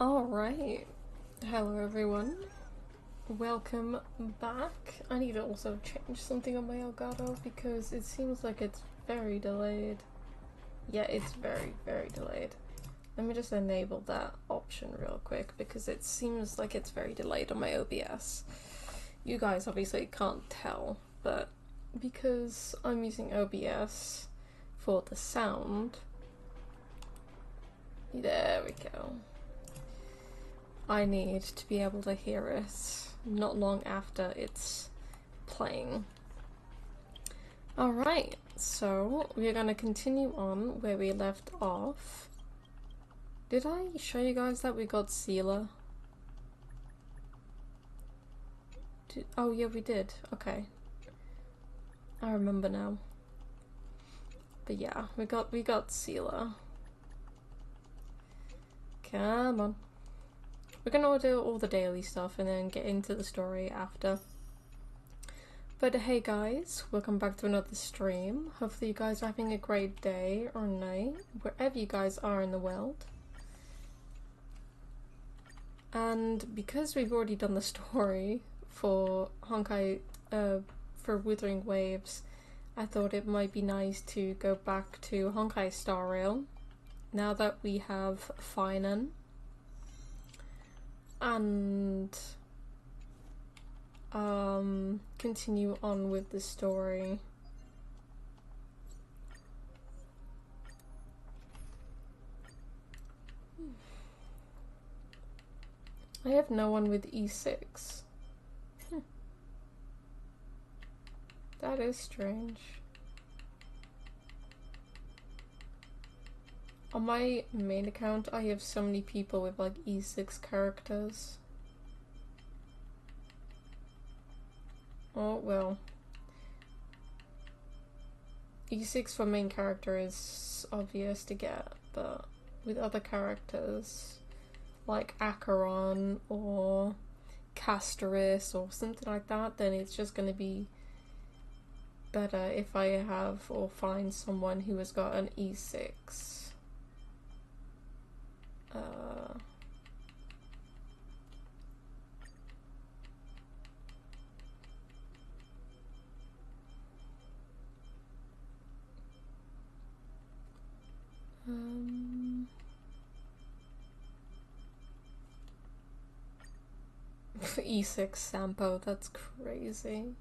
Alright, hello everyone, welcome back. I need to also change something on my Elgato because it seems like it's very delayed. Yeah, it's very delayed. Let me just enable that option real quick because it seems like it's very delayed on my OBS. You guys obviously can't tell, but because I'm using OBS for the sound, there we go. I need to be able to hear it not long after it's playing. Alright, so we're gonna continue on where we left off. Did I show you guys that we got Sealer? Oh yeah, we did. Okay. I remember now. But yeah, we got Sealer. Come on. We're gonna do all the daily stuff and then get into the story after. But hey guys, welcome back to another stream. Hopefully you guys are having a great day or night, wherever you guys are in the world. And because we've already done the story for Honkai, for Wuthering Waves, I thought it might be nice to go back to Honkai Star Rail, now that we have Phainon. And continue on with the story. I have no one with E6. That is strange. On my main account, I have so many people with like E6 characters. Oh well. E6 for main character is obvious to get, but with other characters like Acheron or Castoris or something like that, then it's just gonna be better if I have or find someone who has got an E6. E6 Sampo, that's crazy.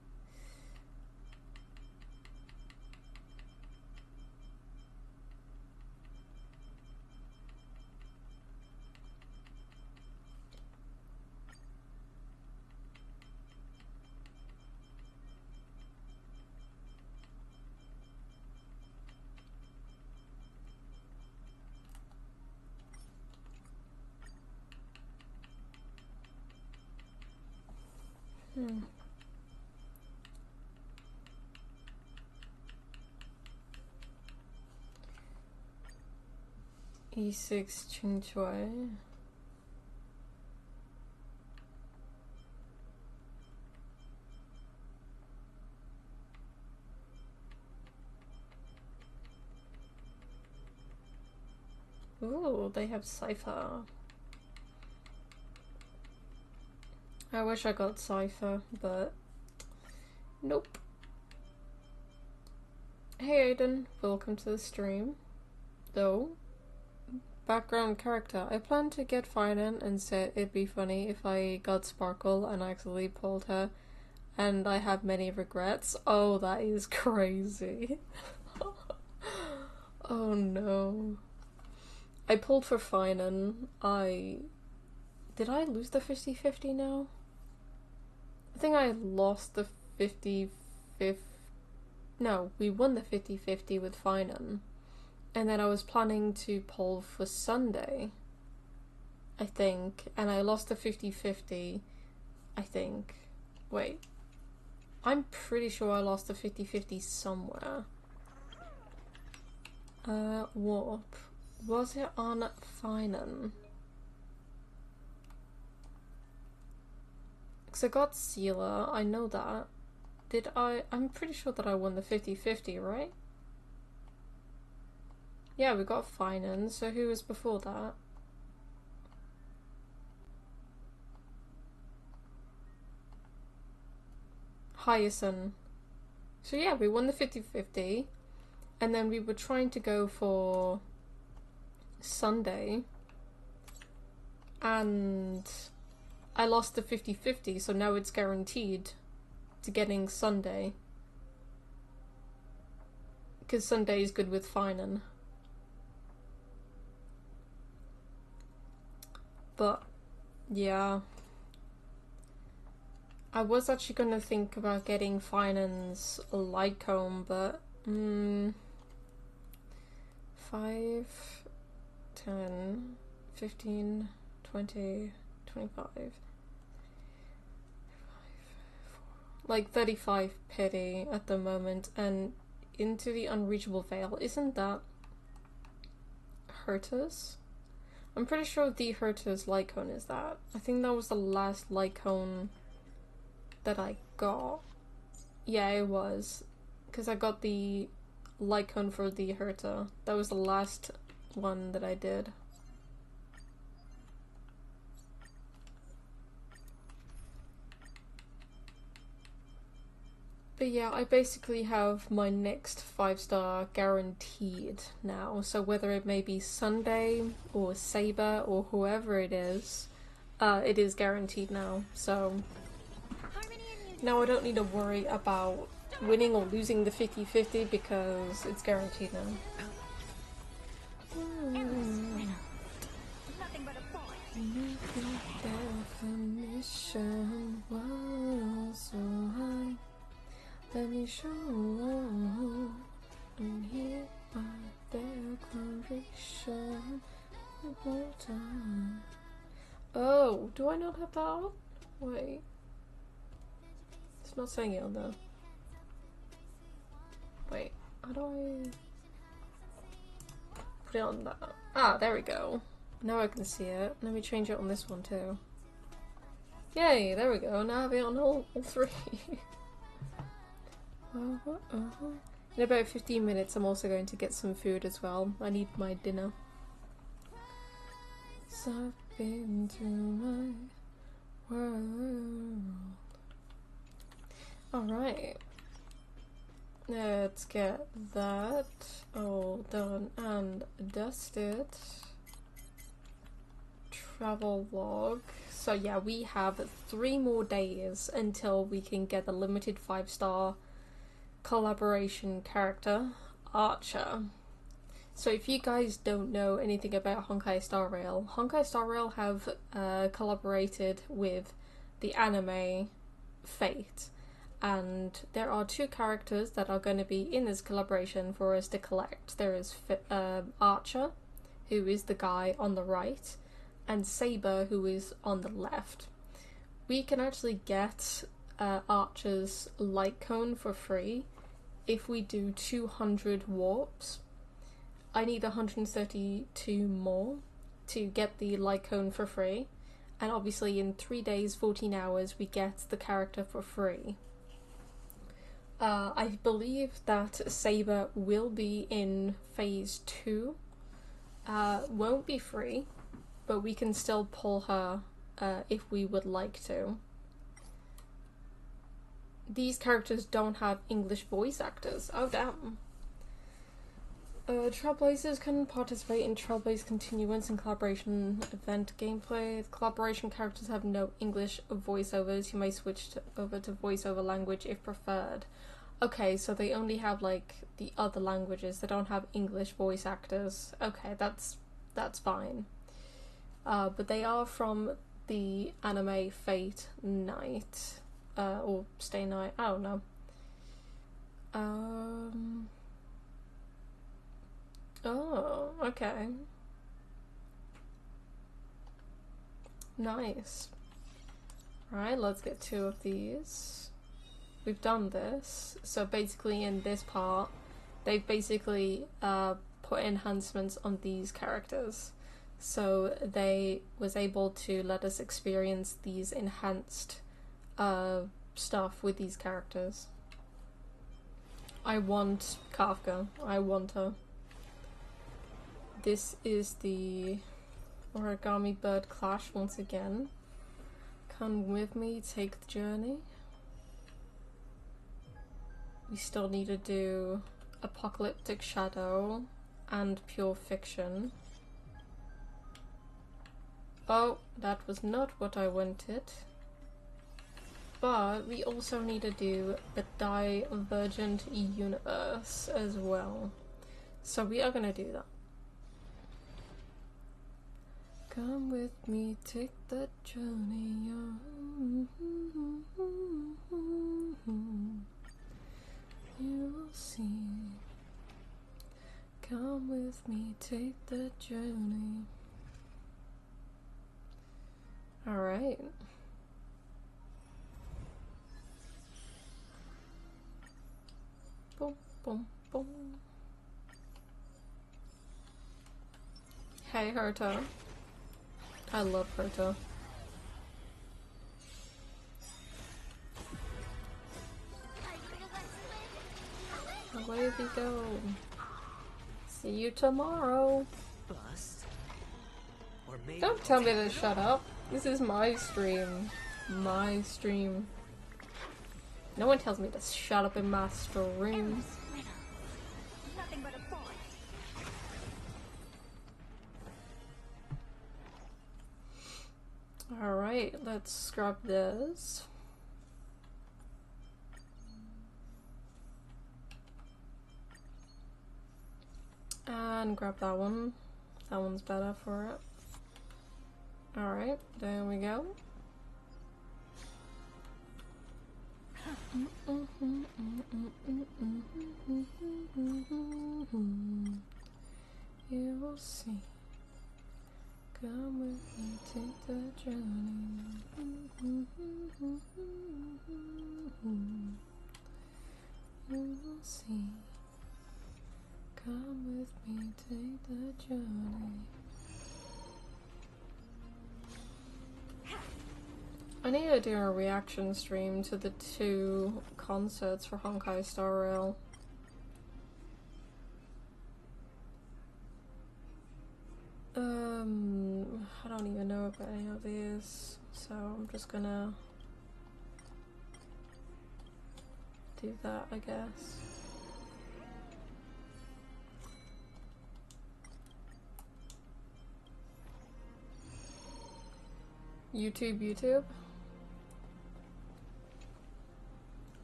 E6 Chingchui. Ooh, they have Cypher. I wish I got Cypher, but nope. Hey Aiden, welcome to the stream. Though, background character. I plan to get Phainon and said it'd be funny if I got Sparkle and accidentally pulled her, and I have many regrets. Oh, that is crazy. Oh no. I pulled for Phainon. Did I lose the 50-50 now? I think I lost the 50-50. No, we won the 50-50 with Phainon. And then I was planning to pull for Sunday, I think, and I lost the 50-50, I think. Wait. I'm pretty sure I lost the 50-50 somewhere. Warp. Was it on Phainon? Because I got Sealer, I know that. Did I? I'm pretty sure that I won the 50-50, right? Yeah, we got Phainon, so who was before that? Hyacinth. So yeah, we won the 50-50, and then we were trying to go for Sunday, and I lost the 50-50, so now it's guaranteed to getting Sunday. Because Sunday is good with Phainon. But, yeah. I was actually gonna think about getting Phainon's light comb, but 5, 10, 15, 20, 25, like 35 pity at the moment, and into the unreachable veil. Isn't that Herta's? I'm pretty sure the Herta's light cone is that. I think that was the last light cone that I got. Yeah, it was. Because I got the light cone for the Herta. That was the last one that I did. But yeah, I basically have my next 5-star guaranteed now. So whether it may be Sunday or Saber or whoever it is guaranteed now. So now I don't need to worry about winning or losing the 50-50 because it's guaranteed now. Definition was so high. Let me show and hear my declaration one more time. Oh, do I not have that on? Wait. It's not saying it on there. Wait, how do I put it on that? Ah, there we go. Now I can see it. Let me change it on this one too. Yay, there we go. Now I have it on all three. In about 15 minutes I'm also going to get some food as well. I need my dinner. So I've been through my world. Alright. Let's get that all done and dusted. Travel log. So yeah, we have 3 more days until we can get the limited 5-star collaboration character, Archer. So if you guys don't know anything about Honkai Star Rail, Honkai Star Rail have collaborated with the anime Fate, and there are 2 characters that are going to be in this collaboration for us to collect. There is Archer, who is the guy on the right, and Saber, who is on the left. We can actually get Archer's light cone for free if we do 200 warps. I need 132 more to get the light cone for free, and obviously in 3 days, 14 hours, we get the character for free. I believe that Saber will be in phase 2. Won't be free, but we can still pull her if we would like to. These characters don't have English voice actors. Oh damn. Trailblazers can participate in Trailblaze Continuance and Collaboration event gameplay. The collaboration characters have no English voiceovers. You may switch over to voiceover language if preferred. Okay, so they only have like the other languages. They don't have English voice actors. Okay, that's fine. But they are from the anime Fate Night. Or Stay Night, I don't know. Oh, okay. Nice. Right, let's get 2 of these. We've done this. So basically in this part, they've basically put enhancements on these characters. So they was able to let us experience these enhanced stuff with these characters. I want Kafka. I want her. This is the Origami Bird Clash once again. Come with me, take the journey. We still need to do Apocalyptic Shadow and Pure Fiction. Oh, that was not what I wanted. But we also need to do the Divergent Universe as well. So we are gonna do that. Come with me, take the journey on. You will see. Come with me, take the journey. Alright. Boom, boom, boom. Hey, Herta. I love Herta. Away we go. See you tomorrow. Bust. Or maybe Don't tell me to shut up. This is my stream. My stream. No one tells me to shut up in my stream. Nothing but a boy. Alright, let's scrub this. And grab that one. That one's better for it. Alright, there we go. You will see. Come with me, take the journey. You will see. Come with me, take the journey. I need to do a reaction stream to the 2 concerts for Honkai Star Rail. I don't even know about any of these, so I'm just gonna do that, I guess. YouTube.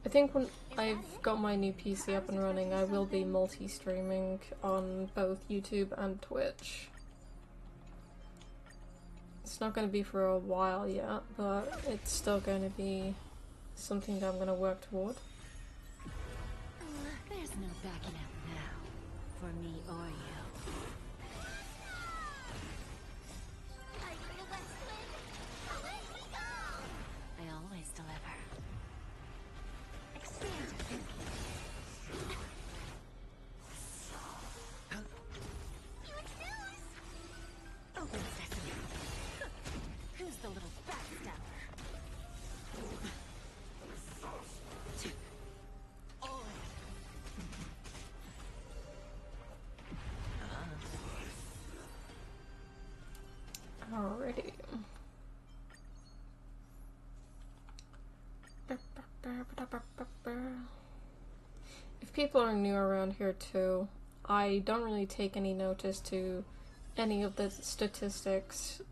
I think when I've got my new PC up and running, I will be multi-streaming on both YouTube and Twitch. It's not going to be for a while yet, but it's still going to be something that I'm going to work toward. There's no backing out now, for me or you. I always deliver. Expand your thinking. You refuse! Open sesame. Who's the little backstabber? Alrighty. If people are new around here too, I don't really take any notice to any of the statistics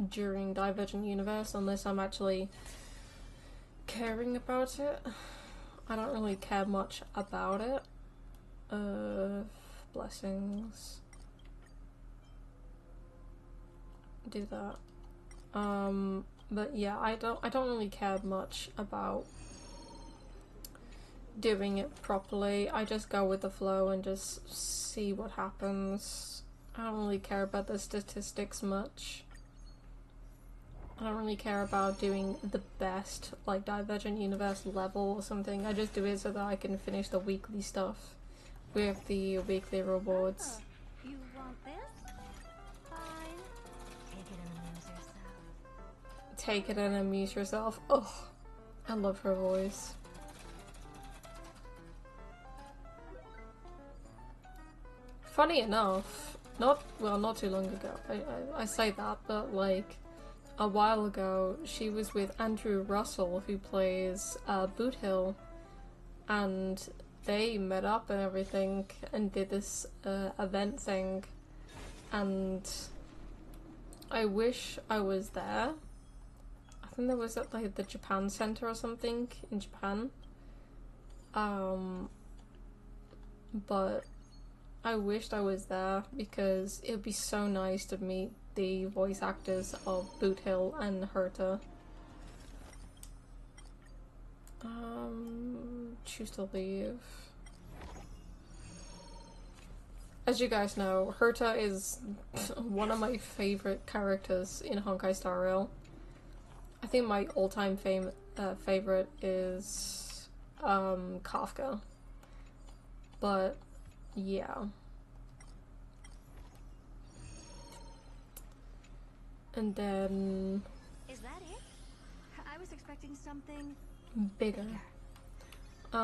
during Divergent Universe unless I'm actually caring about it. I don't really care much about it. Blessings. Do that. But yeah, I don't really care much about doing it properly. I just go with the flow and just see what happens. I don't really care about the statistics much. I don't really care about doing the best, like, Divergent Universe level or something. I just do it so that I can finish the weekly stuff with the weekly rewards. You want this? Fine. Take it and amuse yourself. Take it and amuse yourself. Oh, I love her voice. Funny enough, not too long ago, I say that, but like a while ago, she was with Andrew Russell, who plays Boot Hill, and they met up and everything and did this event thing, and I wish I was there. I think there was at like the Japan Center or something in Japan. But I wished I was there because it would be so nice to meet the voice actors of Boot Hill and Herta. Choose to leave. As you guys know, Herta is one of my favorite characters in Honkai Star Rail. I think my all-time favorite is Kafka. But yeah. And then Is that it? I was expecting something bigger. I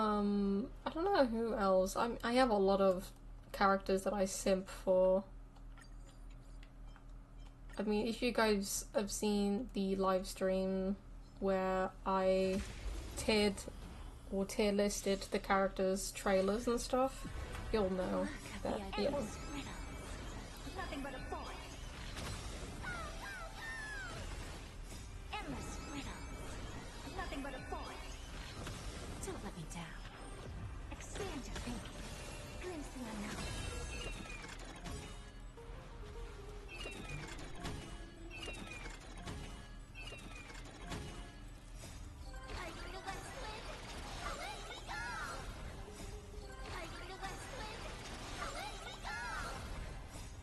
don't know who else. I have a lot of characters that I simp for. I mean, if you guys have seen the live stream where I tier listed the characters' trailers and stuff, you'll know that, yeah. Nothing but a void. Endless riddle. Nothing but a void. Don't let me down. Expand your thinking. Glimpse the unknown.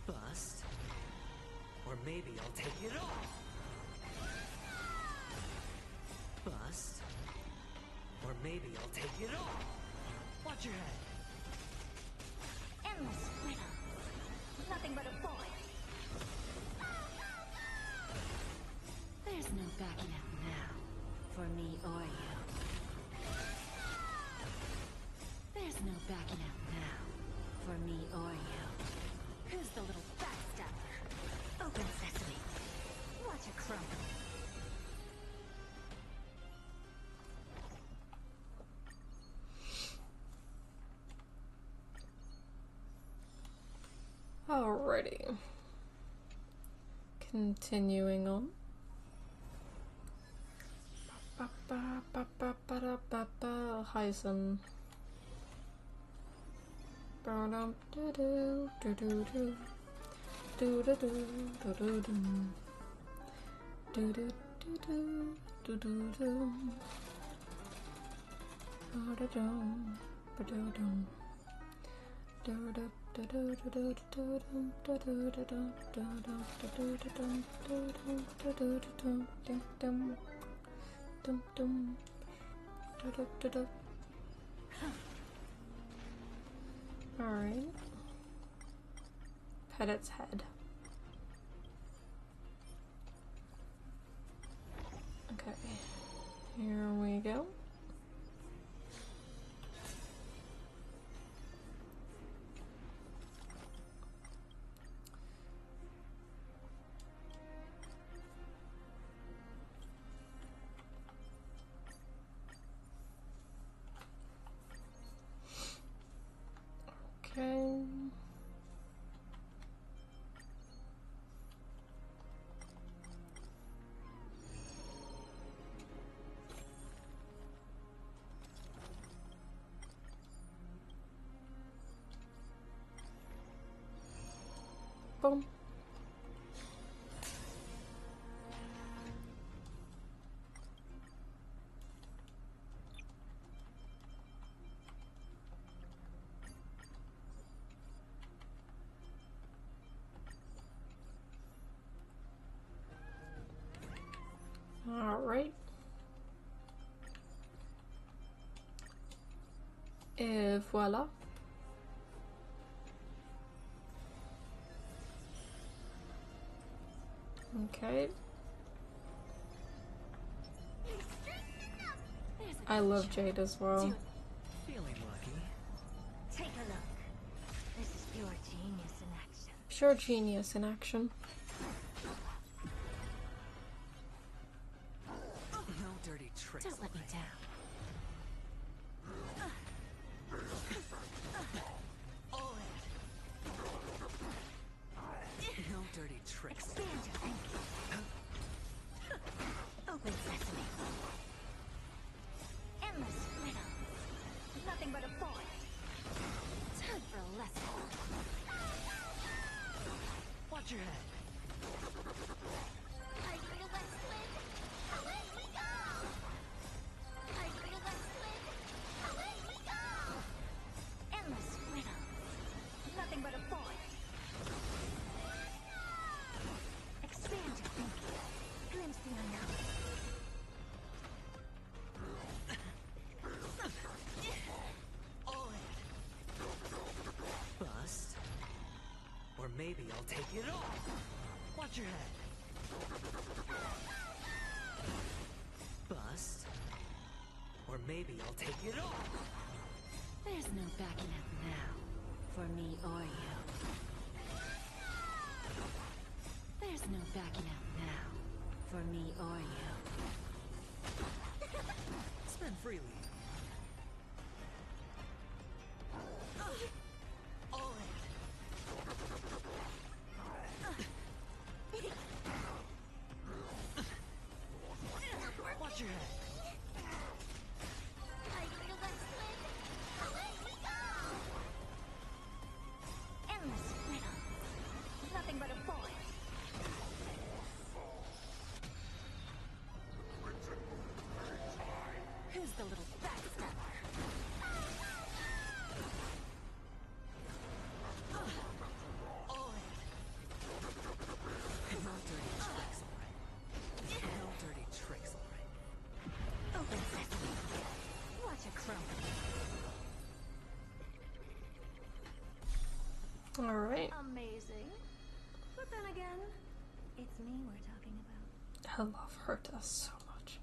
Bust. Or maybe I'll take it all. Bust. Or maybe I'll take it all. Watch your head. Endless riddle. Nothing but a void. There's no backing out now, for me or you. There's no backing out now, for me or you. Who's the little backstabber? Open sesame. Watch it crumble. Alrighty. Continuing on. Heisen. Alright. Pet its head. Okay. Here we go. Okay. Boom. All right. Et voilà. Okay. I love Jade as well. Feeling lucky. Take a look. This is pure genius in action. Pure genius in action. No dirty tricks. Don't let me down. take it all. Watch your head. Bust. Or maybe I'll take it all. There's no backing out now, for me or you. There's no backing out now, for me or you. Spend freely. All in. Watch your head. I feel that split. Away we go! Endless riddle. Nothing but a boy. Who's the little backstabber? All in. No dirty tricks, alright. No dirty tricks, alright. Open sesame. Watch a crumble. Alright. Amazing. But then again, it's me we're talking about. I love Herta so much.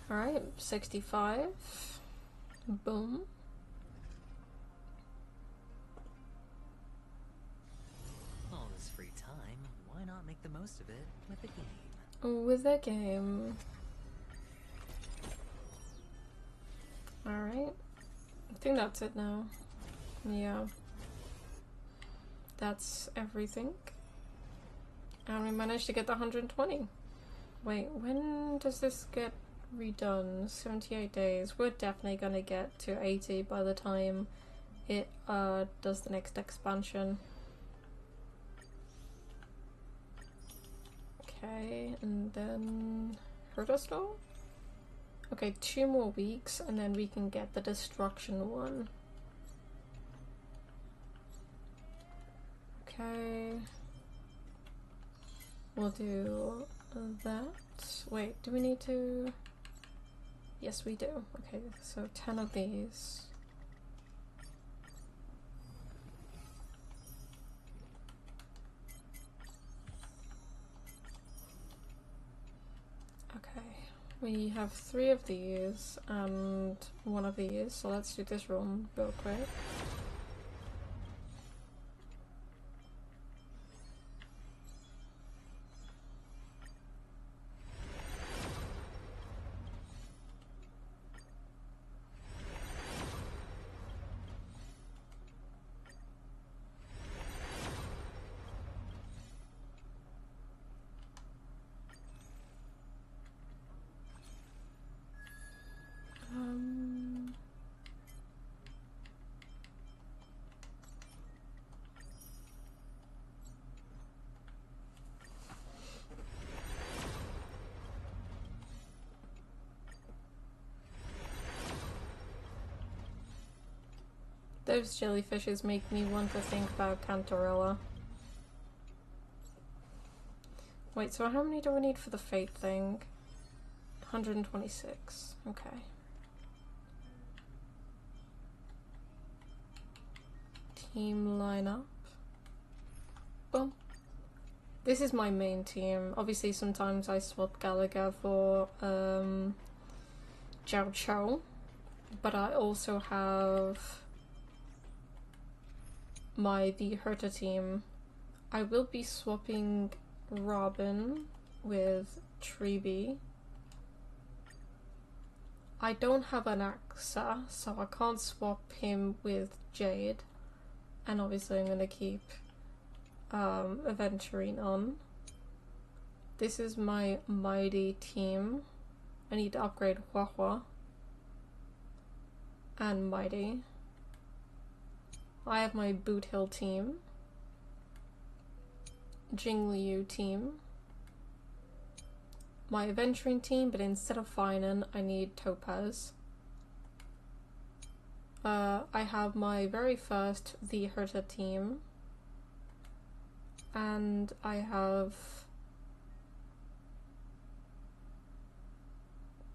Alright, 65. Boom. All this free time, why not make the most of it with a game? With a game. Alright. I think that's it now. Yeah. That's everything. And we managed to get the 120. Wait, when does this get redone? 78 days. We're definitely gonna get to 80 by the time it does the next expansion. Okay, and then Herta Store? Okay, 2 more weeks and then we can get the destruction one. Okay. We'll do that. Wait, do we need to? Yes, we do. Okay, so 10 of these. Okay, we have 3 of these and 1 of these, so let's do this room real quick. Those jellyfishes make me want to think about Cantarella. Wait, so how many do we need for the fate thing? 126. Okay. Team lineup. Well, this is my main team. Obviously, sometimes I swap Gallagher for Zhao Chou, but I also have the Herta team. I will be swapping Robin with Treeby. I don't have an Axa, so I can't swap him with Jade. And obviously I'm gonna keep Aventurine on. This is my mighty team. I need to upgrade Hua Hua and Mighty. I have my Boot Hill team, Jingliu team, my Aventurine team, but instead of Phainon, I need Topaz. I have my very first the Herta team, and I have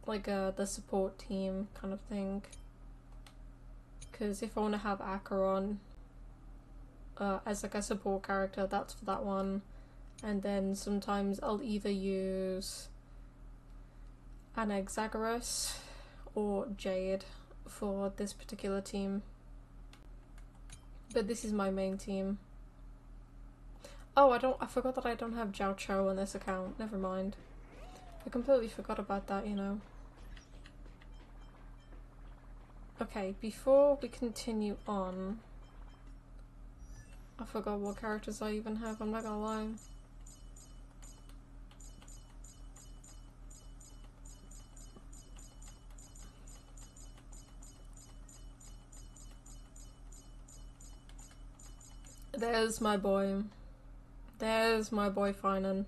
like the support team kind of thing. Because if I want to have Acheron, as like a support character, that's for that one. And then sometimes I'll either use Anaxagoras or Jade for this particular team. But this is my main team. Oh, I forgot that I don't have Jiao Cho on this account. Never mind. I completely forgot about that, you know. Okay, before we continue on, I forgot what characters I even have, I'm not gonna lie. There's my boy. There's my boy Phainon.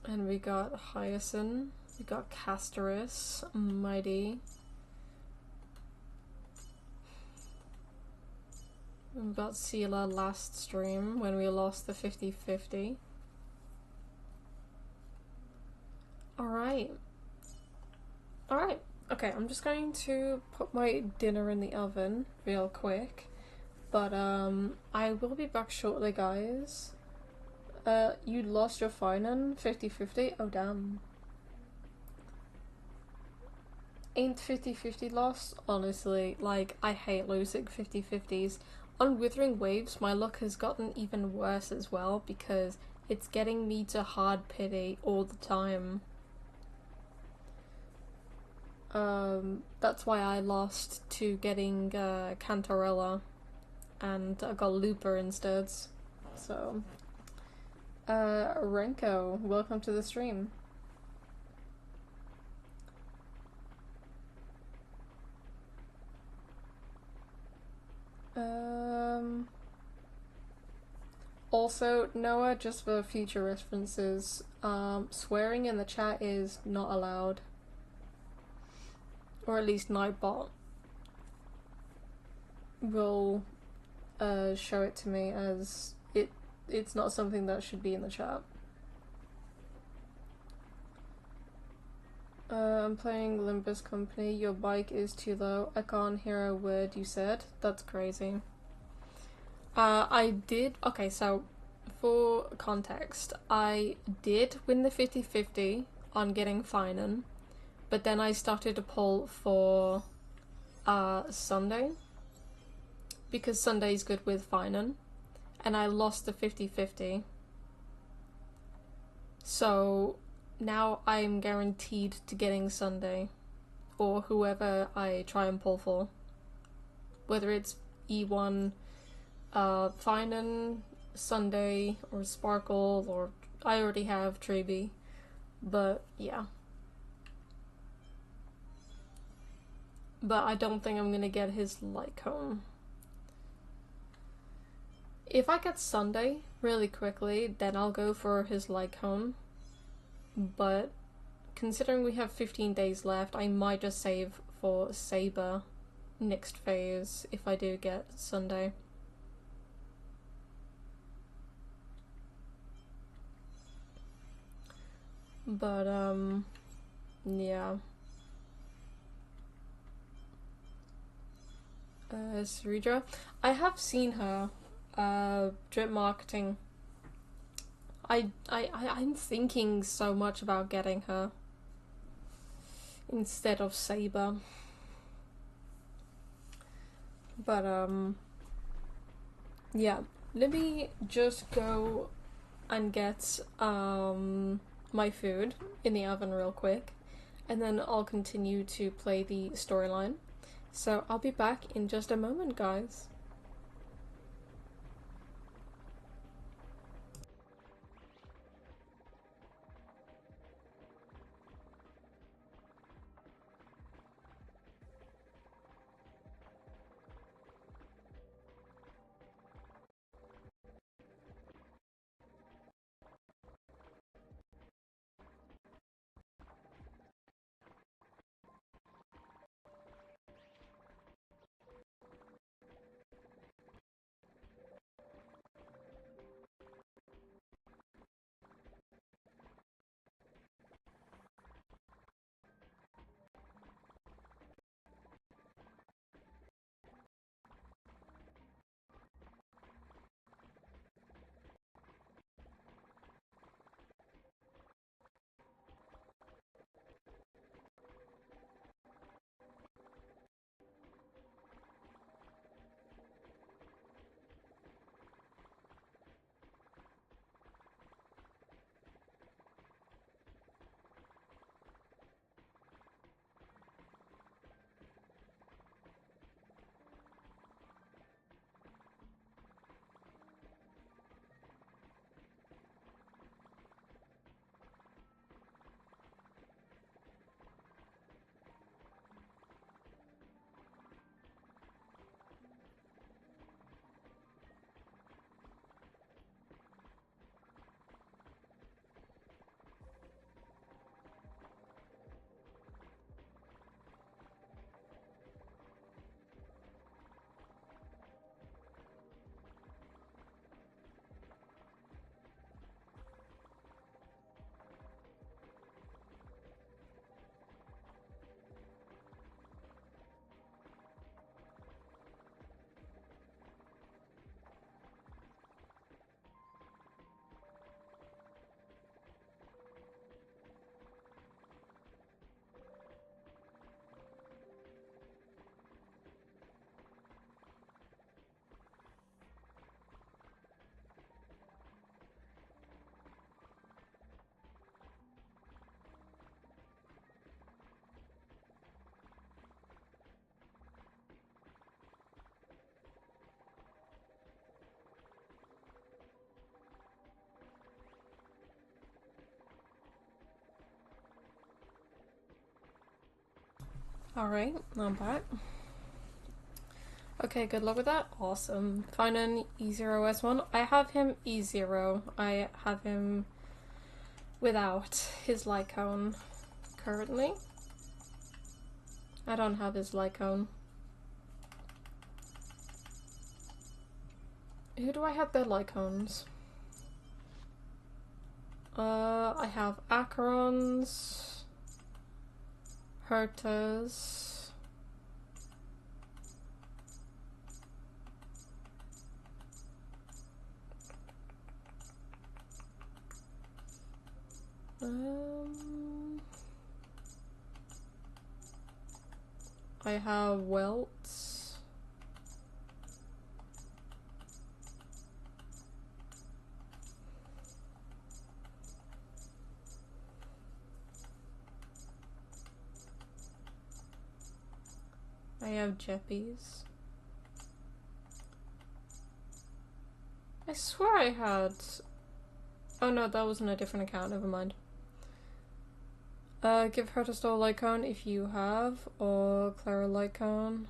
And we got Hyacinth, we got Castorus, Mighty. We got Sela last stream when we lost the 50-50. Alright. Alright. Okay, I'm just going to put my dinner in the oven real quick. But I will be back shortly, guys. You lost your Phainon 50-50? Oh damn. Ain't 50-50 lost? Honestly, like, I hate losing 50-50s. On Withering Waves, my luck has gotten even worse as well because it's getting me to hard pity all the time. That's why I lost to getting Cantarella and I got Looper instead. So, Renko, welcome to the stream. Also, Noah, just for future references, swearing in the chat is not allowed. Or at least Nightbot will show it to me as it's not something that should be in the chat. I'm playing Limbus Company. Your bike is too low. I can't hear a word you said. That's crazy. I did. Okay, so for context, I did win the 50-50 on getting Phainon, but then I started to pull for Sunday because Sunday's good with Phainon, and I lost the 50-50. So now I'm guaranteed to getting Sunday, or whoever I try and pull for. Whether it's E1, Phainon, Sunday, or Sparkle, or I already have Treeby. But yeah. But I don't think I'm gonna get his light cone. If I get Sunday really quickly, then I'll go for his light cone. But considering we have 15 days left, I might just save for Saber next phase if I do get Sunday. But yeah. Saridra, I have seen her drip marketing. I'm thinking so much about getting her instead of Saber. But yeah, let me just go and get my food in the oven real quick, and then I'll continue to play the storyline. So I'll be back in just a moment, guys. Alright, I'm back. Okay, good luck with that. Awesome. Phainon E0S1. I have him E0. I have him without his light cone currently. I don't have his light cone. Who do I have their light cones? I have Acherons, Hertas, I have Welts. I have Jeppies. I swear I had... Oh no, that was on a different account, never mind. Give her to store Lycone if you have, or Clara Lycone.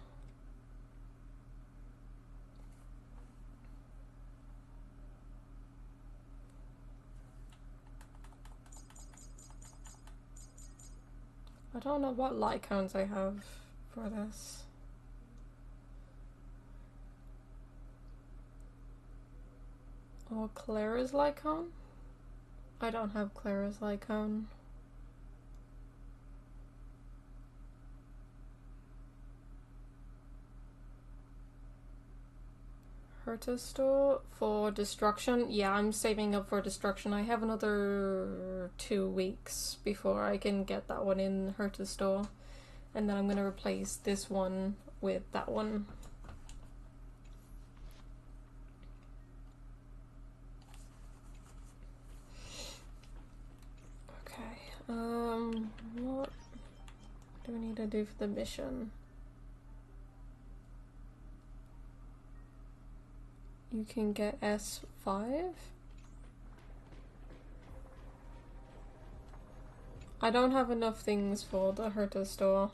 I don't know what Lycones I have for this. Or Clara's Lycone? I don't have Clara's Lycone. Herta store for destruction. Yeah, I'm saving up for destruction. I have another 2 weeks before I can get that one in Herta store. And then I'm gonna replace this one with that one. What do we need to do for the mission? You can get S5? I don't have enough things for the Herta store.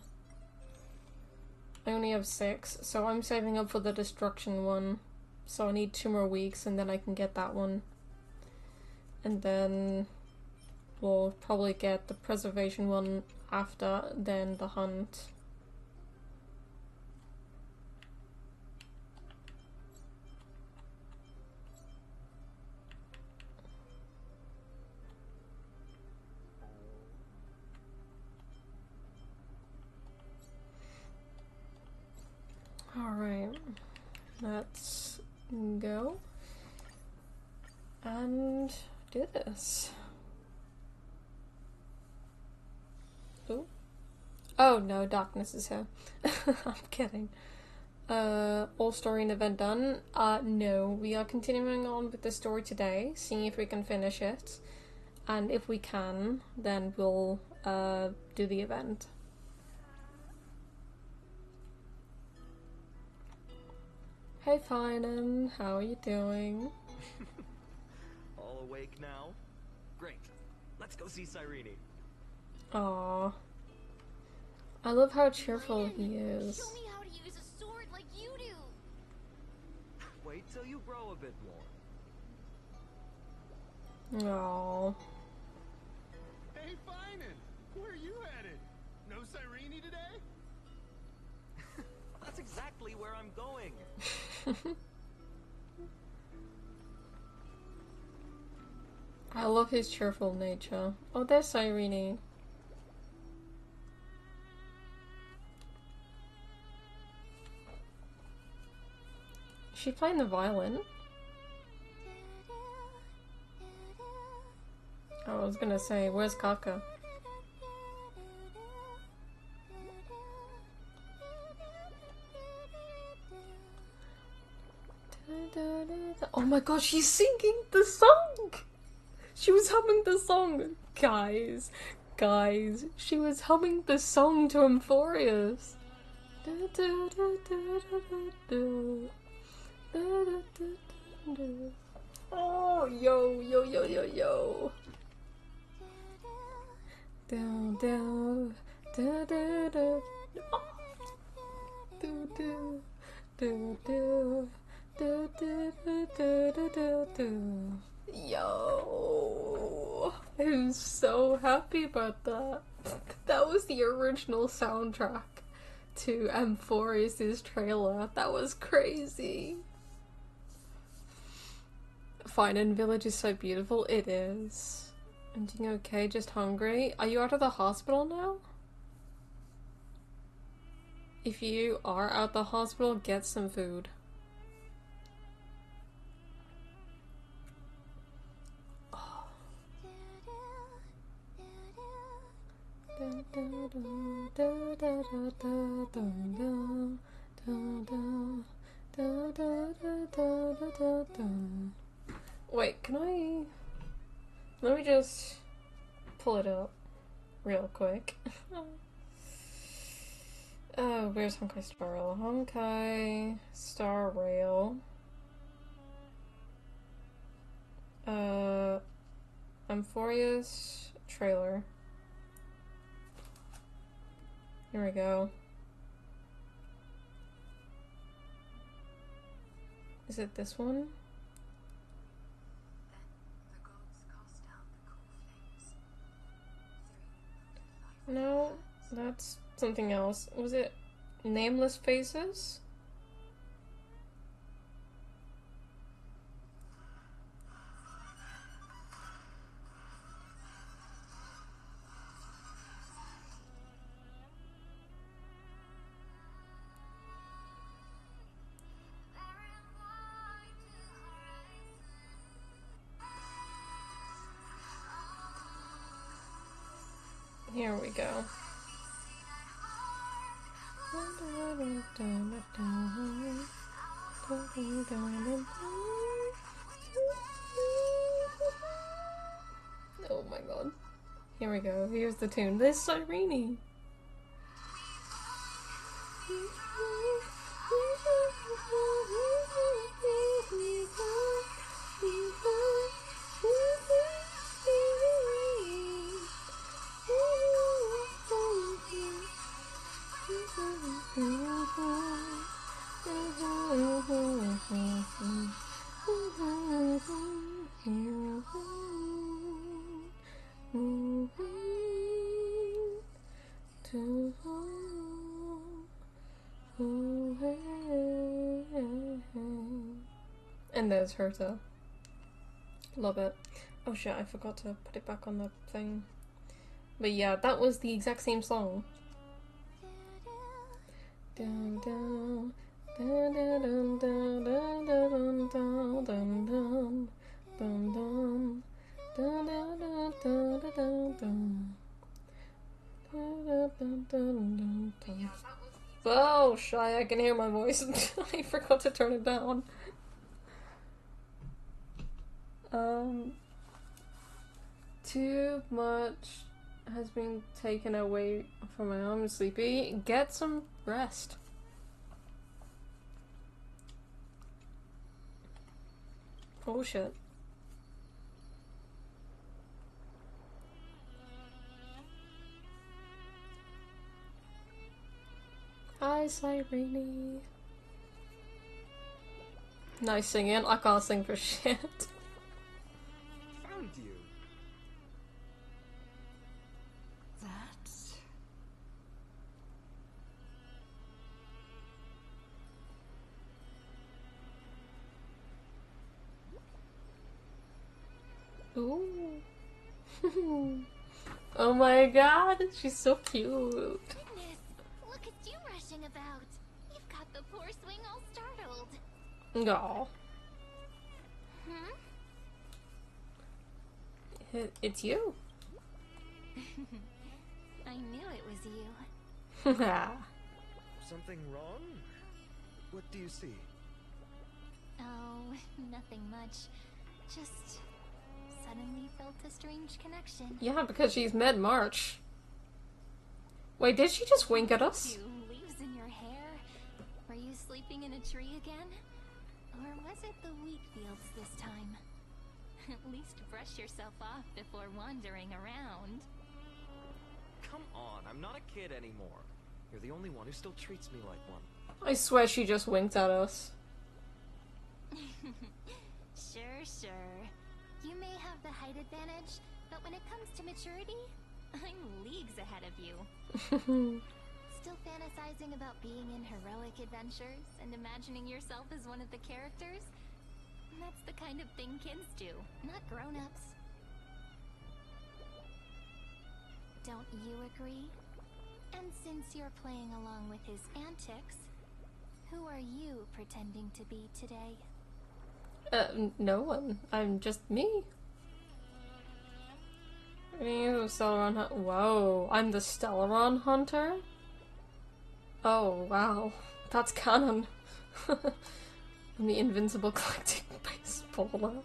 I only have 6, so I'm saving up for the destruction one. So I need 2 more weeks and then I can get that one. And then we'll probably get the preservation one after, then the hunt. Alright, let's go and do this. Ooh. Oh no, darkness is here. I'm kidding. All story and event done? No, we are continuing on with the story today, seeing if we can finish it. And if we can, then we'll do the event. Hey Phainon, how are you doing? All awake now? Great. Let's go see Cyrene. Aww. I love how cheerful he is. Show me how to use a sword like you do. Wait till you grow a bit more. Aww. Hey, Phainon! Where are you headed? No Cyrene today? That's exactly where I'm going. I love his cheerful nature. Oh, there's Cyrene. Is she playing the violin? Oh, I was gonna say, where's Kafka? Oh my god, she's singing the song! She was humming the song! Guys, she was humming the song to Emphorius! Oh, yo! Down, down, da da da Do do do do do do do do do do. Yo, I'm so happy about that. That was the original soundtrack to Amphorius' trailer. That was crazy. Phainon Village is so beautiful. It is. I'm doing okay, just hungry. Are you out of the hospital now? If you are at the hospital, get some food. Wait, can I... Let me just pull it up real quick. Oh, where's Honkai Star Rail? Honkai Star Rail. Amphorius trailer. Here we go. Is it this one? No, that's something else. Was it Nameless Faces? Here we go. Oh my god. Here we go. Here's the tune. This is Irene. And there's Herta. Love it. Oh shit, I forgot to put it back on the thing. But yeah, that was the exact same song. Dun, dun, dun, dun, dun, dun, dun, dun, dun, dun, dun, dun, dun, dun, dun, dun, dun. Oh, shy, I can hear my voice. I forgot to turn it down. Too much has been taken away from my arm. I'm sleepy. Get some rest. Oh shit. Hi, Cyrene. Nice singing. I can't sing for shit. Found you. That's... Ooh. Oh my god, she's so cute. Goodness, look at you rushing about. You've got the poor swing all startled. Aw. It's you. I knew it was you. Something wrong? What do you see? Oh, nothing much. Just suddenly felt a strange connection. Yeah, because she's mid-March. Wait, did she just wink at us? You, leaves in your hair? Were you sleeping in a tree again? Or was it the wheat fields this time? At least brush yourself off before wandering around. Come on, I'm not a kid anymore. You're the only one who still treats me like one. I swear she just winked at us. Sure. You may have the height advantage, but when it comes to maturity, I'm leagues ahead of you. Still fantasizing about being in heroic adventures and imagining yourself as one of the characters? That's the kind of thing kids do, not grown-ups. Don't you agree? And since you're playing along with his antics, who are you pretending to be today? No one. I'm just me. Whoa, I'm the Stellaron Hunter? Oh, wow. That's canon. I'm the invincible collecting baseballer.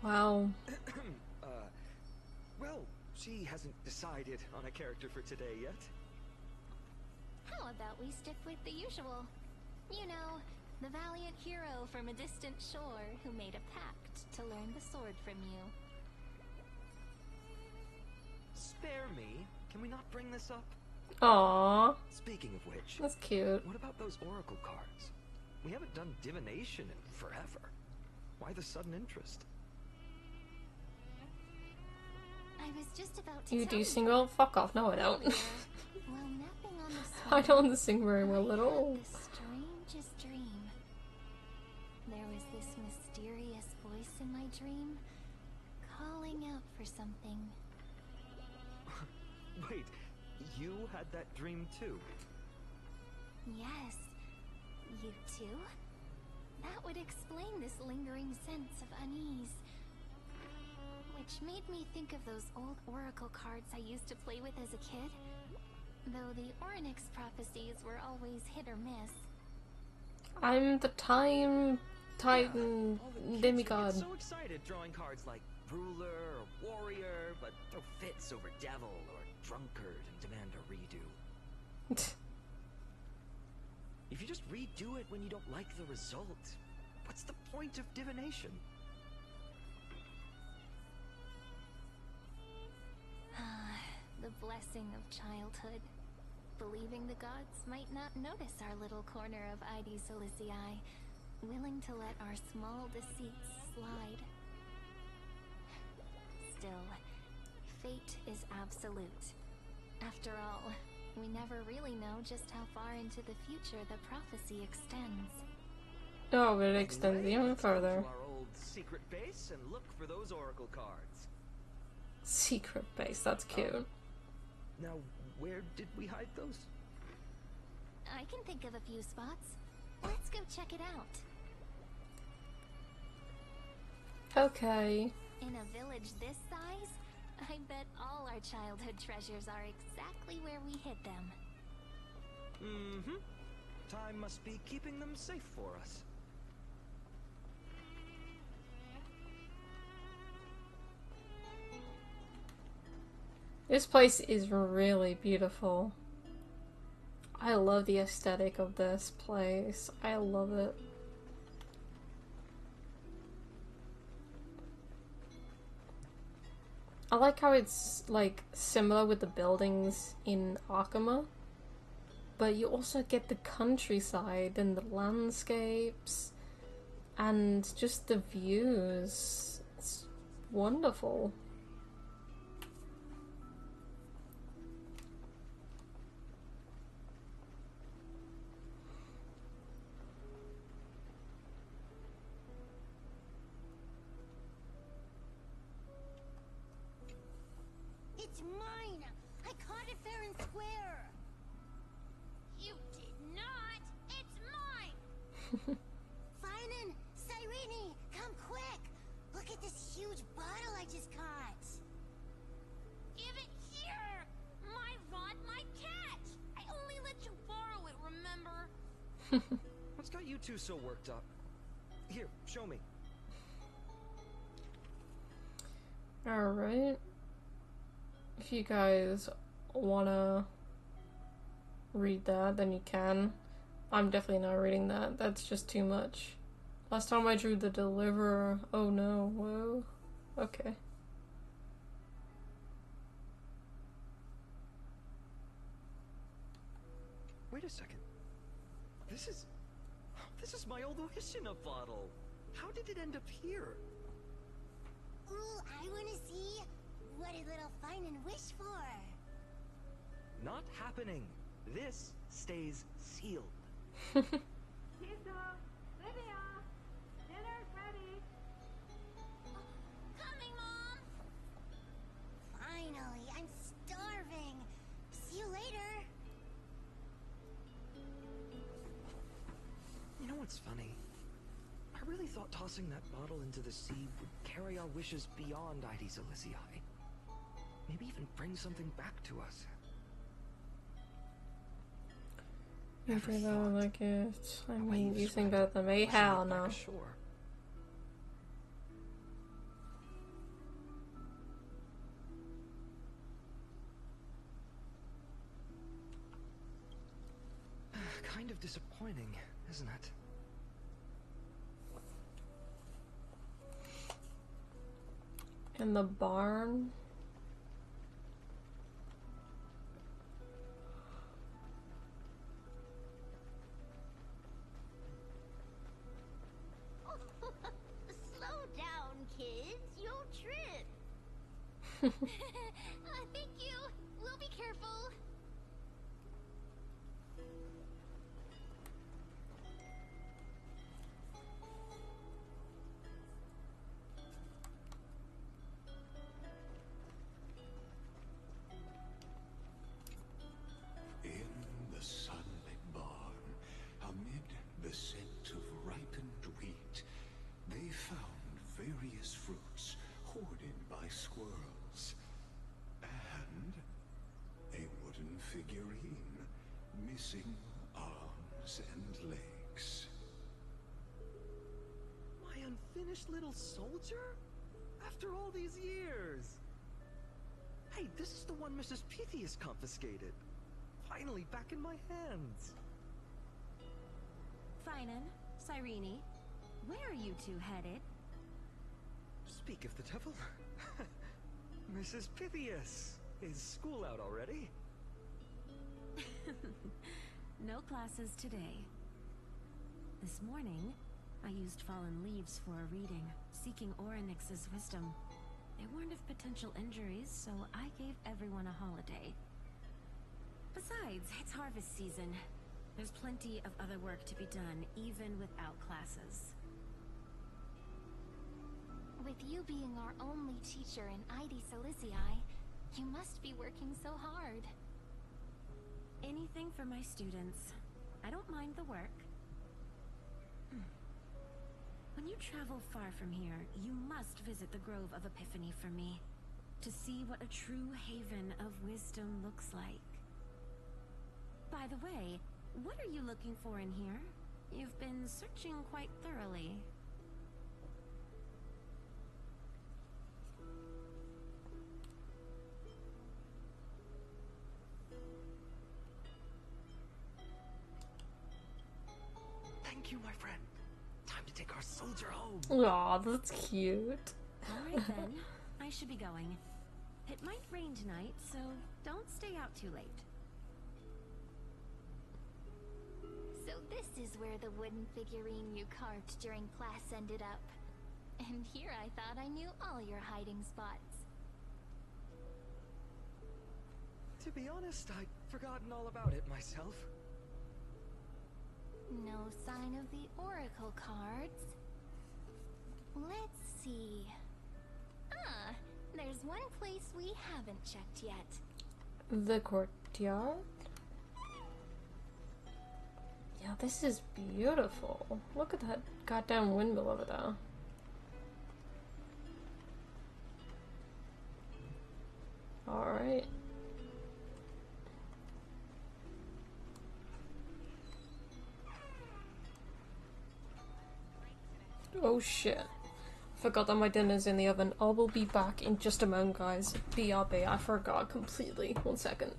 Wow. Well, she hasn't decided on a character for today yet. How about we stick with the usual? You know, the valiant hero from a distant shore who made a pact to learn the sword from you. Spare me. Can we not bring this up? Aww. Speaking of which, That's cute. what about those oracle cards? We haven't done divination in forever. Why the sudden interest? I was just about to You tell do sing well? Fuck off. No, I don't. earlier, while napping on the I sword, don't sing very well at I all. had the strangest dream. There was this mysterious voice in my dream, calling out for something. Wait, you had that dream too? Yes, you too? That would explain this lingering sense of unease. Which made me think of those old oracle cards I used to play with as a kid. Though the Ornyx prophecies were always hit or miss. I'm the time titan All the kids would demigod. get so excited drawing cards like ruler or warrior, but throw fits over devil or drunkard and demand a redo. If you just redo it when you don't like the result, what's the point of divination? The blessing of childhood. Believing the gods might not notice our little corner of ID Solicii, willing to let our small deceits slide. Still, fate is absolute. After all, we never really know just how far into the future the prophecy extends. Oh, but it extends Anyway, even let's go further. to our old secret base and look for those oracle cards. Secret base, that's cute. Now, where did we hide those? I can think of a few spots. Let's go check it out. Okay. In a village this size, I bet all our childhood treasures are exactly where we hid them. Mm-hmm. Time must be keeping them safe for us. This place is really beautiful. I love the aesthetic of this place. I love it. I like how it's like similar with the buildings in Arkema, but you also get the countryside and the landscapes and just the views. It's wonderful. It's mine! I caught it fair and square! You did not! It's mine! Phainon! Cyrene! Come quick! Look at this huge bottle I just caught! Give it here! My rod, my catch! I only let you borrow it, remember? What's got you two so worked up? Here, show me. Alright. If you guys wanna read that, then you can. I'm definitely not reading that. That's just too much. Last time I drew the Deliverer. Oh no, whoa. Okay. Wait a second. This is my old wish in a bottle. How did it end up here? Ooh, I wanna see. What did little Phainon wish for? Not happening. This stays sealed. Coming, Mom! Finally, I'm starving. See you later. You know what's funny? I really thought tossing that bottle into the sea would carry our wishes beyond Ides Elysiae. Maybe even bring something back to us. Maybe though, like it. I mean, you waves think swept, about them. Hey, pushing hell it back no. ashore. Kind of disappointing, isn't it? In the barn. Slow down, kids. You'll trip. Thank you. We'll be careful. In the sunlit barn, amid the scent of ripened wheat, they found various fruits hoarded by squirrels, and a wooden figurine missing arms and legs. My unfinished little soldier? After all these years! Hey, this is the one Mrs. Pythias confiscated. Finally back in my hands. Phainon, Cyrene, where are you two headed? Speak of the devil. Mrs. Pythias, is school out already? No classes today. This morning, I used fallen leaves for a reading, seeking Orynyx's wisdom. They warned of potential injuries, so I gave everyone a holiday. Besides, it's harvest season. There's plenty of other work to be done, even without classes. With you being our only teacher in Ides Elysiae, you must be working so hard. Anything for my students. I don't mind the work. When you travel far from here, you must visit the Grove of Epiphany for me, to see what a true haven of wisdom looks like. By the way, what are you looking for in here? You've been searching quite thoroughly. Thank you, my friend. Time to take our soldier home. Aw, that's cute. Alright then, I should be going. It might rain tonight, so don't stay out too late. So this is where the wooden figurine you carved during class ended up. And here I thought I knew all your hiding spots. To be honest, I'd forgotten all about it myself. No sign of the oracle cards. Let's see. Ah, there's one place we haven't checked yet. The courtyard? Yeah, this is beautiful. Look at that goddamn windmill over there. Alright. Oh shit. Forgot that my dinner's in the oven. I will be back in just a moment, guys. BRB, I forgot completely. 1 second.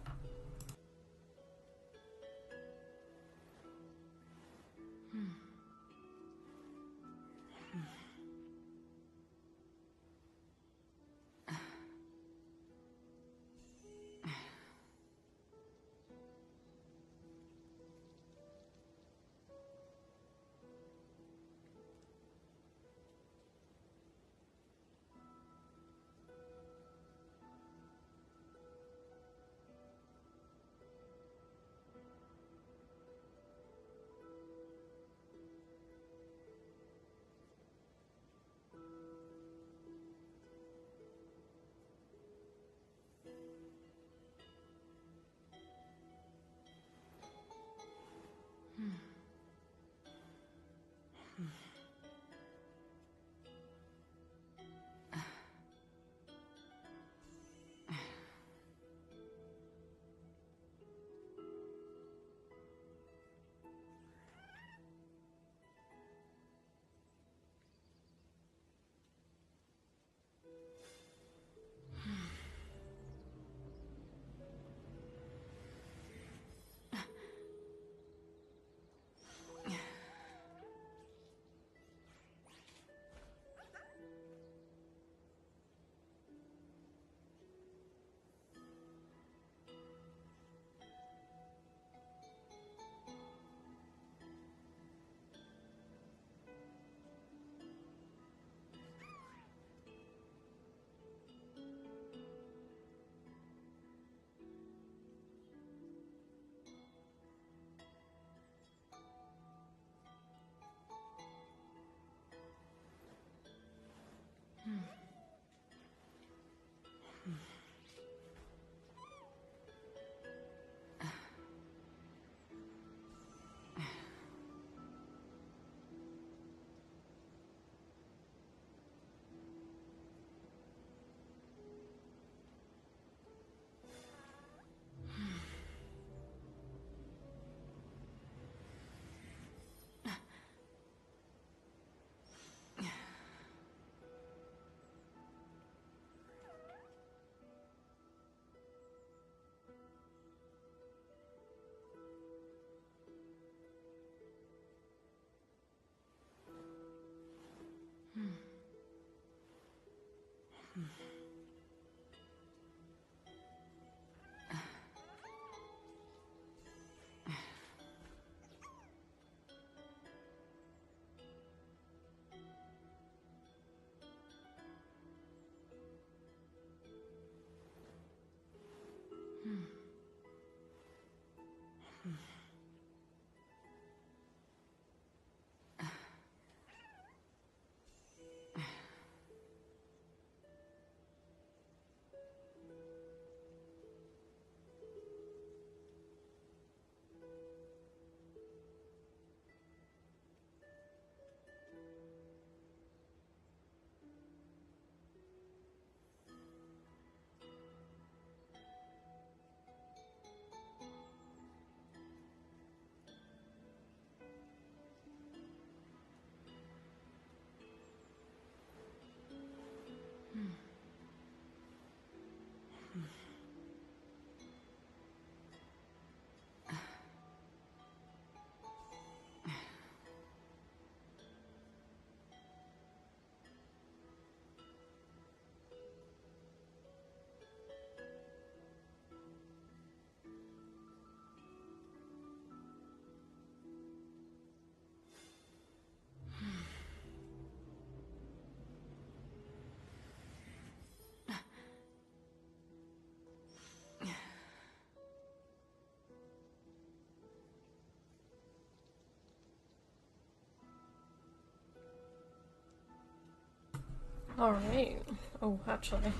Alright. Oh, actually,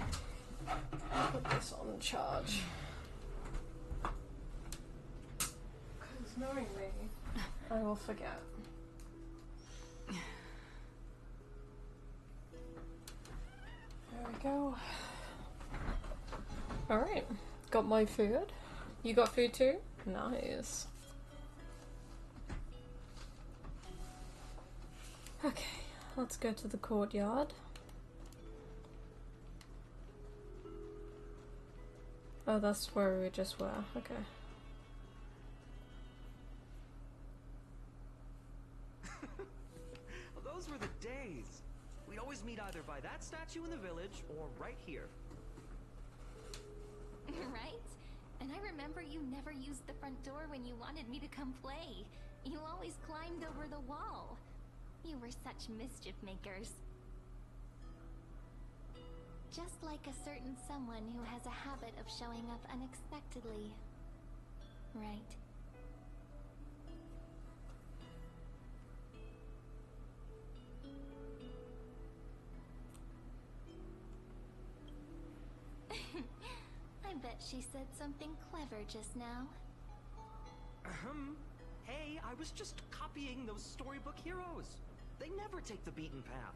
put this on charge. Because knowing me, I will forget. There we go. Alright. Got my food. You got food too? Nice. Okay, let's go to the courtyard. Oh, that's where we just were. Okay. Well, those were the days. We'd always meet either by that statue in the village or right here. Right? And I remember you never used the front door when you wanted me to come play. You always climbed over the wall. You were such mischief makers. Just like a certain someone who has a habit of showing up unexpectedly. Right. I bet she said something clever just now. Hey, I was just copying those storybook heroes. They never take the beaten path.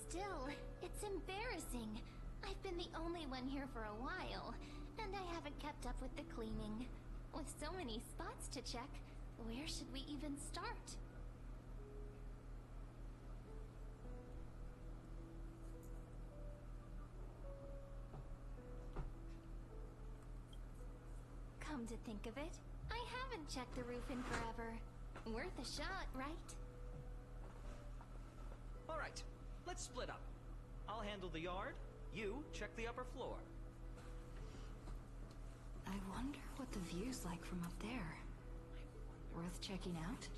Still, it's embarrassing. I've been the only one here for a while, and I haven't kept up with the cleaning. With so many spots to check, where should we even start? Come to think of it, I haven't checked the roof in forever. Worth a shot, right? All right, let's split up. I'll handle the yard. You check the upper floor. I wonder what the view's like from up there. Worth checking out?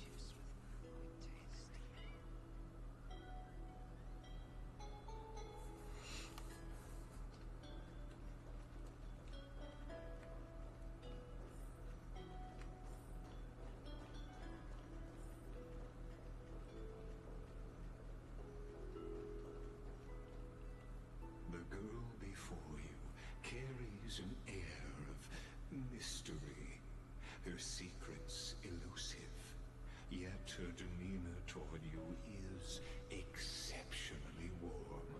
The girl before you carries an air of mystery, her secrets elusive, yet her demeanor toward you is exceptionally warm.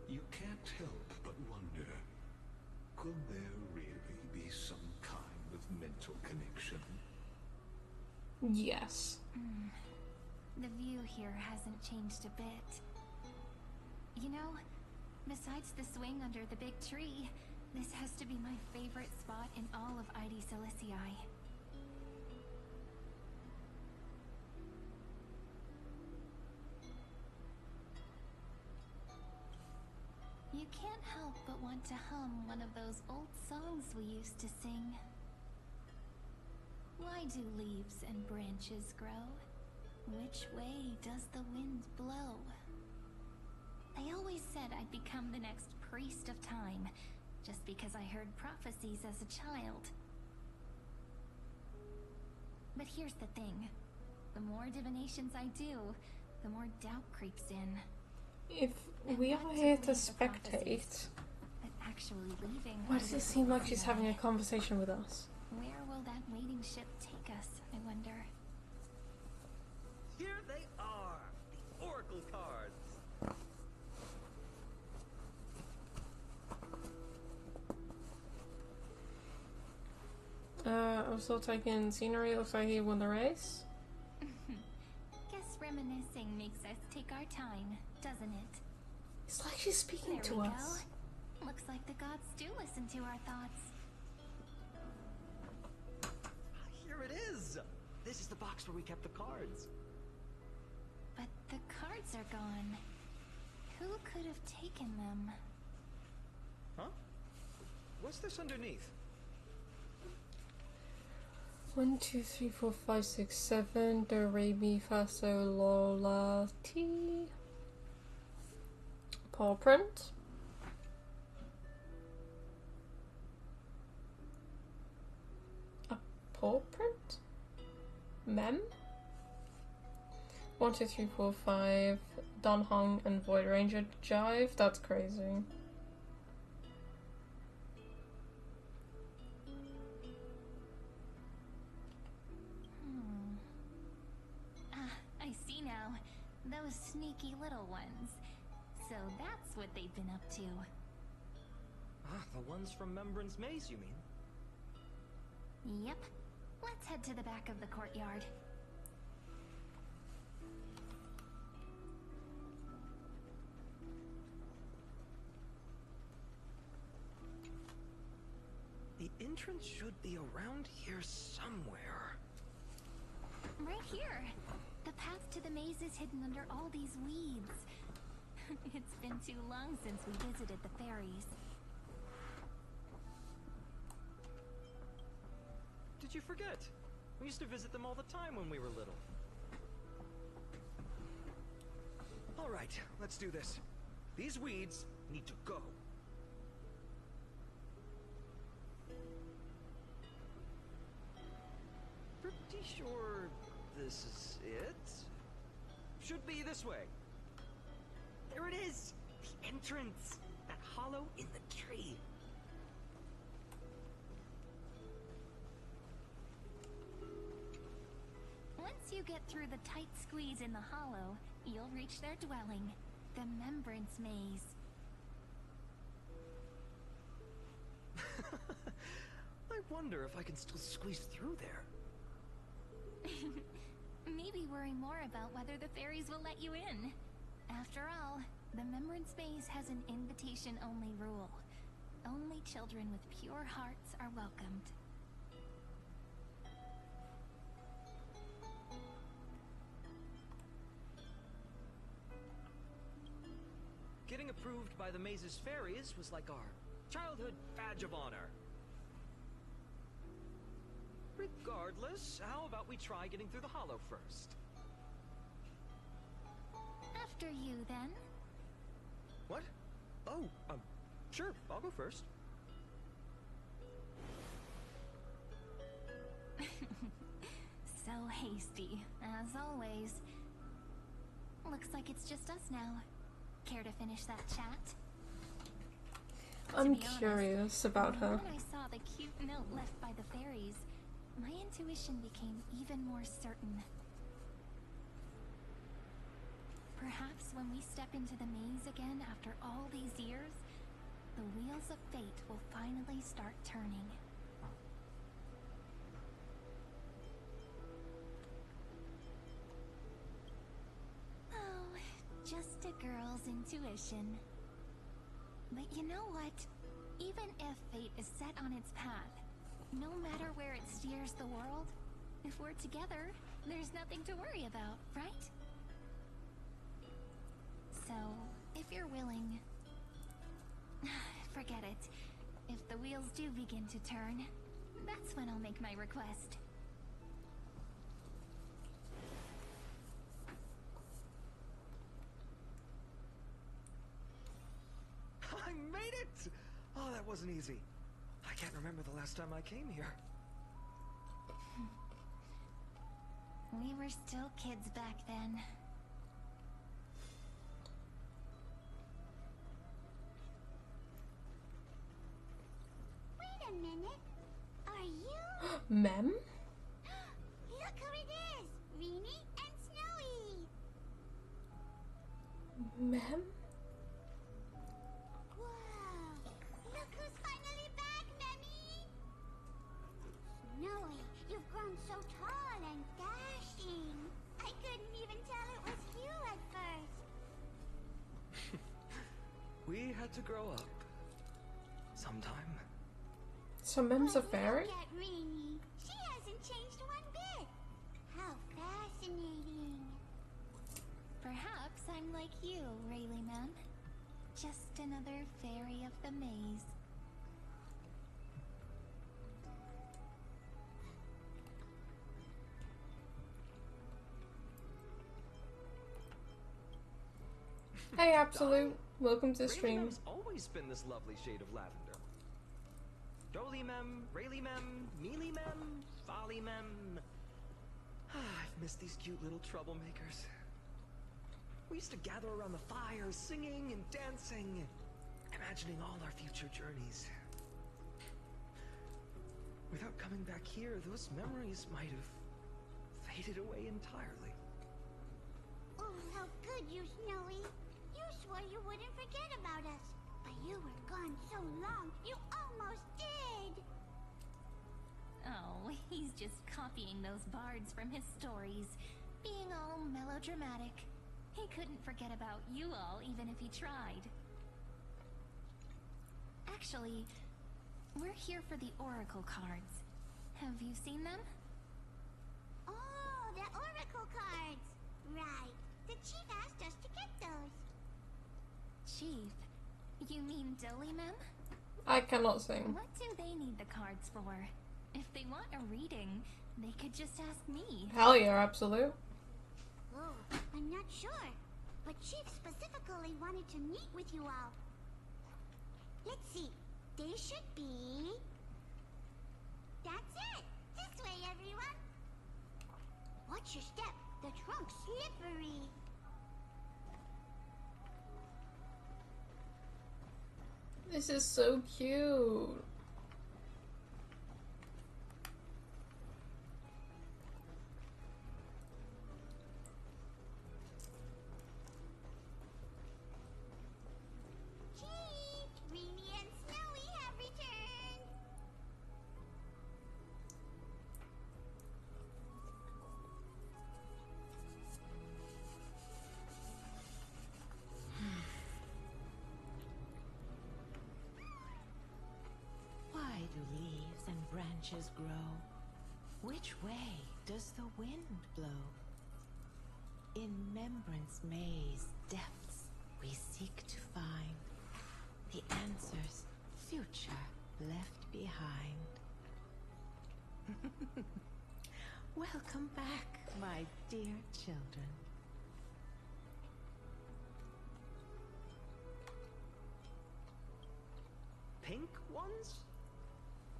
You can't help but wonder, could there really be some kind of mental connection? Yes. The view here hasn't changed a bit. You know, besides the swing under the big tree, this has to be my favorite spot in all of ID Silicii. can't help but want to hum one of those old songs we used to sing. Why do leaves and branches grow? Which way does the wind blow? They always said I'd become the next priest of time, just because I heard prophecies as a child. But here's the thing. The more divinations I do, the more doubt creeps in. If we are here to spectate, but actually leaving, why does it seem like she's having a conversation with us? Where will that waiting ship take us, I wonder? Here they are, the Oracle cards. Also taking scenery, looks like he won the race. Guess reminiscing makes us take our time, doesn't it? It's like she's speaking There to we us. go. Looks like the gods do listen to our thoughts. Here it is. This is the box where we kept the cards. But the cards are gone. Who could have taken them? Huh? What's this underneath? 1, 2, 3, 4, 5, 6, 7. Do, re, mi, fa, sol, la, la, ti. Paw print. A paw print? Mem? 1, 2, 3, 4, 5. Don Hong and Void Ranger jive. That's crazy. I see now. Those sneaky little ones. So that's what they've been up to. Ah, the ones from Remembrance Maze, you mean? Yep. Let's head to the back of the courtyard. The entrance should be around here somewhere. Right here. The path to the maze is hidden under all these weeds. It's been too long since we visited the fairies. Did you forget? We used to visit them all the time when we were little. All right, let's do this. These weeds need to go. Pretty sure this is it. Should be this way. There it is! The entrance! That hollow in the tree. Once you get through the tight squeeze in the hollow, you'll reach their dwelling, the Remembrance Maze. I wonder if I can still squeeze through there. Maybe worry more about whether the fairies will let you in. After all, the Remembrance Maze has an invitation-only rule. Only children with pure hearts are welcomed. Getting approved by the maze's fairies was like our childhood badge of honor. Regardless, how about we try getting through the hollow first? After you, then. What? Oh, sure, I'll go first. So hasty, as always. Looks like it's just us now. Care to finish that chat? I'm curious about her. When I saw the cute note left by the fairies, my intuition became even more certain. Perhaps when we step into the maze again after all these years, the wheels of fate will finally start turning. Oh, just a girl's intuition. But you know what? Even if fate is set on its path, no matter where it steers the world, if we're together, there's nothing to worry about, right? So, if you're willing... do begin to turn, that's when I'll make my request. I made it! Oh, that wasn't easy. I can't remember the last time I came here. We were still kids back then. Wait a minute. Are you? Mem? Look who it is! Rini and Snowy! Mem? Wow! Look who's finally back, Memmy! Snowy, you've grown so tall and dashing. I couldn't even tell it was you at first. We had to grow up. Sometime. So Mem's a But fairy? look at Rini. She hasn't changed one bit. How fascinating. Perhaps I'm like you, Rayleigh Ma'am. Just another fairy of the maze. Hey, Absolute. Welcome to the stream. Rayleigh always been this lovely shade of lavender. Jolie Mem, Rayleigh Mem, Mealy Mem, Folly Mem. I've missed these cute little troublemakers. We used to gather around the fire, singing and dancing, imagining all our future journeys. Without coming back here, those memories might have faded away entirely. Oh, how good you, Snowy. You swore you wouldn't forget about us. But you were gone so long, you almost did. Oh, he's just copying those bards from his stories, being all melodramatic. He couldn't forget about you all, even if he tried. Actually, we're here for the Oracle cards. Have you seen them? Oh, the Oracle cards. Right. The chief asked us to get those. Chief? You mean Dolly Mem? I cannot sing. What do they need the cards for? If they want a reading, they could just ask me. Hell yeah, Absolute. Oh, I'm not sure. But Chief specifically wanted to meet with you all. Let's see. They should be... That's it! This way, everyone! Watch your step. The trunk's slippery. This is so cute. Chief, Rini and Snowy have returned. Why do leaves and branches grow? Which way does the wind blow? In Membrance Maze depths we seek to find the answers future left behind. Welcome back, my dear children. Pink ones?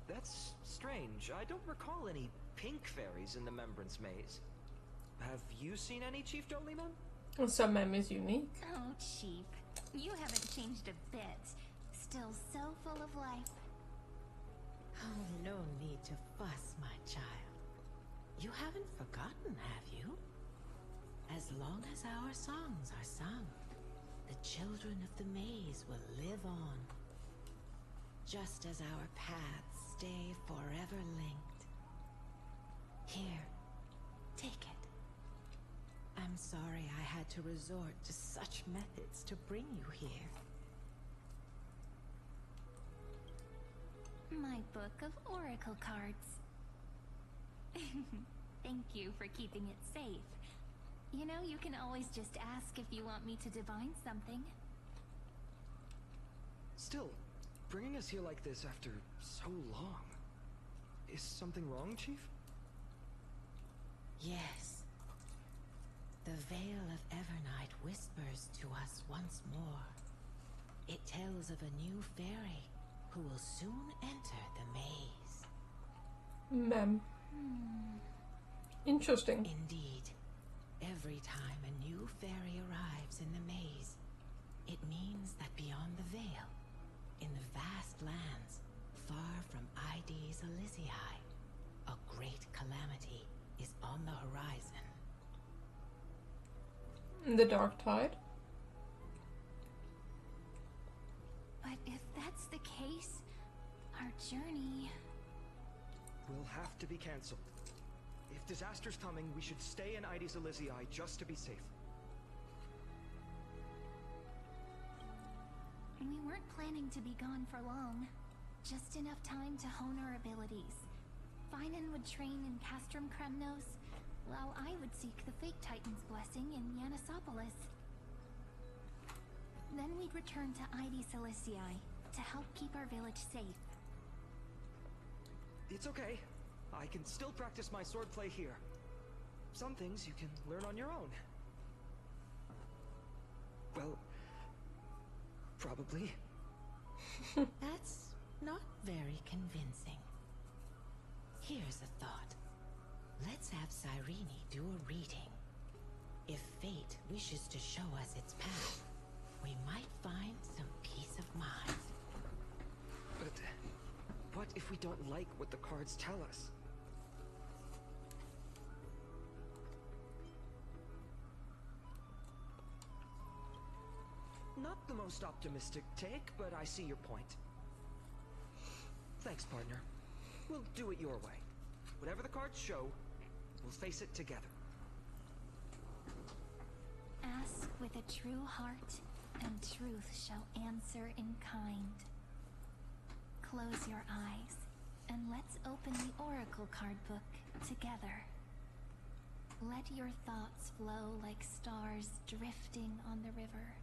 That's strange. I don't recall any pink fairies in the Membrance Maze. Have you seen any, Chief Jolie Mem? So Mem is unique. Oh, Chief. You haven't changed a bit. Still so full of life. Oh, no need to fuss, my child. You haven't forgotten, have you? As long as our songs are sung, the children of the maze will live on. Just as our paths stay forever linked. Here, take it. I'm sorry I had to resort to such methods to bring you here. My book of oracle cards. Thank you for keeping it safe. You know, you can always just ask if you want me to divine something. Still, bringing us here like this after so long. Is something wrong, Chief? Yes. The Veil of Evernight whispers to us once more. It tells of a new fairy who will soon enter the maze. Mem. Interesting. Indeed. Every time a new fairy arrives in the maze, it means that beyond the veil, in the vast lands, far from ID's Elysiae, a great calamity is on the horizon. The Dark Tide? But if that's the case, our journey... will have to be cancelled. If disaster's coming, we should stay in ID's Elysiae just to be safe. We weren't planning to be gone for long. Just enough time to hone our abilities. Finan would train in Castrum Kremnos, while I would seek the Fake Titan's blessing in Yanisopolis. Then we'd return to ID Elysiae to help keep our village safe. It's okay. I can still practice my swordplay here. Some things you can learn on your own. Well, probably. That's not very convincing. Here's a thought. Let's have Cyrene do a reading. If fate wishes to show us its path, we might find some peace of mind. But what if we don't like what the cards tell us? Not the most optimistic take, but I see your point. Thanks, partner. We'll do it your way. Whatever the cards show, we'll face it together. Ask with a true heart, and truth shall answer in kind. Close your eyes, and let's open the Oracle card book together. Let your thoughts flow like stars drifting on the river,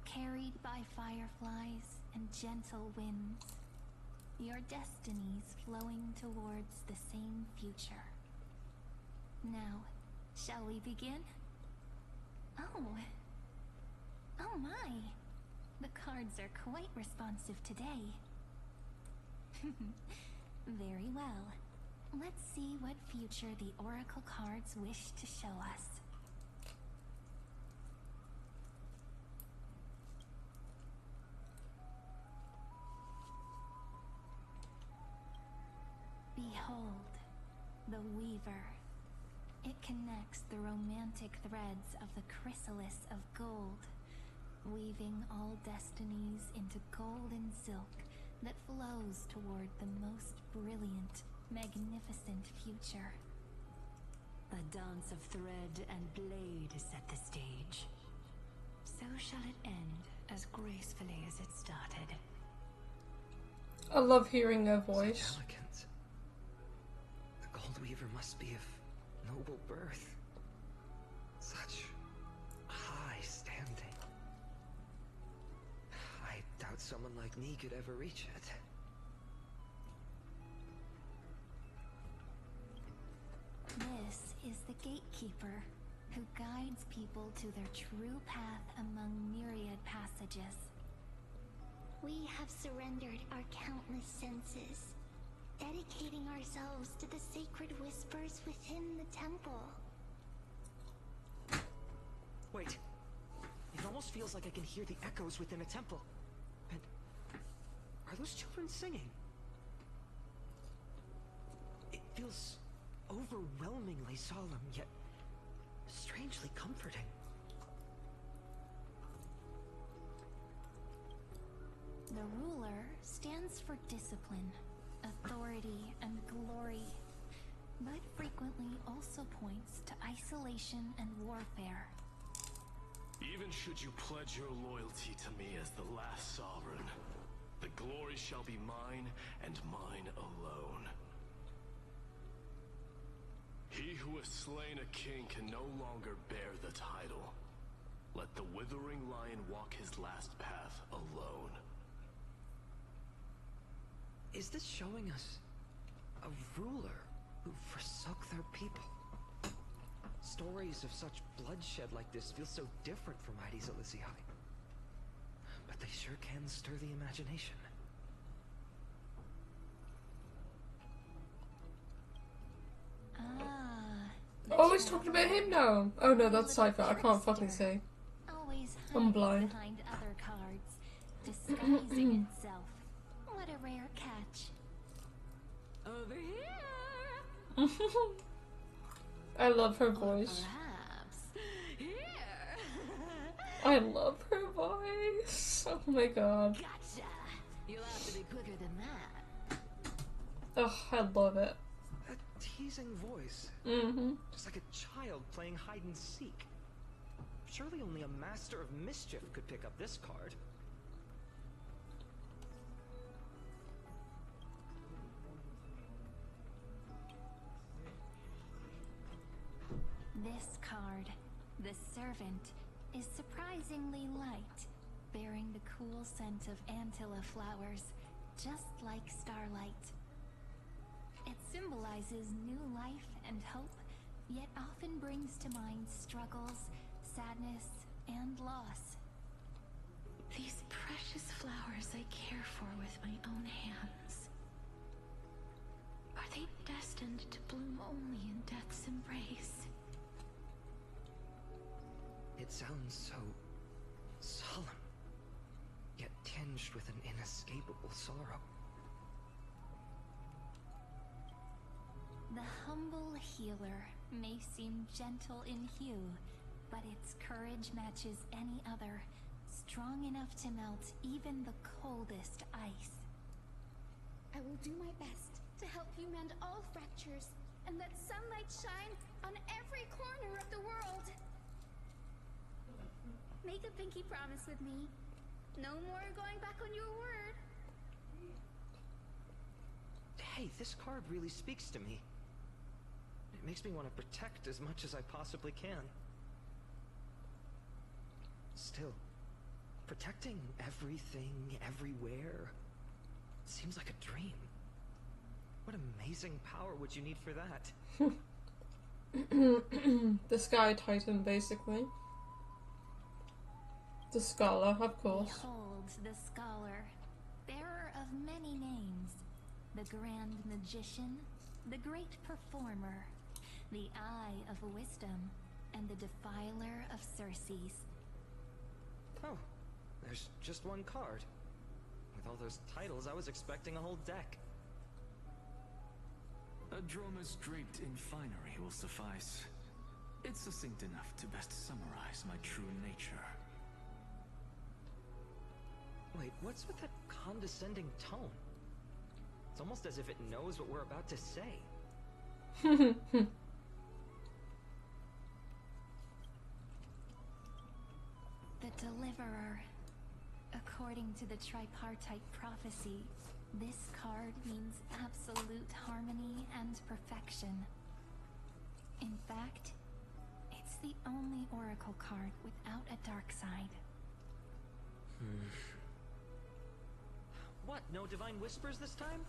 carried by fireflies and gentle winds. Your destinies flowing towards the same future. Now, shall we begin? Oh my! The cards are quite responsive today. Very well. Let's see what future the Oracle cards wish to show us. Behold, the Weaver. It connects the romantic threads of the chrysalis of gold, weaving all destinies into golden silk that flows toward the most brilliant, magnificent future. A dance of thread and blade set the stage. So shall it end as gracefully as it started. I love hearing her voice. Such elegance. The Gold Weaver must be of noble birth. Such high standing. I doubt someone like me could ever reach it. This is the Gatekeeper, who guides people to their true path among myriad passages. We have surrendered our countless senses, dedicating ourselves to the sacred whispers within the temple. Wait. It almost feels like I can hear the echoes within a temple. And are those children singing? It feels overwhelmingly solemn, yet strangely comforting. The ruler stands for discipline, authority, and glory, but frequently also points to isolation and warfare. Even should you pledge your loyalty to me as the last sovereign, the glory shall be mine and mine alone. He who has slain a king can no longer bear the title. Let the withering lion walk his last path alone. Is this showing us a ruler who forsook their people? Stories of such bloodshed like this feel so different from Heidi's Elysiae. But they sure can stir the imagination. Oh, he's talking about him now. Oh no, that's Cypher. I can't fucking say. Always I'm blind. behind other cards, disguising itself. What a rare catch. Over here. I love her voice. Perhaps here. I love her voice. Oh my god. Gotcha. You'll have to be quicker than that. Ugh, I love it. A teasing voice. Just like a child playing hide and seek. Surely only a master of mischief could pick up this card. This card, the Servant, is surprisingly light, bearing the cool scent of Antilla flowers, just like starlight. It symbolizes new life and hope, yet often brings to mind struggles, sadness, and loss. These precious flowers I care for with my own hands. Are they destined to bloom only in death's embrace? It sounds so solemn, yet tinged with an inescapable sorrow. The humble healer may seem gentle in hue, but its courage matches any other, strong enough to melt even the coldest ice. I will do my best to help you mend all fractures and let sunlight shine on every corner of the world. Make a pinky promise with me. No more going back on your word. Hey, this card really speaks to me. It makes me want to protect as much as I possibly can. Still, protecting everything, everywhere, seems like a dream. What amazing power would you need for that? The Sky Titan, basically. The Scholar, of course. Behold the Scholar, bearer of many names. The Grand Magician, the Great Performer, the Eye of Wisdom, and the Defiler of Circes. Oh, there's just one card. With all those titles, I was expecting a whole deck. A Dromus draped in finery will suffice. It's succinct enough to best summarize my true nature. Wait, what's with that condescending tone? It's almost as if it knows what we're about to say. The Deliverer. According to the tripartite prophecy, this card means absolute harmony and perfection. In fact, it's the only oracle card without a dark side. What, no divine whispers this time?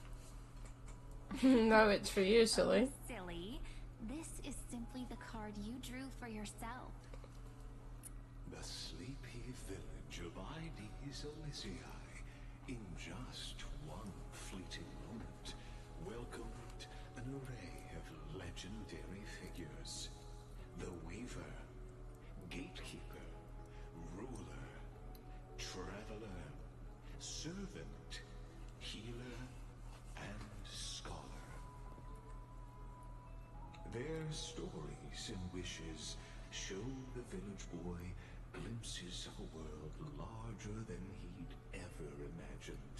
No, it's for you, silly. Oh, silly. This is simply the card you drew for yourself. The sleepy village of Heidi's Elysiae, in just one fleeting moment, welcomed an array of legendary figures. The Weaver, Gatekeeper, Ruler, Traveler, Servant, Healer, and Scholar. Their stories and wishes show the village boy glimpses of a world larger than he'd ever imagined.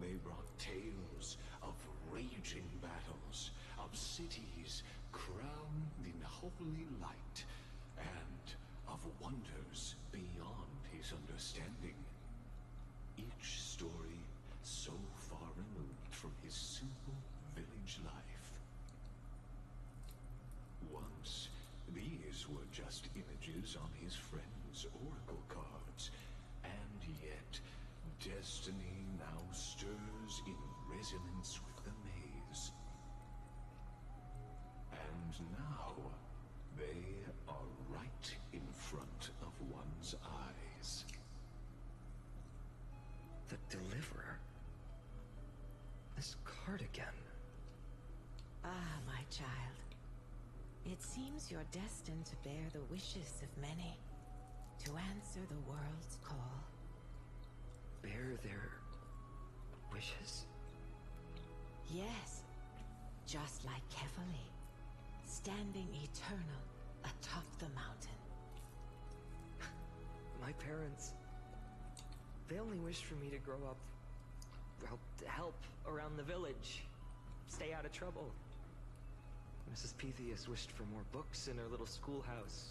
They brought tales of raging battles, of cities crowned in holy light, and of wonders beyond his understanding. Each story so far removed from his simple village life. Once, these were just images on his friend's oracle cards, and yet destiny now stirs in resonance with the maze. And now, they are right in front of one's eyes. The Deliverer? This card again. Ah, my child. It seems you're destined to bear the wishes of many, to answer the world's call. Bear their wishes? Yes, just like Kefali, standing eternal atop the mountain. My parents, they only wished for me to grow up, well, to help around the village, stay out of trouble. Mrs. Pythias wished for more books in her little schoolhouse,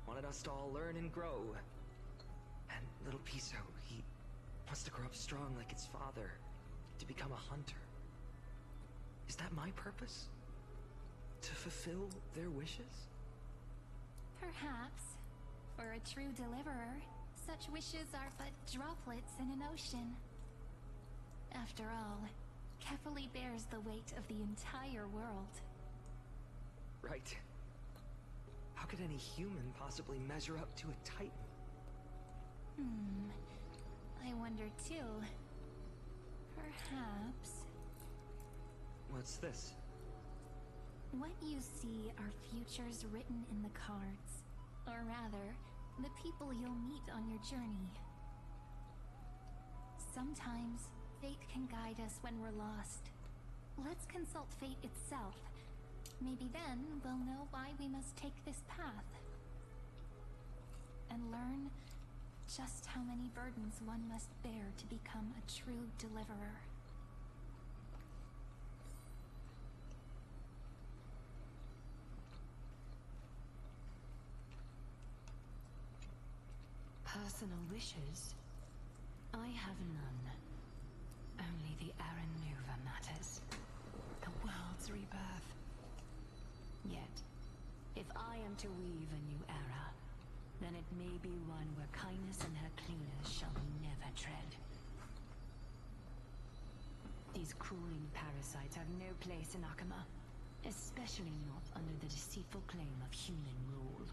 wanted us to all learn and grow. And little Piso, he wants to grow up strong like his father, to become a hunter. Is that my purpose? To fulfill their wishes? Perhaps. For a true deliverer, such wishes are but droplets in an ocean. After all, Kefali bears the weight of the entire world. Right. How could any human possibly measure up to a titan? I wonder too. Perhaps... What's this? What you see are futures written in the cards. Or rather, the people you'll meet on your journey. Sometimes, fate can guide us when we're lost. Let's consult fate itself. Maybe then we'll know why we must take this path. And learn just how many burdens one must bear to become a true deliverer. Personal wishes? I have none. Only the Arannuva matters. The world's rebirth. Yet, if I am to weave a new era, then it may be one where kindness and her cleaners shall never tread. These crawling parasites have no place in Akama, especially not under the deceitful claim of human rule.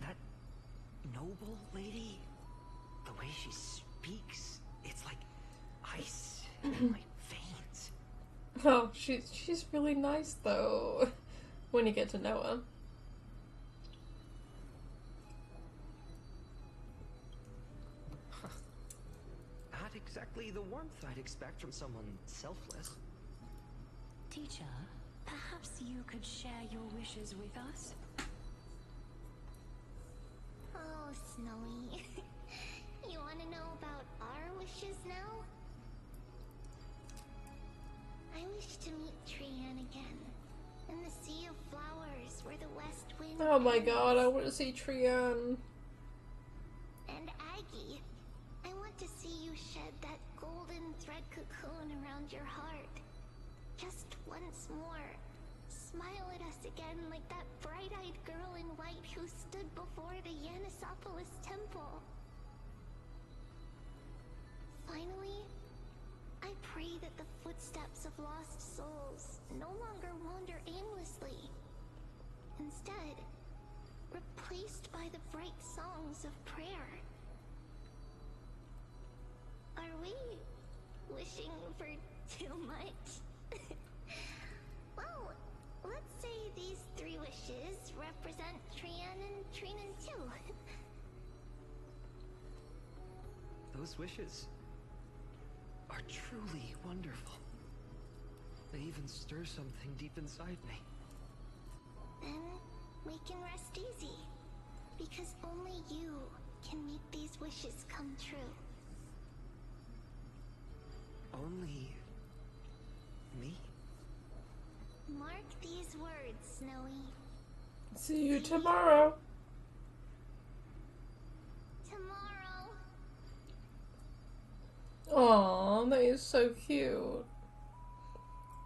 That noble lady, the way she speaks, it's like ice in my veins. Oh, she's really nice though, when you get to know her. Not exactly the warmth I'd expect from someone selfless. Teacher, perhaps you could share your wishes with us? Oh, Snowy. You want to know about our wishes now? I wish to meet Trian again, in the sea of flowers where the west wind Oh my ends. god, I want to see Trian. And Aggie, I want to see you shed that golden thread cocoon around your heart. Just once more. Smile at us again like that bright-eyed girl in white who stood before the Yanisopolis temple. Finally, I pray that the footsteps of lost souls no longer wander aimlessly. Instead, replaced by the bright songs of prayer. Are we wishing for too much? Well, let's say these 3 wishes represent Trian and Trinan too. Those wishes are truly wonderful. They even stir something deep inside me. Then we can rest easy, because only you can make these wishes come true. Only me? Mark these words, Snowy. See you tomorrow. Tomorrow. Aw, that is so cute.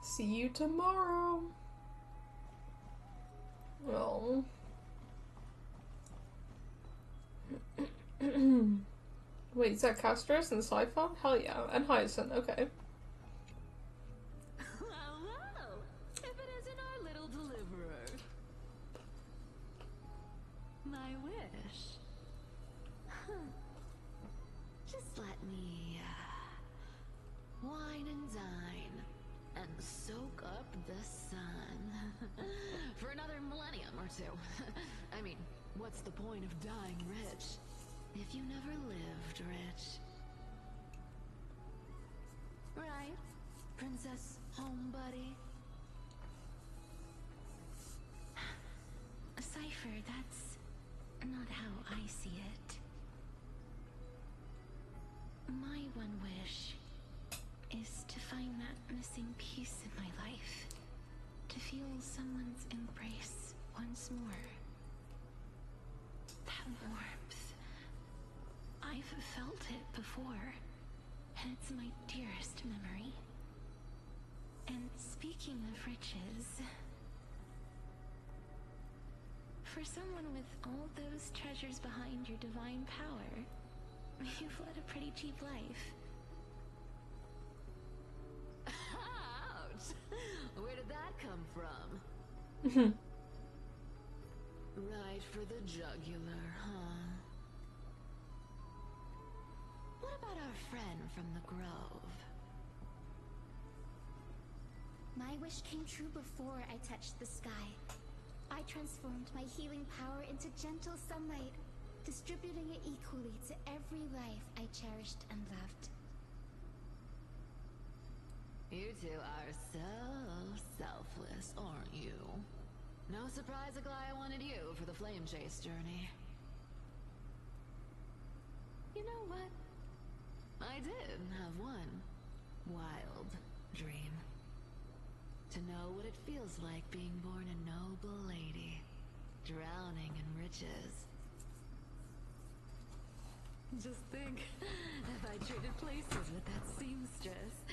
See you tomorrow. Oh. Wait, is that Castros and Sci-Fi? Hell yeah. And Hyacinth, okay. Hello! If it isn't our little deliverer. My wish. Just let me wine and dine and soak up the sun for another millennium or two. I mean, what's the point of dying rich if you never lived rich? Right, Princess Homebuddy? Cypher, that's not how I see it. My one wish is to find that missing piece in my life. To feel someone's embrace once more. That warmth. I've felt it before, and it's my dearest memory. And speaking of riches, for someone with all those treasures behind your divine power, you've led a pretty cheap life. Ouch! Where did that come from? Right for the jugular, huh? What about our friend from the Grove? My wish came true before I touched the sky. I transformed my healing power into gentle sunlight, distributing it equally to every life I cherished and loved. You two are so selfless, aren't you? No surprise Aglaya wanted you for the flame chase journey. You know what? I did have one wild dream. To know what it feels like being born a noble lady, drowning in riches. Just think, if I traded places with that seamstress,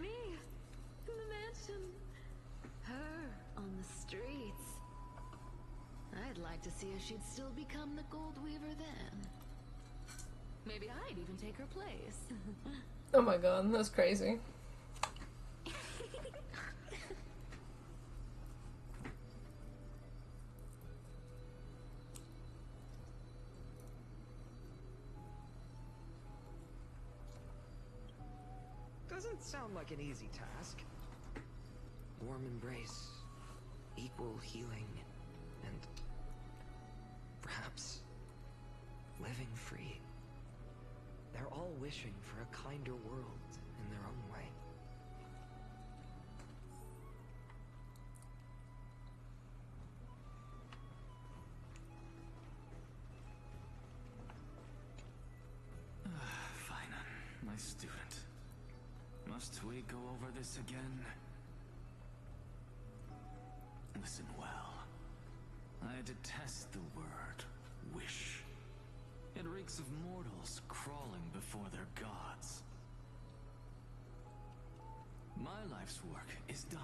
me in the mansion, her on the streets. I'd like to see if she'd still become the gold weaver then. Maybe I'd even take her place. Oh my god, that's crazy. Doesn't sound like an easy task. Warm embrace, equal healing, and perhaps living free. They're all wishing for a kinder world in their own way. Phainon, my student. Must we go over this again? Listen well. I detest the word wish. It reeks of mortals crawling before their gods. My life's work is done.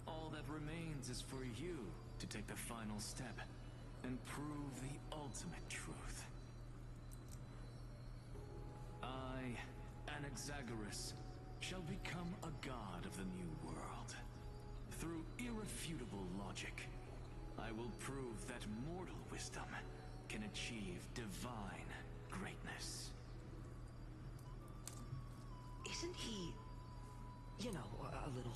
All that remains is for you to take the final step and prove the ultimate truth. I, Anaxagoras, shall become a god of the new world. Through irrefutable logic, I will prove that mortal wisdom can achieve divine greatness. Isn't he, you know, a little...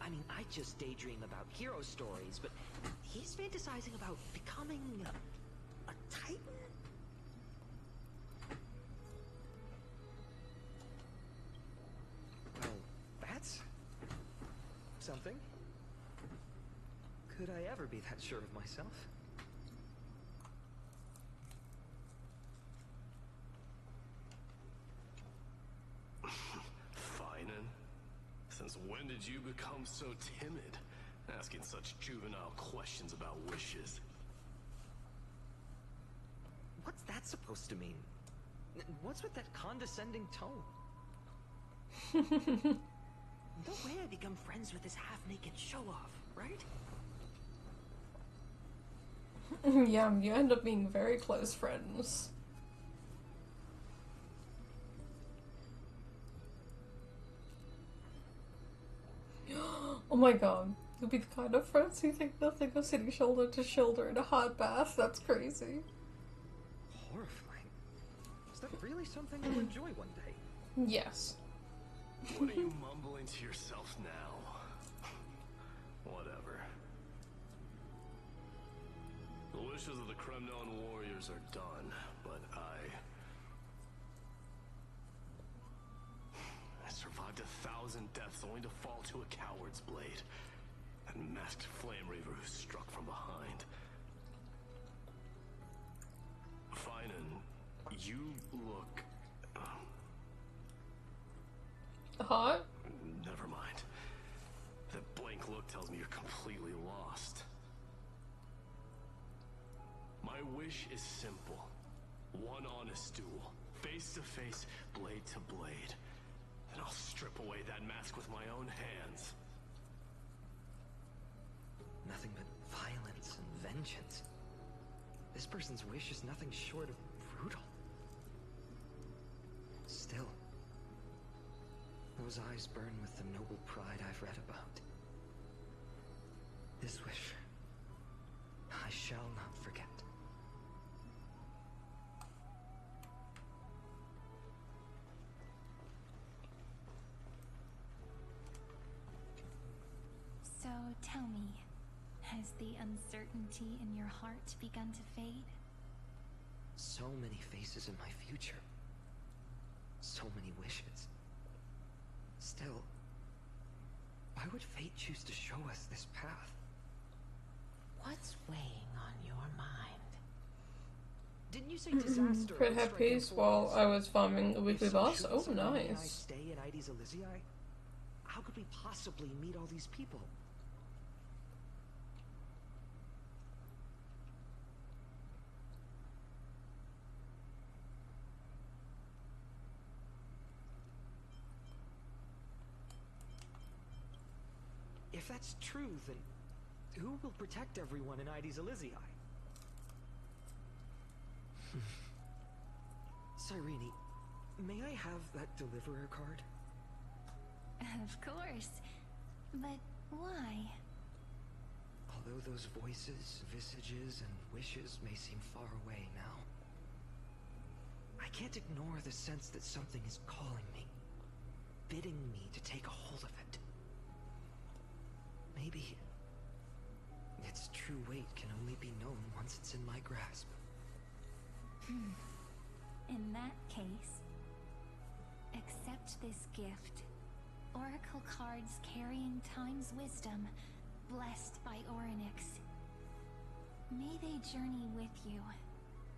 I mean, I just daydream about hero stories, but he's fantasizing about becoming a titan? Well, that's something. Could I ever be that sure of myself? Phainon? Since when did you become so timid, asking such juvenile questions about wishes? What's that supposed to mean? What's with that condescending tone? No way I become friends with this half-naked show-off, right? Yeah, you end up being very close friends. Oh my god. You'll be the kind of friends who think nothing of sitting shoulder to shoulder in a hot bath. That's crazy. Horrifying. Is that really something you'll enjoy one day? Yes. What are you mumbling to yourself now? Whatever. The wishes of the Kremnon warriors are done, but I survived 1,000 deaths only to fall to a coward's blade. That masked flame reaver who struck from behind. Phainon, you look... Hot? Never mind. That blank look tells me you're completely lost. My wish is simple. One honest duel. Face to face, blade to blade. Then I'll strip away that mask with my own hands. Nothing but violence and vengeance. This person's wish is nothing short of brutal. Still, those eyes burn with the noble pride I've read about. This wish, I shall not forget. So tell me, has the uncertainty in your heart begun to fade? So many faces in my future. So many wishes. Still, why would fate choose to show us this path? What's weighing on your mind? Didn't you say disaster? Could have peace while I was farming a weekly boss? Oh, I nice. stay in Ides Elysiae? How could we possibly meet all these people? If that's true, then who will protect everyone in Ides Elysiae? Cyrene, may I have that deliverer card? Of course. But why? Although those voices, visages, and wishes may seem far away now, I can't ignore the sense that something is calling me, bidding me to take a hold of it. Maybe its true weight can only be known once it's in my grasp. In that case, accept this gift. Oracle cards carrying time's wisdom, blessed by Orynyx. May they journey with you,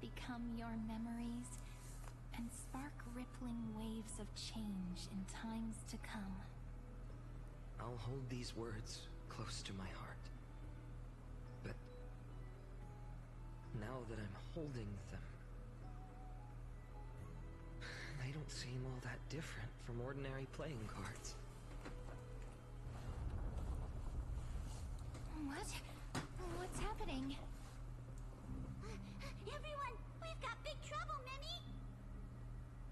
become your memories, and spark rippling waves of change in times to come. I'll hold these words close to my heart. But now that I'm holding them, they don't seem all that different from ordinary playing cards. What? What's happening? Everyone, we've got big trouble, Mimi!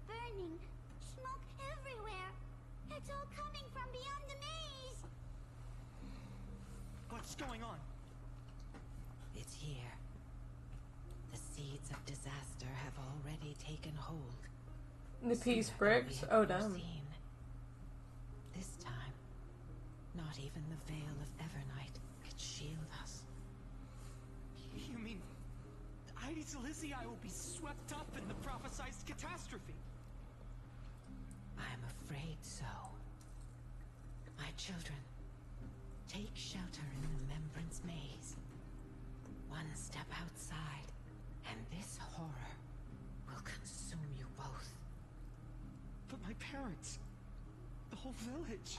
Burning, smoke everywhere. It's all coming from beyond the maze. What's going on? It's here. The seeds of disaster have already taken hold. The peace bricks? Oh, damn. This time, not even the veil of Evernight could shield us. You mean Ides Elysiae will be swept up in the prophesied catastrophe? I'm afraid so. My children, take shelter in the Remembrance Maze. One step outside, and this horror will consume you both. But my parents, the whole village.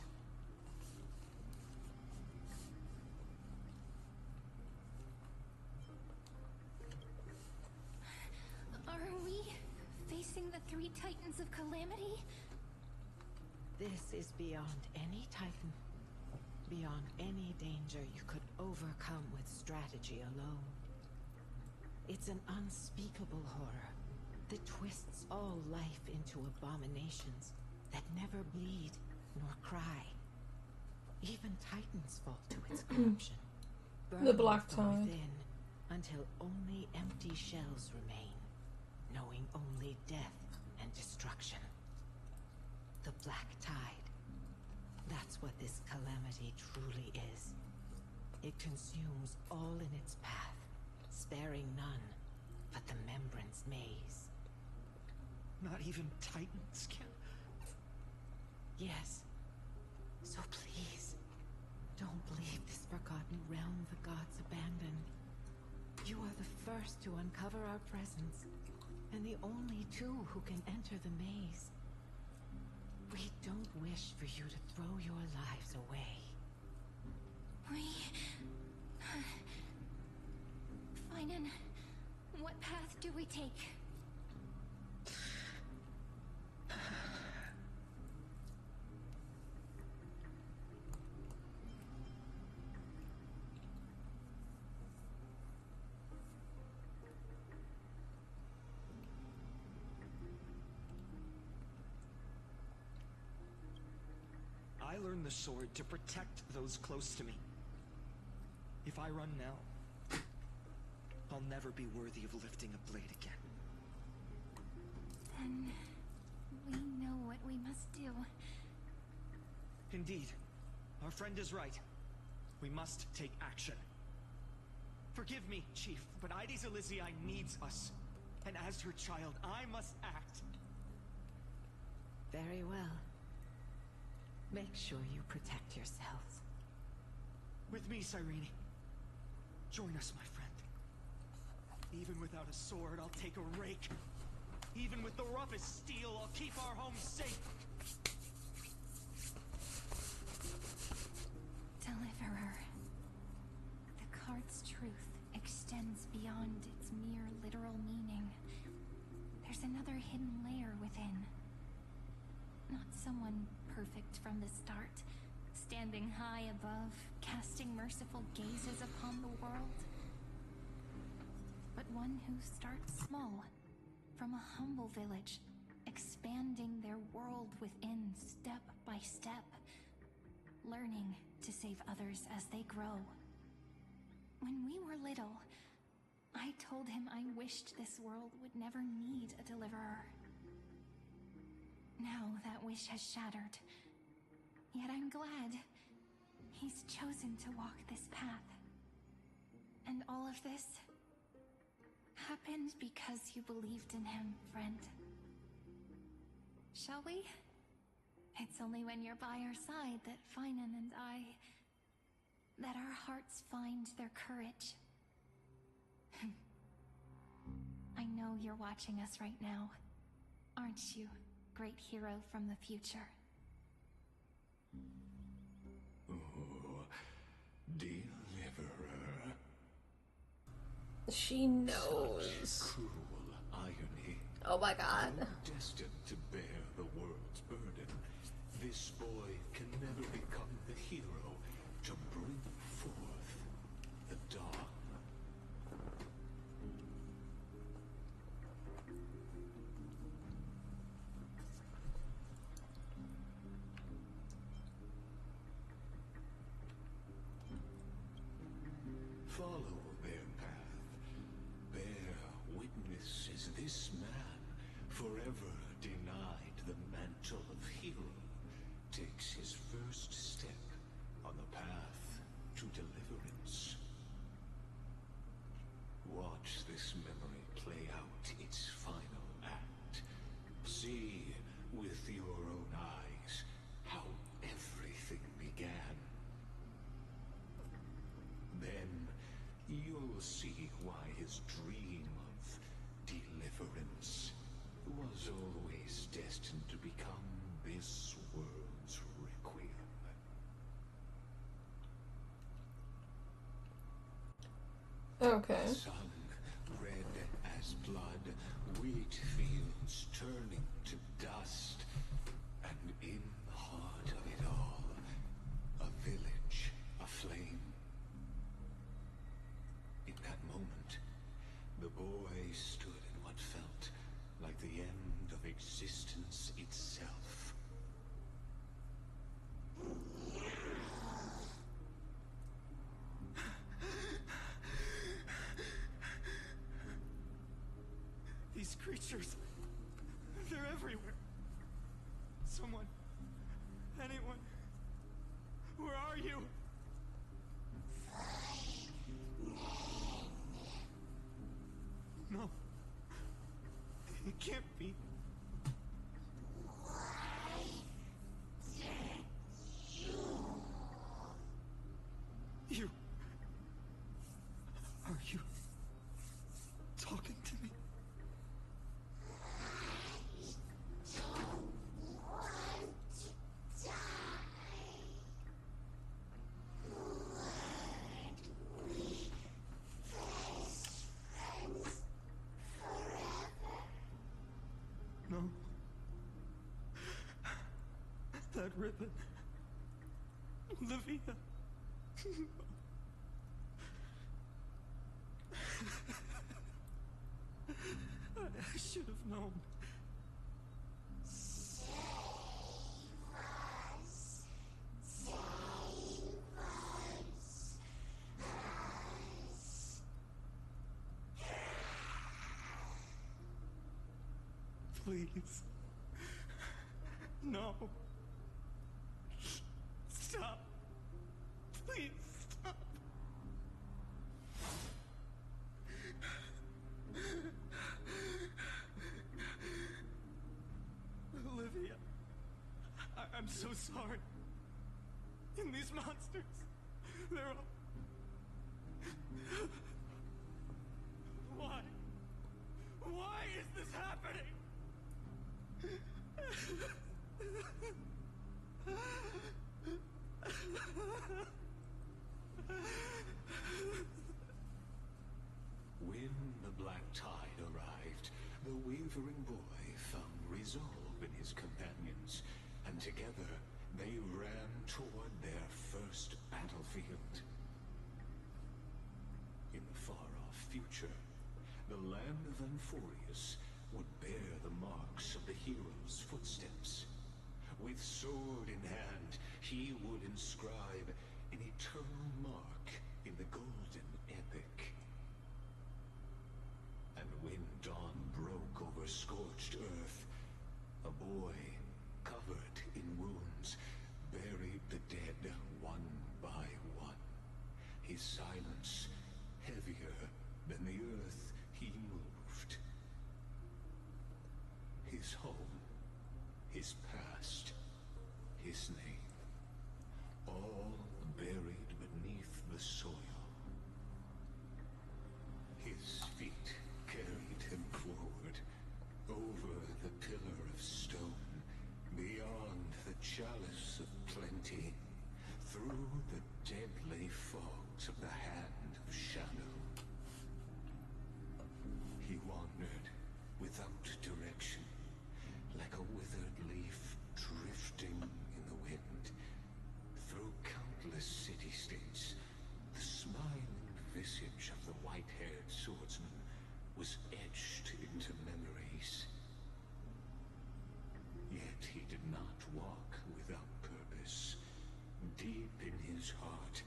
Are we facing the three titans of calamity? This is beyond any titan, beyond any danger you could overcome with strategy alone. It's an unspeakable horror that twists all life into abominations that never bleed nor cry. Even titans fall to its corruption. The black from tide. within, until only empty shells remain, knowing only death and destruction. The black tide. That's what this calamity truly is. It consumes all in its path, sparing none but the Membrance maze. Not even titans can... Yes. So please, don't leave this forgotten realm the gods abandoned. You are the first to uncover our presence, and the only two who can enter the maze. We don't wish for you to throw your lives away. Phainon, what path do we take? I learned the sword to protect those close to me. If I run now, I'll never be worthy of lifting a blade again. Then we know what we must do. Indeed, our friend is right. We must take action. Forgive me, Chief, but Ides Elysiae needs us. And as her child, I must act. Very well. Make sure you protect yourselves. With me, Cyrene. Join us, my friend. Even without a sword, I'll take a rake. Even with the roughest steel, I'll keep our home safe. Deliverer. The card's truth extends beyond its mere literal meaning. There's another hidden layer within. Not someone perfect from the start, standing high above, casting merciful gazes upon the world. But one who starts small, from a humble village, expanding their world within step by step, learning to save others as they grow. When we were little, I told him I wished this world would never need a deliverer. Now that wish has shattered. Yet I'm glad he's chosen to walk this path. And all of this happened because you believed in him, friend. Shall we? It's only when you're by our side that Phainon and that our hearts find their courage. I know you're watching us right now, aren't you, great hero from the future? Oh, deliverer. She knows. Cruel irony. Oh my god. Destined to bear the world's burden, this boy can never become the hero to bring forth the dawn. Follow their path. Bear witness as this man, forever denied the mantle of hero, takes his first step on the path to deliverance. Watch this memory play out its final act. See with your own eyes how everything began. Then you'll see why his dream of deliverance was always destined to become this world's requiem. Okay. Sun red as blood, wheat fields turning to dust, and in the heart of it all, a village aflame. In that moment, the boy stood in what felt like the end of existence itself. These creatures, they're everywhere. Someone, anyone, where are you? No, it can't be. You. Are you talking to me? No. That ribbon. Olivia. I should have known. Please. No. Stop. Please stop. Olivia, I'm so sorry. And these monsters, they're all... Why? Why is this happening? When the black tide arrived, the wavering boy found resolve in his companions, and together they ran toward their first battlefield. In the far-off future, the land of Anforius would bear the marks of the hero's footsteps. With sword in hand, he would inscribe an eternal mark in the golden epic. And when dawn broke over scorched earth, a boy, covered in wounds, buried the dead one by one. His silence heavier than the earth he moved. His home, his past, his name, all buried beneath the soil. His feet carried him forward, over the pillar of stone, beyond the chalice of plenty, through the deadly fogs of the hand of shadow. He wandered without direction, like a withered leaf drifting in the wind. Through countless city-states, the smiling visage of the white-haired swordsman was etched into memories. Yet he did not walk without purpose. Deep in his heart,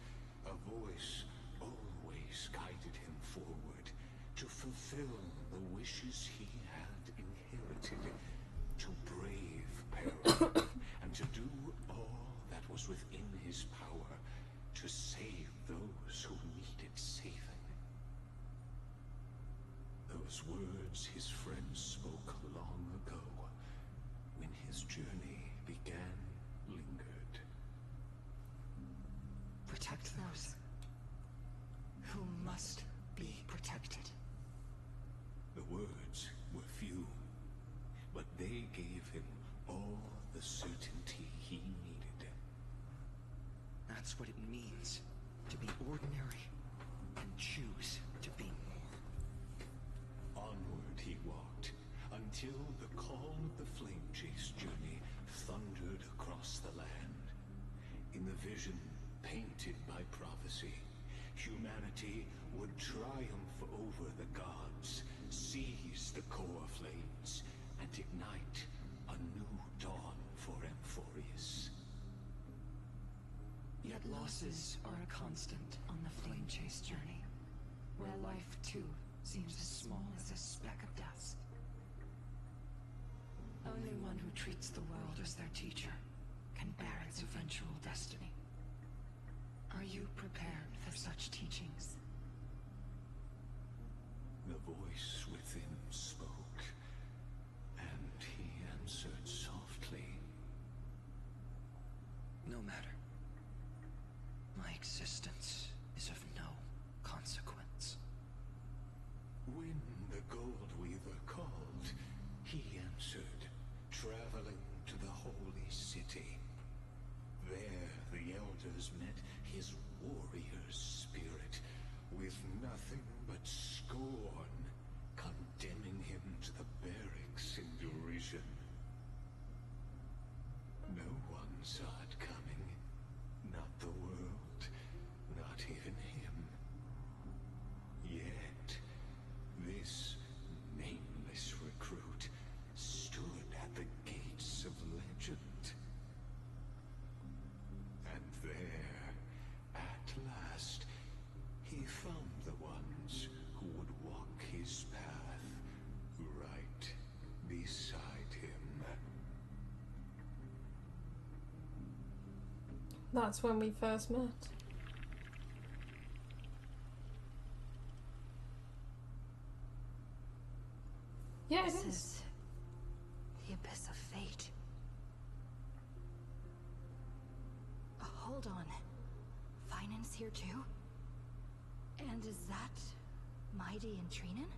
a voice always guided him forward to fulfill the wishes he had inherited, to brave peril, and to do all that was within his power to save those who needed saving. Those words his friends spoke long ago, when his journey began, lingered. Protect those who must be protected. The words were few, but they gave him all the certainty he needed. That's what it means to be ordinary and choose to be more. Onward he walked, until the call of the flame chase journey thundered across the land. In the vision painted by prophecy, humanity would triumph over the gods, seize the core flames, and ignite a new dawn for Amphorius. Yet losses are a constant on the flame chase journey, where life too seems as small as a speck of dust. Only one who treats the world as their teacher can bear its eventual destiny. Are you prepared for such teachings? The voice within spoke, and he answered softly. No matter. My existence is of no consequence. When the Gold Weaver called, he answered, traveling to the holy city. There the elders met his warrior spirit, with nothing but scorn, condemning him to the barracks in derision. No one saw it coming. Not the world, not even him. Yet, this nameless recruit stood at the gates of legend. And there, at last, he found the ones who would walk his path right beside him. That's when we first met. Yeah, it is. The abyss of fate. Hold on. Phainin's here too? And is that Mighty and Trinin?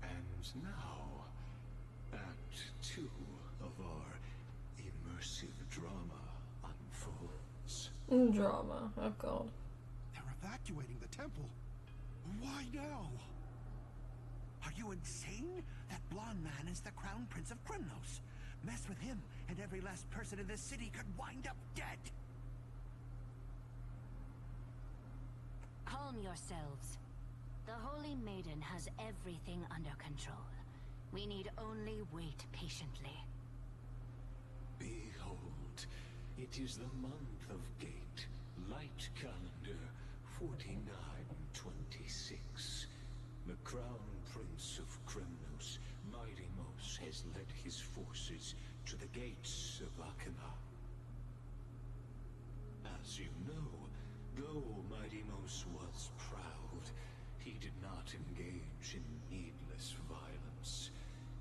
And now, Act 2 of our immersive drama unfolds. Drama, oh god. They're evacuating the temple. Why now? Are you insane? That blonde man is the Crown Prince of Kremnos. Mess with him, and every last person in this city could wind up dead. Calm yourselves. The Holy Maiden has everything under control. We need only wait patiently. Behold, it is the month of Gate, light calendar 4926. The Crown Prince of Kremnos, Mighty-Mos, has led his forces to the gates of Akana. As you know, though Mighty-Mos was proud, he did not engage in needless violence.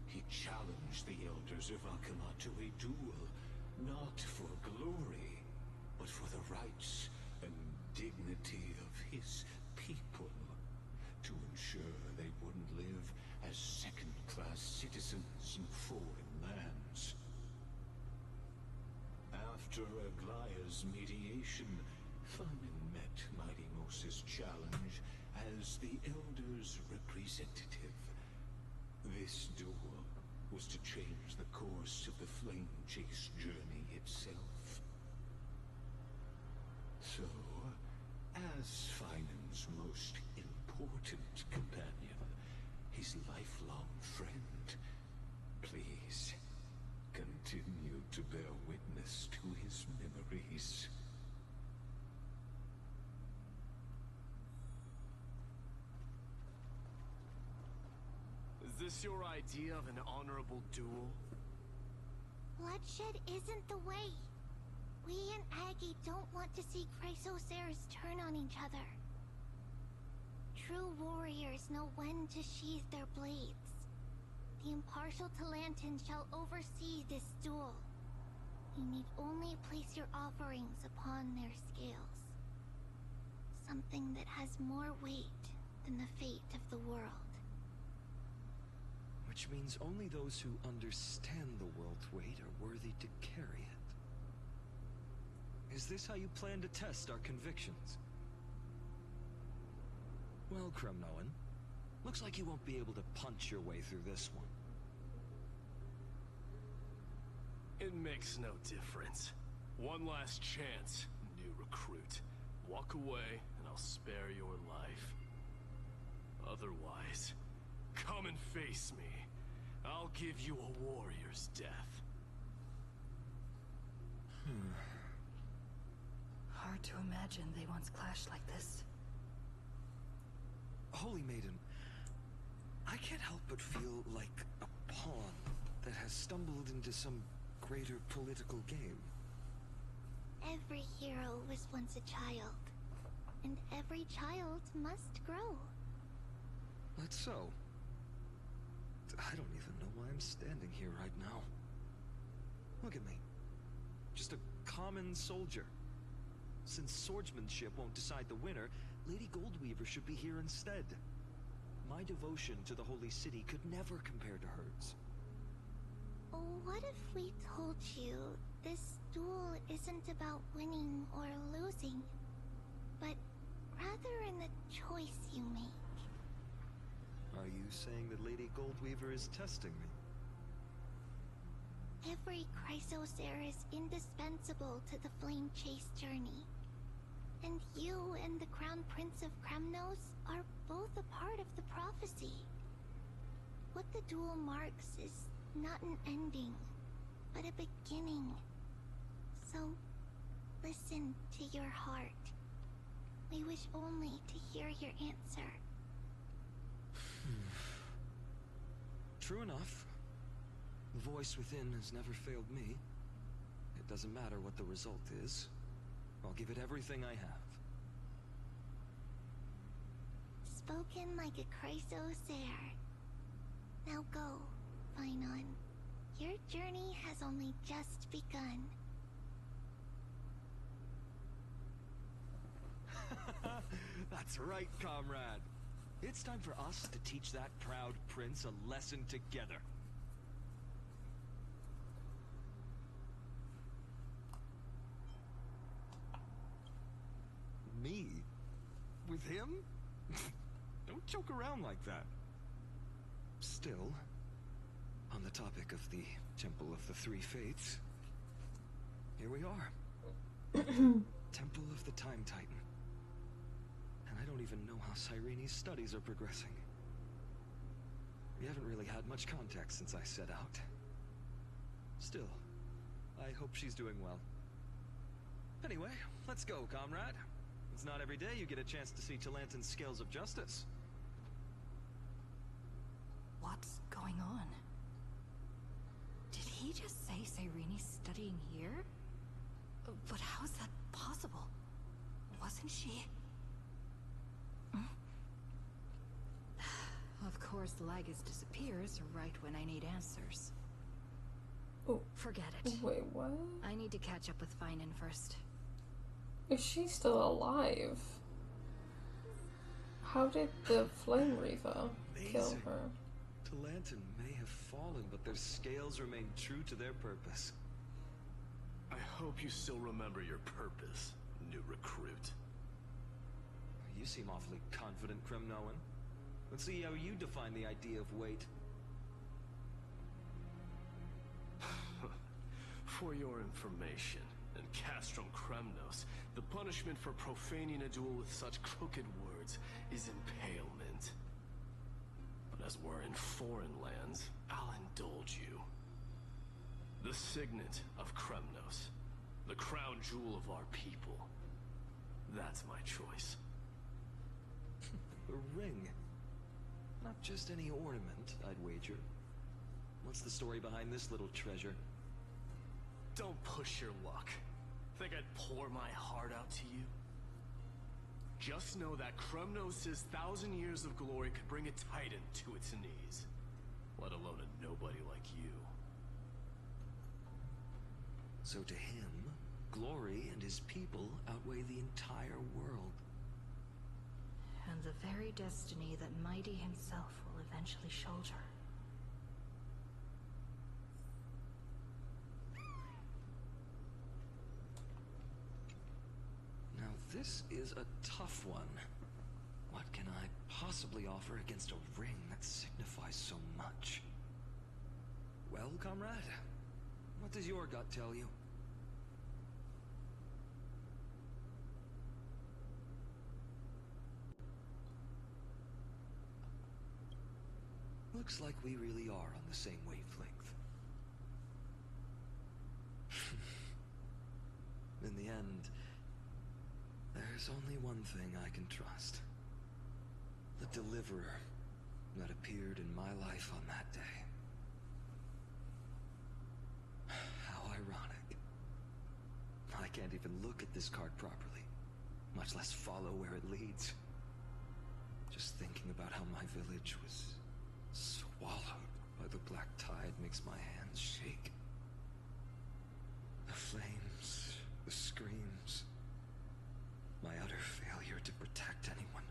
He challenged the elders of Akama to a duel, not for glory, but for the rights and dignity of his people, to ensure they wouldn't live as second-class citizens in foreign lands. After Aglaya's mediation, Phainon met Mighty-Mos' challenge as the Elder's representative. This duel was to change the course of the Flame Chase journey itself. So, as Phainon's most important companion, his lifelong friend, please continue to bear witness to his memories. Is this your idea of an honorable duel? Bloodshed isn't the way. We and Aggie don't want to see Chrysoceres turn on each other. True warriors know when to sheathe their blades. The impartial Talantan shall oversee this duel. You need only place your offerings upon their scales. Something that has more weight than the fate of the world. Which means only those who understand the world's weight are worthy to carry it. Is this how you plan to test our convictions? Well, Kremnoan, looks like you won't be able to punch your way through this one. It makes no difference. One last chance, new recruit. Walk away, and I'll spare your life. Otherwise, come and face me. I'll give you a warrior's death. Hard to imagine they once clashed like this. Holy Maiden, I can't help but feel like a pawn that has stumbled into some greater political game. Every hero was once a child, and every child must grow. That's so. I don't even know why I'm standing here right now. Look at me. Just a common soldier. Since swordsmanship won't decide the winner, Lady Goldweaver should be here instead. My devotion to the Holy City could never compare to hers. What if we told you this duel isn't about winning or losing, but rather in the choice you make? Are you saying that Lady Goldweaver is testing me? Every Chrysos heir is indispensable to the Flame Chase journey. And you and the Crown Prince of Kremnos are both a part of the prophecy. What the duel marks is not an ending, but a beginning. So, listen to your heart. We wish only to hear your answer. True enough. The voice within has never failed me. It doesn't matter what the result is. I'll give it everything I have. Spoken like a Chrysos heir. Now go, Phainon. Your journey has only just begun. That's right, comrade. It's time for us to teach that proud prince a lesson together. Me? With him? Don't joke around like that. Still, on the topic of the Temple of the Three Fates, here we are. Temple of the Time Titan. And I don't even know how Cyrene's studies are progressing. We haven't really had much contact since I set out. Still, I hope she's doing well. Anyway, let's go, comrade. It's not every day you get a chance to see Talantin's scales of justice. What's going on? Did he just say Cyrene's studying here? But how is that possible? Wasn't she... Of course, Lagus disappears right when I need answers. Oh. Forget it. Wait, what? I need to catch up with Phainon first. Is she still alive? How did the Flame Reaver kill her? Talantin may have fallen, but their scales remain true to their purpose. I hope you still remember your purpose, new recruit. You seem awfully confident, Kremnoan. Let's see how you define the idea of weight. For your information, in Castrum Kremnos, the punishment for profaning a duel with such crooked words is impalement. But as we're in foreign lands, I'll indulge you. The signet of Kremnos, the crown jewel of our people. That's my choice. A ring. Not just any ornament, I'd wager. What's the story behind this little treasure? Don't push your luck. Think I'd pour my heart out to you? Just know that Kremnos' 1,000 years of glory could bring a titan to its knees. Let alone a nobody like you. So to him, glory and his people outweigh the entire world. And the very destiny that Mighty himself will eventually shoulder. Now this is a tough one. What can I possibly offer against a ring that signifies so much? Well, comrade, what does your gut tell you? Looks like we really are on the same wavelength. In the end, there's only one thing I can trust. The deliverer that appeared in my life on that day. I can't even look at this card properly, much less follow where it leads. Just thinking about how my village was swallowed by the black tide makes my hands shake. The flames, the screams, my utter failure to protect anyone.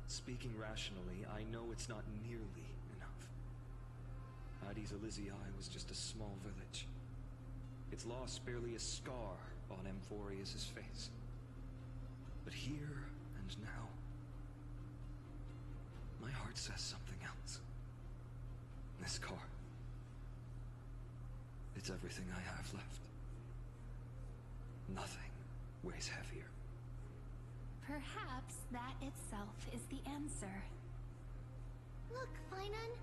Speaking rationally, I know it's not nearly enough. Addis Elysiae was just a small village. Its loss barely a scar on Amphorius's face. But here and now, my heart says something else. This car, it's everything I have left. Nothing weighs heavier. Perhaps that itself is the answer. Look, Phainon.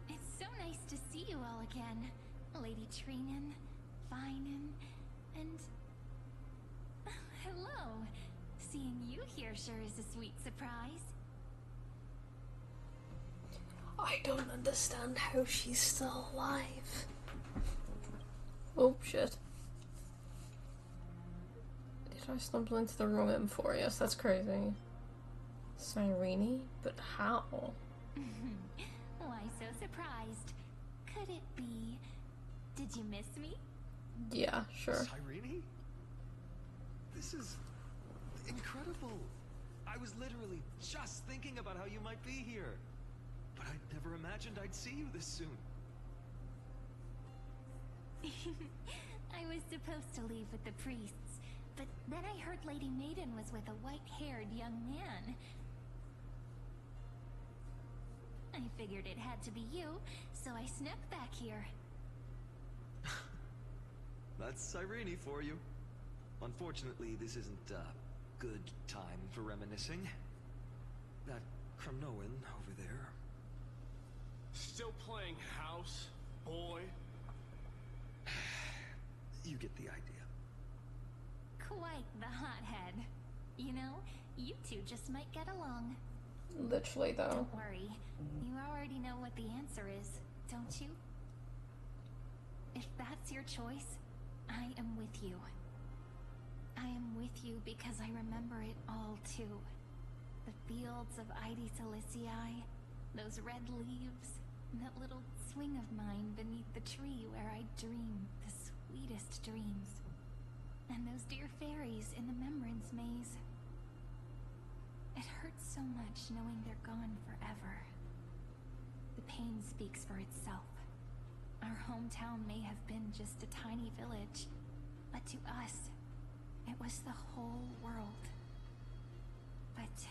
It's so nice to see you all again. Lady Trinan, Phainon, and... hello. Seeing you here sure is a sweet surprise. I don't understand how she's still alive. Oh shit. Did I stumble into the wrong Amphorius? That's crazy. Cyrene? But how? Why so surprised? Could it be... Did you miss me? Yeah, sure. Cyrene? This is incredible. I was literally just thinking about how you might be here. But I never imagined I'd see you this soon. I was supposed to leave with the priests, but then I heard Lady Maiden was with a white-haired young man. I figured it had to be you, so I snuck back here. That's Cyrene for you. Unfortunately, this isn't a good time for reminiscing. That Kremnoan over there. Still playing house, boy? You get the idea. Quite the hothead. You know, you two just might get along. Literally, though. Don't worry. You already know what the answer is, don't you? If that's your choice, I am with you. I am with you because I remember it all, too. The fields of Addis Elysiae, those red leaves, and that little swing of mine beneath the tree where I dreamed the sweetest dreams. And those dear fairies in the Membrance Maze. It hurts so much knowing they're gone forever. The pain speaks for itself. Our hometown may have been just a tiny village, but to us, it was the whole world. But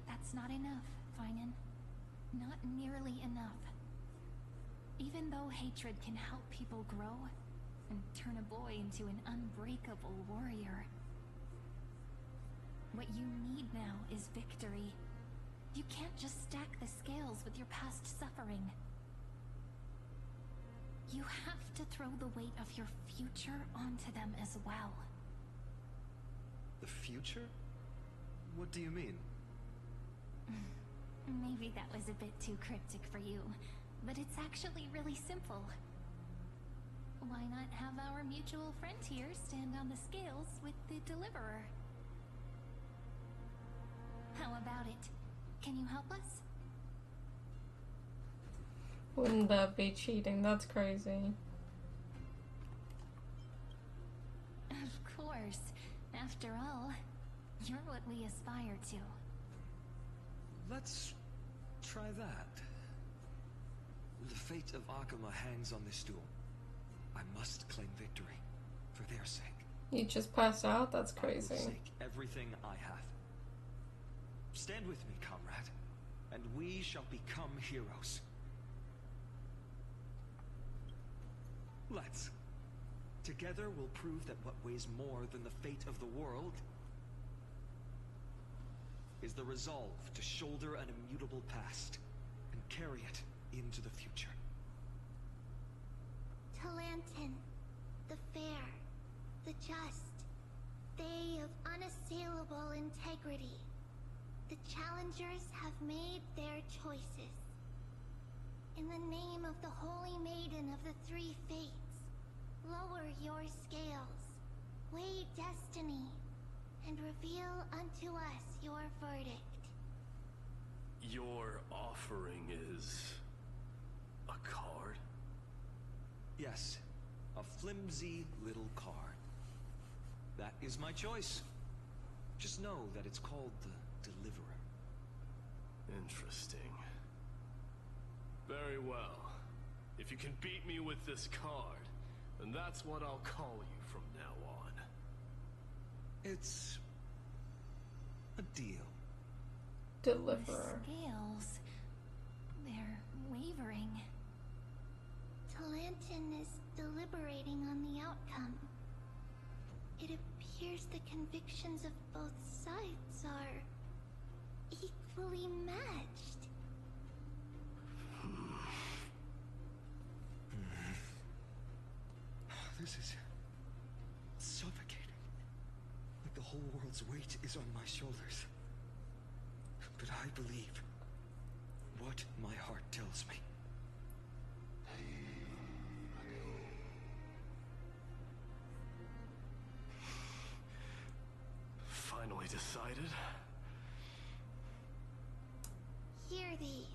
that's not enough, Phainon. Not nearly enough. Even though hatred can help people grow and turn a boy into an unbreakable warrior, what you need now is victory. You can't just stack the scales with your past suffering. You have to throw the weight of your future onto them as well. The future? What do you mean? Maybe that was a bit too cryptic for you, but it's actually really simple. Why not have our mutual friend here stand on the scales with the deliverer? How about it? Can you help us? Wouldn't that be cheating? That's crazy. Of course. After all, you're what we aspire to. Let's try that. The fate of Akama hangs on this duel. I must claim victory, for their sake. You just pass out? That's crazy. I will forsake everything I have. Stand with me, comrade, and we shall become heroes. Let's. Together we'll prove that what weighs more than the fate of the world is the resolve to shoulder an immutable past and carry it into the future. Talantin, the fair, the just, they of unassailable integrity. The challengers have made their choices. In the name of the Holy Maiden of the Three Fates, Lower your scales, weigh destiny, and reveal unto us your verdict. Your offering is a card? Yes, a flimsy little card. That is my choice. Just know that it's called the Deliverer. Interesting. Very well. If you can beat me with this card, then that's what I'll call you from now on. It's a deal. Deliverer. The scales, they're wavering. Talantin is deliberating on the outcome. It appears the convictions of both sides are equally matched. This is suffocating. Like the whole world's weight is on my shoulders. But I believe what my heart tells me. Finally decided? Hear thee,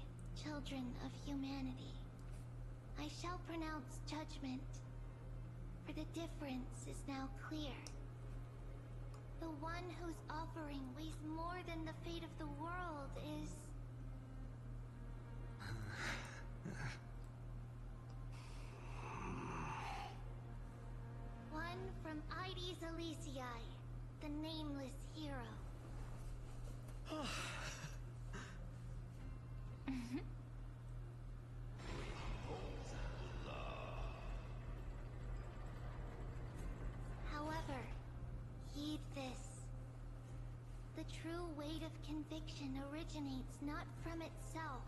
children of humanity. I shall pronounce judgment, for the difference is now clear. The one whose offering weighs more than the fate of the world is... one from Ides Elysiae, the nameless hero. However, heed this. The true weight of conviction originates not from itself,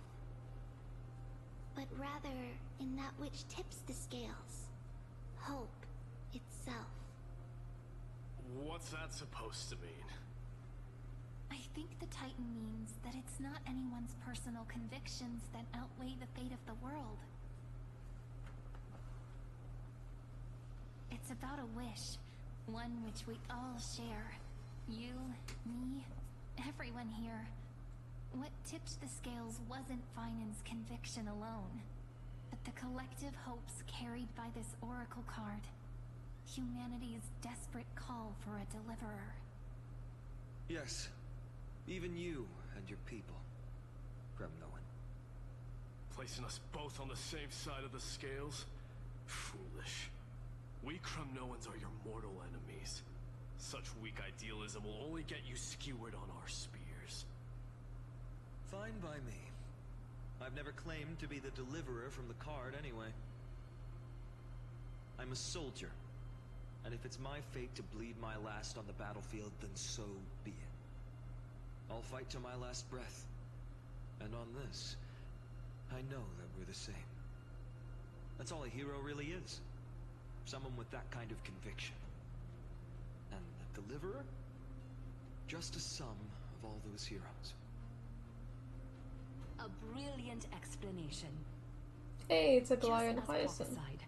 but rather in that which tips the scales. Hope itself. What's that supposed to mean? I think the Titan means that it's not anyone's personal convictions that outweigh the fate of the world. It's about a wish, one which we all share. You, me, everyone here. What tipped the scales wasn't Phainin's conviction alone, but the collective hopes carried by this oracle card. Humanity's desperate call for a deliverer. Yes, even you and your people, Kremnoan. Placing us both on the same side of the scales? Foolish. We Kremnoans are your mortal enemies. Such weak idealism will only get you skewered on our spears. Fine by me. I've never claimed to be the deliverer from the card anyway. I'm a soldier, and if it's my fate to bleed my last on the battlefield, then so be it. I'll fight to my last breath. And on this, I know that we're the same. That's all a hero really is. Someone with that kind of conviction. And the deliverer? Just a sum of all those heroes. A brilliant explanation. Hey, it's a Just Goliath as Hyacinth. prophesied,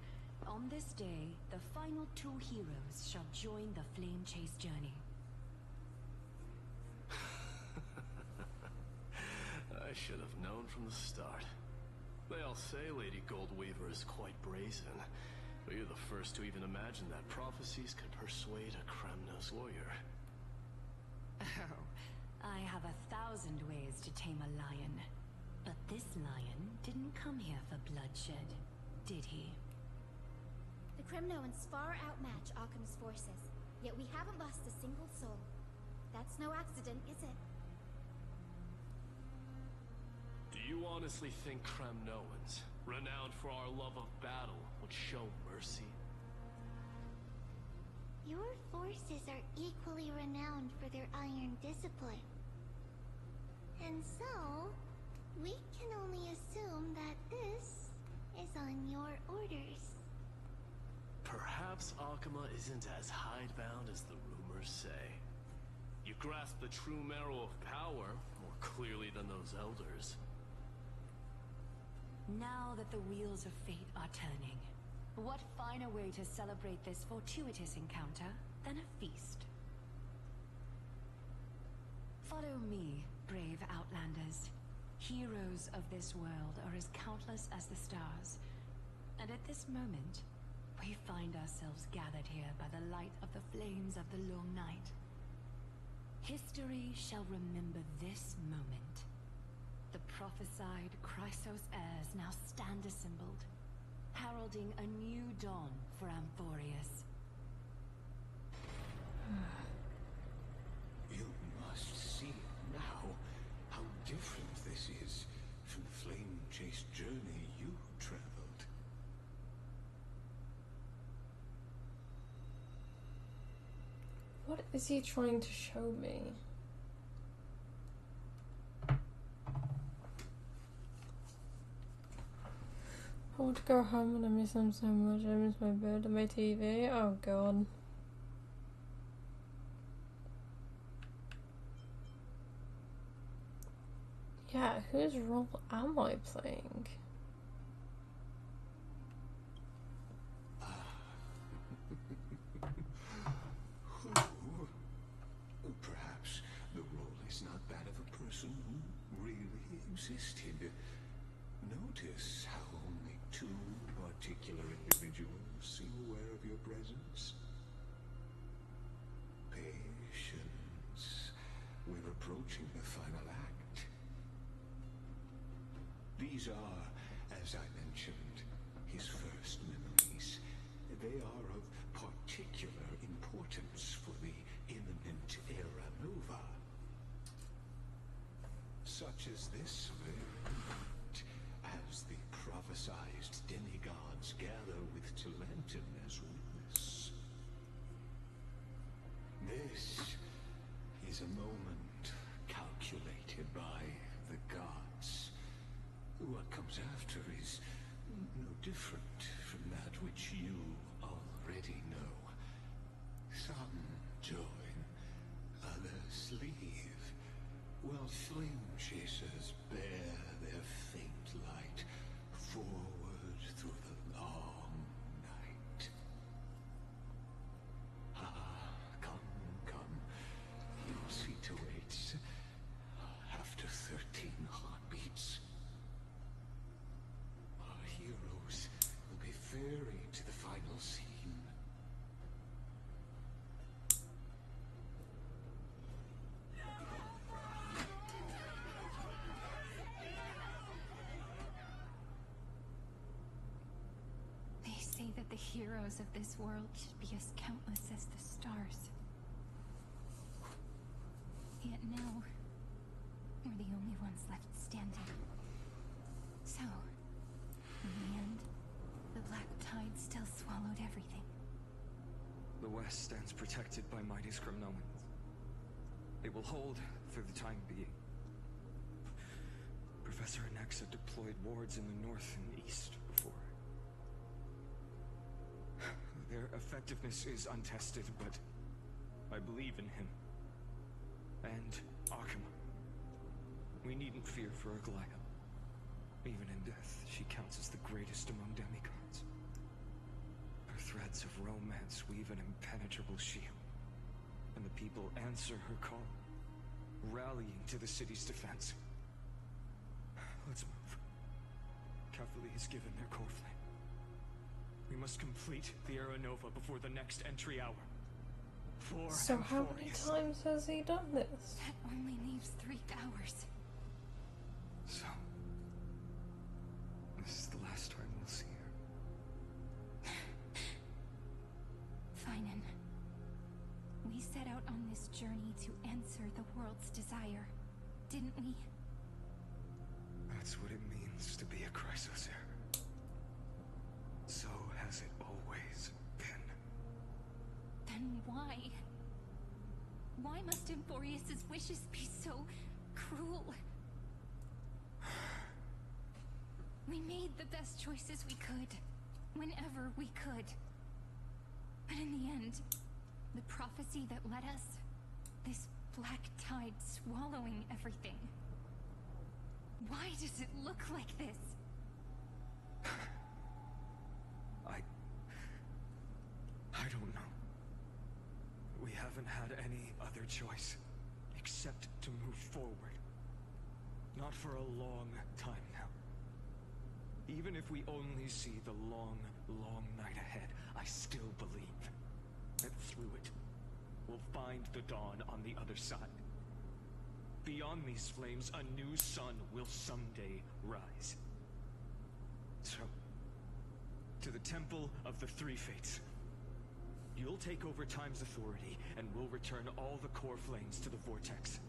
on this day, the final two heroes shall join the Flame Chase journey. I should have known from the start. They all say Lady Goldweaver is quite brazen, but you're the first to even imagine that prophecies could persuade a Kremnos warrior. Oh, I have 1,000 ways to tame a lion. But this lion didn't come here for bloodshed, did he? The Kremnoans far outmatch Occam's forces, yet we haven't lost a single soul. That's no accident, is it? Do you honestly think Kremnoans, renowned for our love of battle, would show mercy? Your forces are equally renowned for their iron discipline. And so, we can only assume that this is on your orders. Perhaps Akama isn't as hidebound as the rumors say. You grasp the true marrow of power more clearly than those elders. Now that the wheels of fate are turning, What finer way to celebrate this fortuitous encounter than a feast? Follow me, brave outlanders. Heroes of this world are as countless as the stars. And at this moment, we find ourselves gathered here by the light of the flames of the long night. History shall remember this moment. The prophesied Chrysos heirs now stand assembled, heralding a new dawn for Amphorius. You must see now how different this is from the flame-chased journey you traveled. What is he trying to show me? I want to go home and I miss him so much. I miss my bed and my TV. Oh god. Yeah, whose role am I playing? Perhaps the role is not that of a person who really existed. Notice how only two particular individuals seem aware of your presence. Patience. We're approaching the final act. These are, as I mentioned, his first memories. They are of particular importance for the imminent era nova. Such as this moment, as the prophesized demigods gather with Talentum as witness. This is a moment calculated by the gods. What comes after is no different from that which you already know. Some join, others leave, while flame chasers bear their faint light forward through the long night. Ah, come, your seat awaits. After 13 heartbeats, our heroes will be ferried to the final scene. They say that the heroes of this world should be as countless as the stars. Yet now, we're the only ones left standing. So, in the end, the black tide still swallowed everything. The West stands protected by mighty Scrimnomans. They will hold for the time being. Professor Anaxa deployed wards in the north and east before. Their effectiveness is untested, but I believe in him. And Akuma. We needn't fear for Aglaya. Even in death, she counts as the greatest among demigods. Her threads of romance weave an impenetrable shield, and the people answer her call, rallying to the city's defense. Let's move. Cavalry has given their core flame. We must complete the Era Nova before the next entry hour. So how many times has he done this? That only leaves 3 hours. So, this is the last time we'll see her. Phainon, we set out on this journey to answer the world's desire, didn't we? That's what it means to be a Chrysos heir. So has it always been. Then why? Why must Amphorius's wishes be so cruel? We made the best choices we could, whenever we could. But in the end, the prophecy that led us, this black tide swallowing everything. Why does it look like this? haven't had any other choice except to move forward. Not for a long time now. Even if we only see the long, long night ahead, I still believe that through it, we'll find the dawn on the other side. Beyond these flames, a new sun will someday rise. So, to the Temple of the Three Fates. You'll take over Time's authority, and we'll return all the core flames to the Vortex.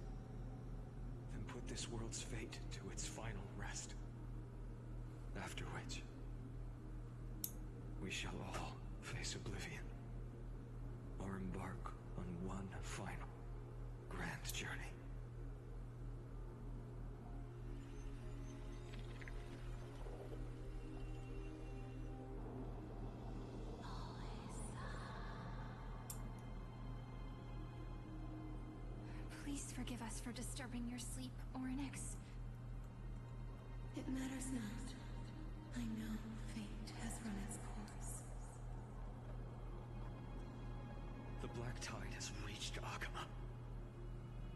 Then put this world's fate to its final rest. After which, we shall all face oblivion, or embark on one final grand journey. Please forgive us for disturbing your sleep, Orynyx. It matters not. I know fate has run its course. The Black Tide has reached Agama.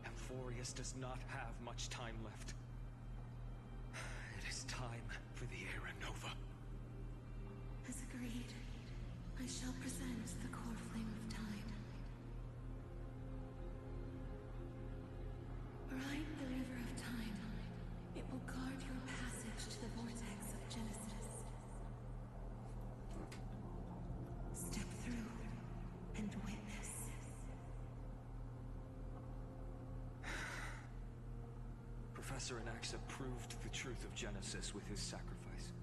Amphorius does not have much time left. It is time for the Era Nova. As agreed, I shall present the core flame of time. Ride the river of time. It will guard your passage to the vortex of Genesis. Step through and witness. Professor Anaxa proved the truth of Genesis with his sacrifice.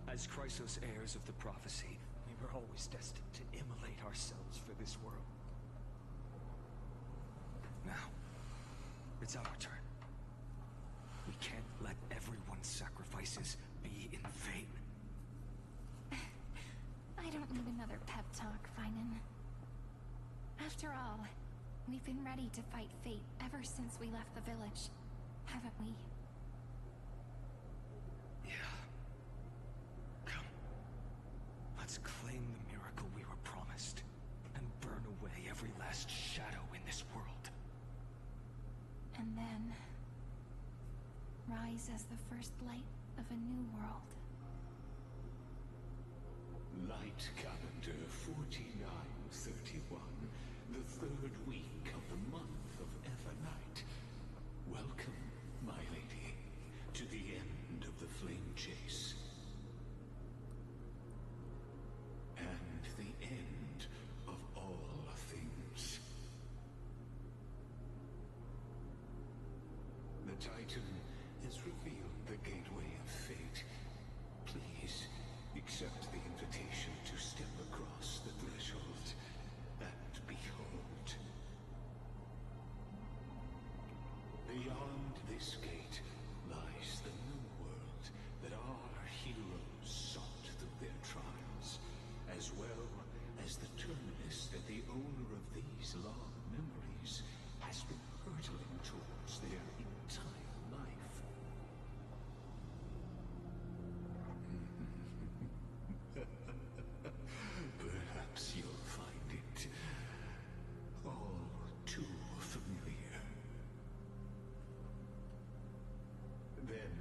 As Chrysos heirs of the prophecy, we were always destined to immolate ourselves for this world. Now, it's our turn. We can't let everyone's sacrifices be in vain. I don't need another pep talk, Phainon. After all, we've been ready to fight fate ever since we left the village, haven't we? Yeah. Come. Let's claim the miracle we were promised, and burn away every last shadow in this world. And then rise as the first light of a new world. Light calendar 4931, the third week of the month of Evernight. Welcome, my lady, to the end of the flame chase. And the end of all things. The Titan has revealed the gateway of fate. Please accept the invitation to step across the threshold and behold. Beyond this gate lies the new world that our heroes sought through their trials, as well as the terminus that the owner of these long memories has been hurtling towards their entire life. Perhaps you'll find it all too familiar. Then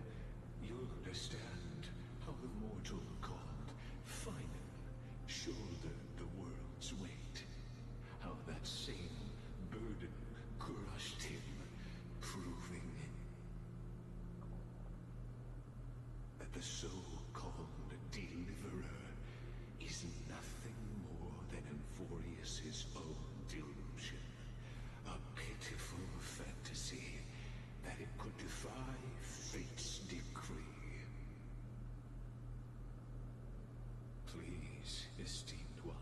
you'll understand how the mortal called Phainon shouldered the world's weight. How that same burden crushed him, proving that the so-called deliverer is nothing more than Amphorius's own delusion. A pitiful fantasy that it could defy fate's decree. Please, esteemed one,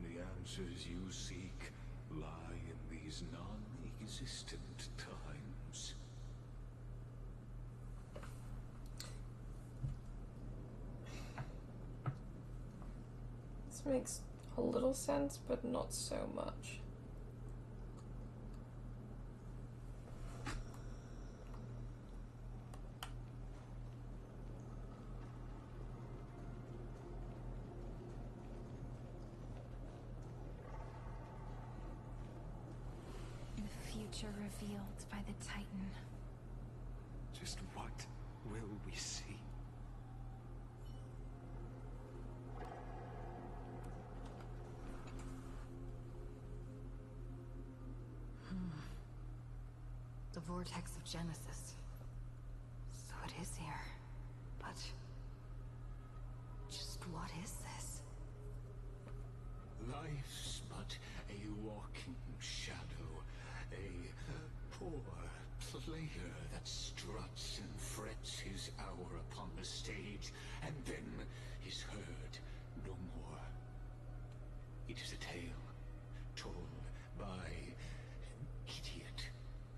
the answers you seek lie in these non-existent times. This makes a little sense, but not so much. future revealed by the Titan. Just what will we see? The vortex of Genesis. So it is here. But just what is this? Life's but a walking shadow, a poor player that struts and frets his hour upon the stage, and then is heard no more. It is a tale told by an idiot,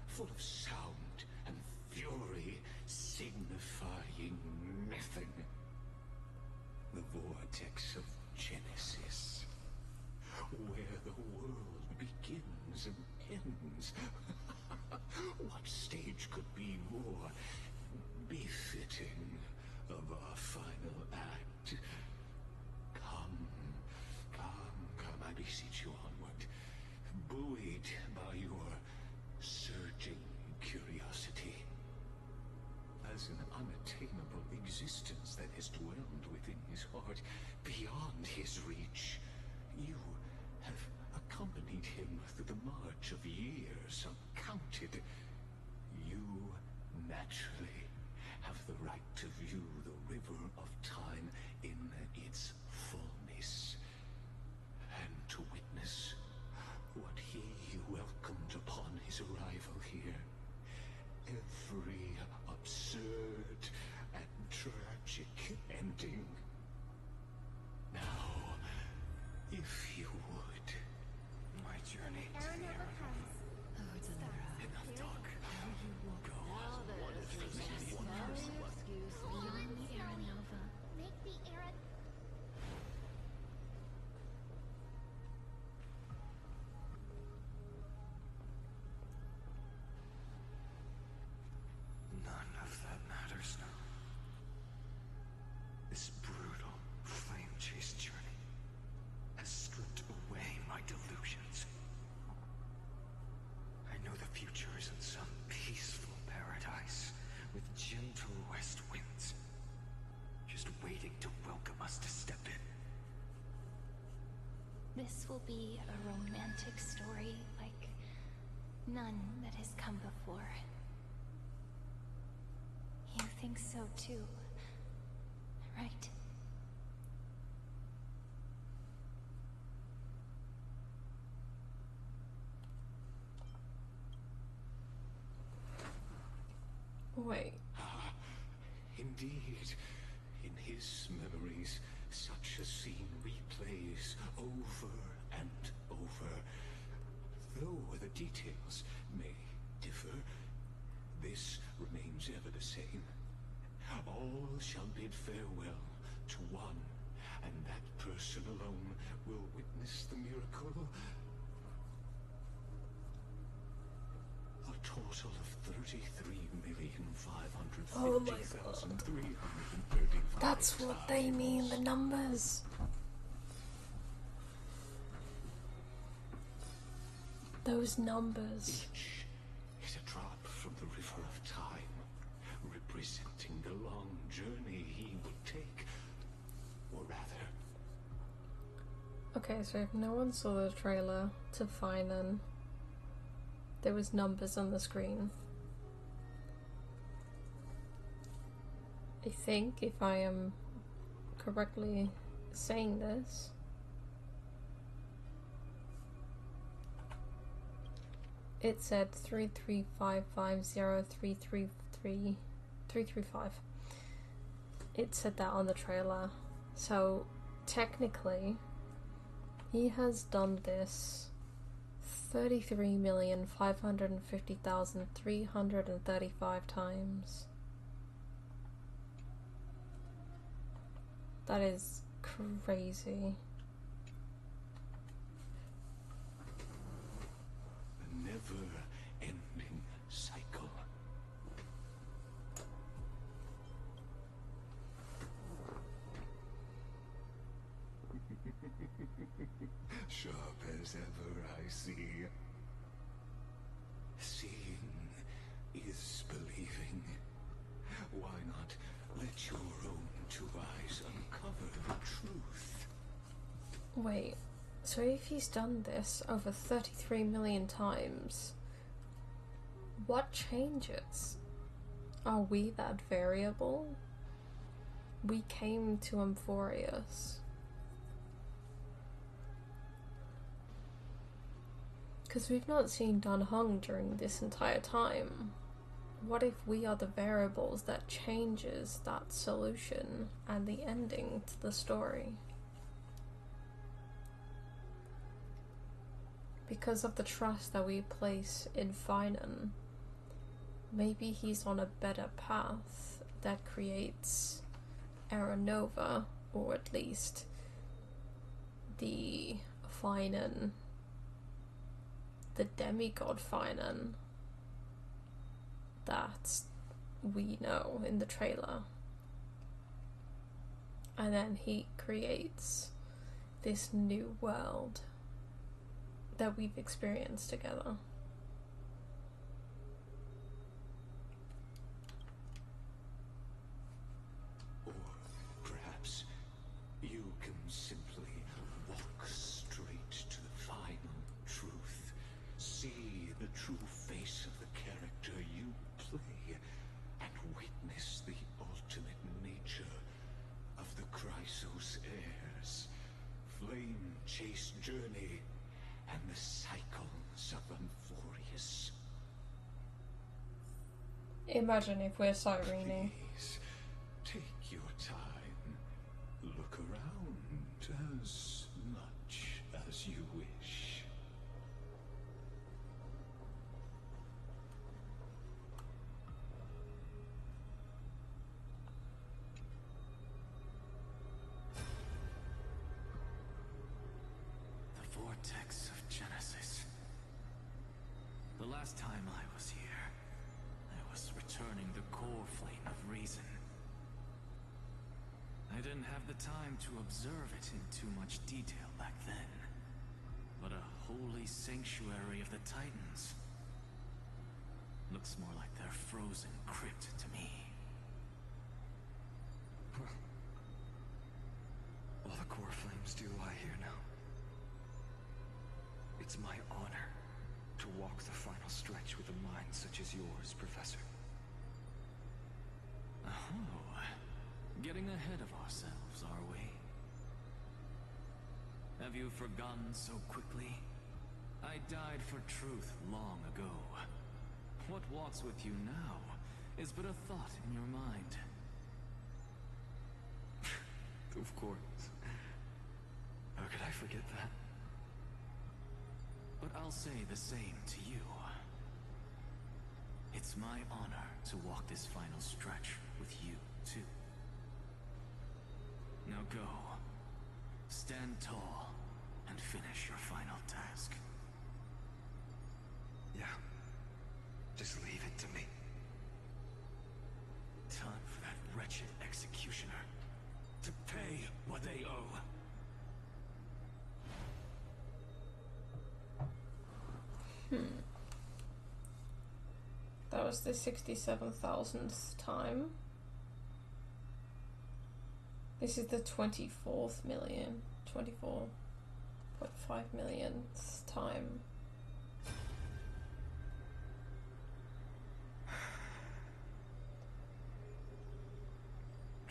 full of sound and fury, signifying nothing. The vortex of Genesis, where the world begins and ends. What stage could be more befitting of our final act? Come, I beseech you onward, buoyed by your surging curiosity. As an unattainable existence that has dwelled within his heart, beyond his reach, you have accompanied him through the march of years uncounted. You naturally have the right to view the river of time in its fullness, and to witness what he welcomed upon his arrival here. Every absurd and tragic ending. Now, if you would. My journey to the Aranova comes. Oh, Delira. Enough talk. Go. What if there's only one person left? Beyond the Aranova. Make the Aran... None of that matters now. This brutal, flame-chased journey has stripped away my delusions. I know the future is in some peaceful paradise with gentle west winds, just waiting to welcome us to step in. This will be a romantic story like none that has come before. You think so too, right? Wait. Indeed, in his memories, such a scene replays over and over. Though the details may differ, this remains ever the same. All shall bid farewell to one, and that person alone will witness the miracle. A total of 33,550,335. That's what they mean, the numbers. Those numbers. Each is a drop from the river of time, representing the long journey he would take, or rather... Okay, so if no one saw the trailer to Phainon, there was numbers on the screen. I think, if I am correctly saying this, it said 335503335. It said that on the trailer. So technically, he has done this 33,550,335 times. That is crazy. A never-ending cycle. Sharp as ever, I see. Wait, so if he's done this over 33 million times, what changes? Are we that variable? We came to Amphorius. Because we've not seen Dan Heng during this entire time. What if we are the variables that changes that solution and the ending to the story? Because of the trust that we place in Phainon, maybe he's on a better path that creates Aeronova, or at least the Phainon, the demigod Phainon that we know in the trailer. And then he creates this new world that we've experienced together. Or perhaps you can simply walk straight to the final truth. See the true face of the character you play, and witness the ultimate nature of the Chrysos heirs. Flame-chase journey and the cycles of Amphorius. Imagine if we're Cyrene. Please, take your time. Look around as much as you wish. The vortex of Genesis. The last time I was here, I was returning the core flame of reason. I didn't have the time to observe it in too much detail back then. But a holy sanctuary of the Titans. Looks more like their frozen crypt to me. All the core flames do lie here now. It's my honor to walk the final stretch with a mind such as yours, Professor. Oh, getting ahead of ourselves, are we? Have you forgotten so quickly? I died for truth long ago. What walks with you now is but a thought in your mind. Of course. How could I forget that? But I'll say the same to you. It's my honor to walk this final stretch with you, too. Now go. Stand tall and finish your final task. Yeah. Just leave it to me. Time for that wretched executioner to pay what they owe. That was the 67,000th time. This is the 24th million, 24.5 millionth time.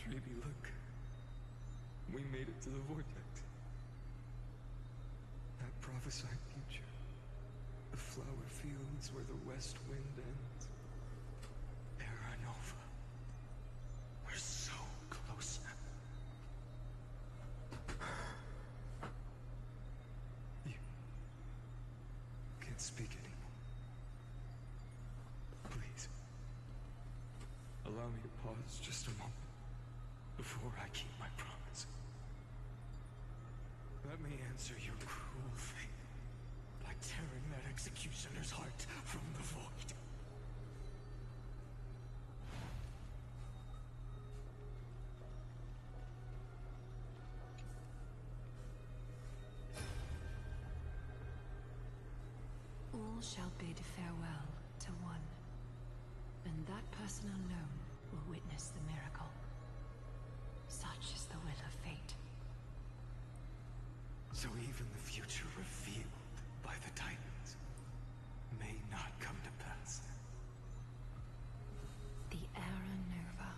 Baby, look. We made it to the vortex. That prophesied future. The flower fields where the west wind ends. Aeronova. We're so close now. You can't speak anymore. Please. Allow me to pause just a moment before I keep my promise. Let me answer your cruel fate by tearing that executioner's heart from the void. All shall bid farewell to one, and that person alone will witness the miracle. Such is the will of fate. So even the future revealed by the Titans may not come to pass. The Era Nova.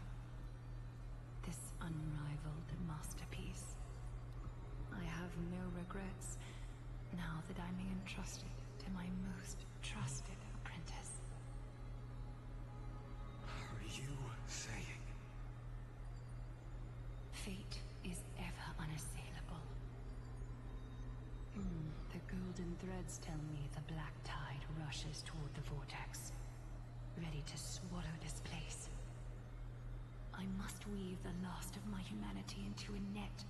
This unrivaled masterpiece. I have no regrets now that I'm being entrusted to my most trusted apprentice. Are you saying? Fate is ever unassailable. The golden threads tell me the black tide rushes toward the vortex, ready to swallow this place. I must weave the last of my humanity into a net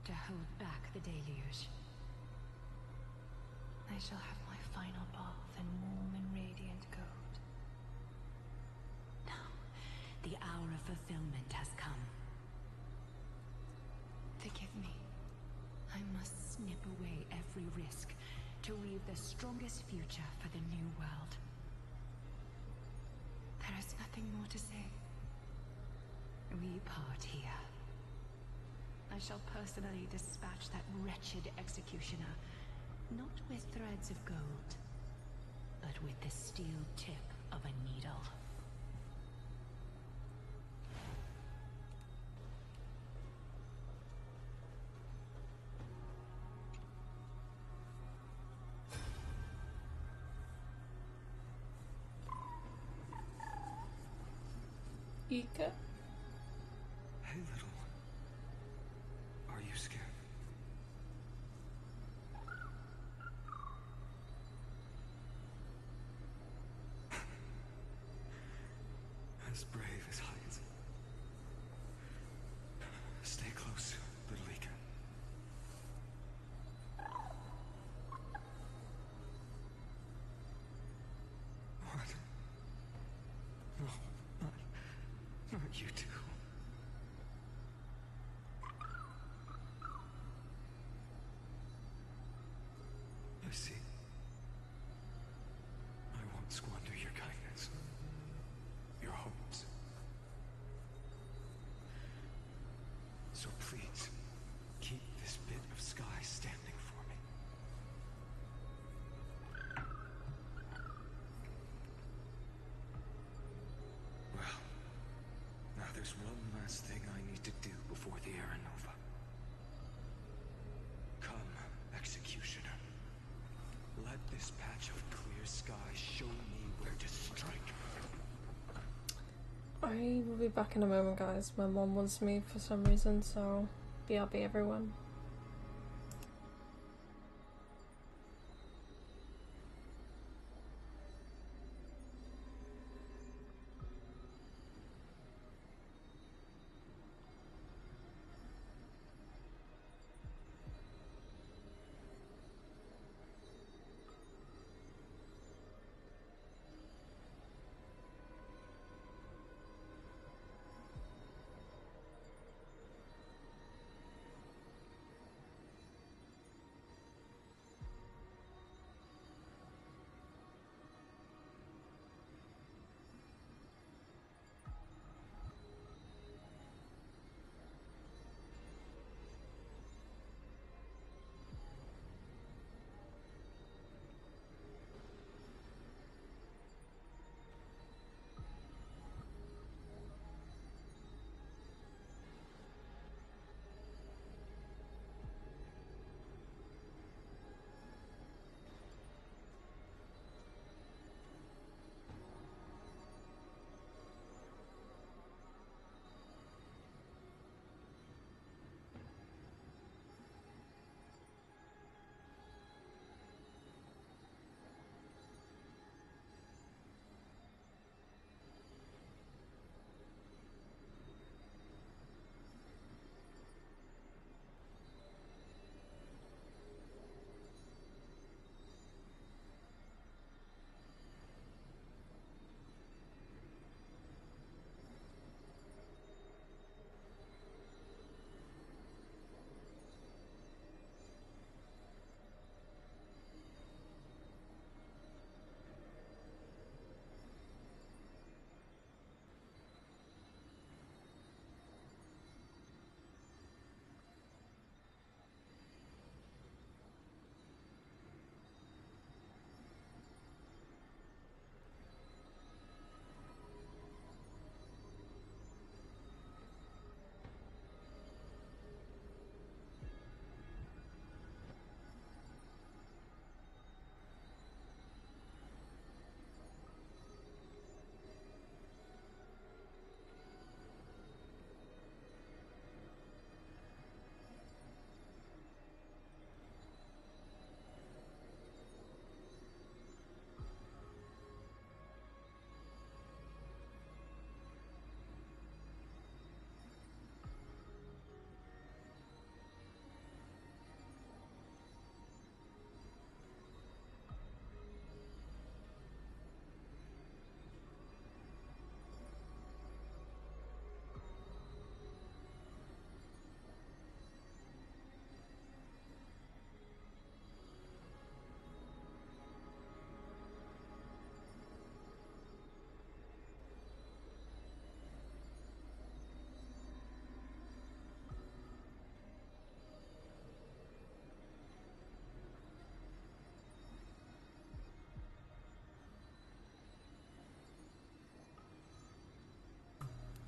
to hold back the deluge. I shall have my final bath in warm and radiant gold. Now, the hour of fulfillment has come. Forgive me. I must snip away every risk to weave the strongest future for the new world. There is nothing more to say. We part here. I shall personally dispatch that wretched executioner, not with threads of gold, but with the steel tip of a needle. Ika? Hey, little one. Are you scared? As brave as heights. Stay close, little Ika. What? No, not you two. I see. I won't squander your kindness. Your hopes. So please, keep this bit of sky standing for me. Well, now there's one last thing I need to do before the Era Nova. Come, Executioner. Let this patch of clear sky show me where to strike. I will be back in a moment, guys. My mom wants me for some reason, so BRB everyone.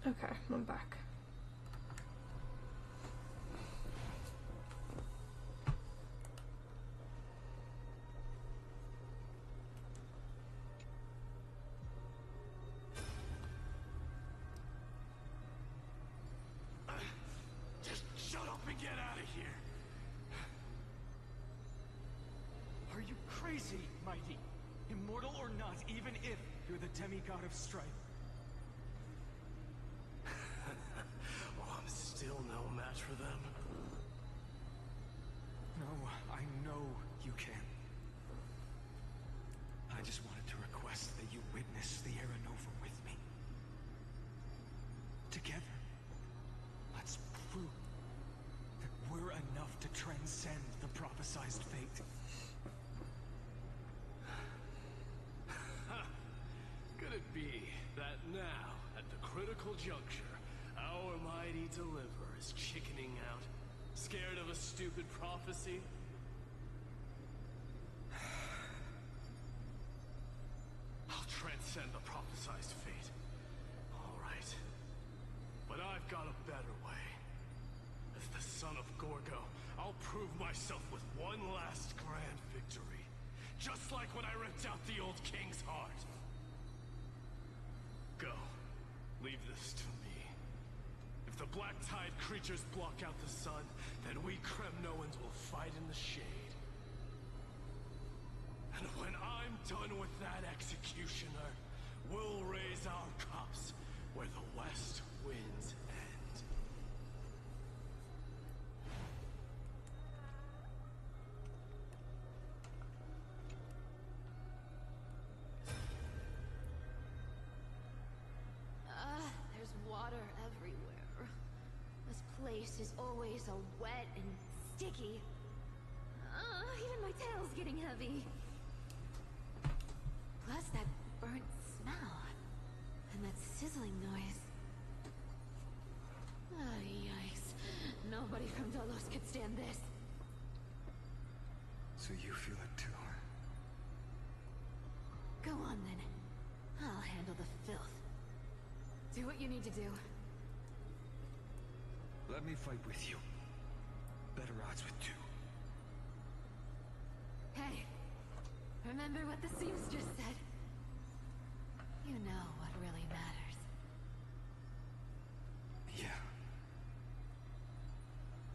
Okay, I'm back. Just shut up and get out of here! Are you crazy, Mighty? Immortal or not, even if you're the demigod of strife. Oh, I'm still no match for them. No, I know you can. I just wanted to request that you witness the Era Nova with me. Together, let's prove that we're enough to transcend the prophesized fate. Could it be that now, at the critical juncture, our mighty deliverer is chickening out, scared of a stupid prophecy? I'll transcend the prophesized fate. All right. But I've got a better way. As the son of Gorgo, I'll prove myself with one last grand victory. Just like when I ripped out the old king's heart. Go. Leave this to me. If the black tide creatures block out the sun, then we Kremnoans will fight in the shade. And when I'm done with that executioner, we'll raise our cups where the west winds end. There's water everywhere. This place is always so wet and sticky. Even my tail's getting heavy. Plus that burnt smell. And that sizzling noise. Yikes. Nobody from Delos could stand this. So you feel it too? Go on then. I'll handle the filth. Do what you need to do. Let me fight with you. Better odds with two. Hey, remember what the seamstress said? You know what really matters. Yeah.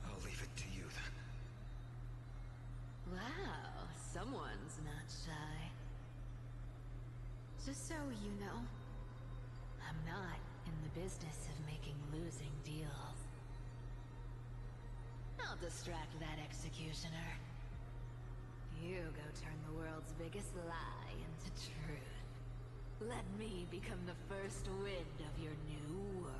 I'll leave it to you then. Wow, someone's not shy. Just so you know, I'm not in the business of making losing deals. I'll distract that executioner. You go turn the world's biggest lie into truth. Let me become the first wind of your new world.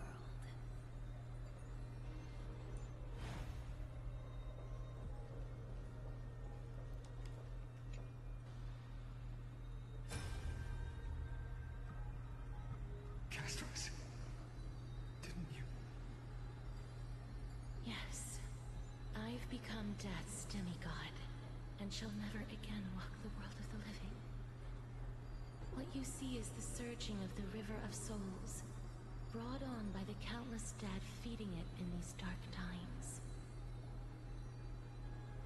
Castros, didn't you? Yes. I've become Death's demigod, and shall never again walk the world of the living. What you see is the surging of the river of souls, brought on by the countless dead feeding it in these dark times.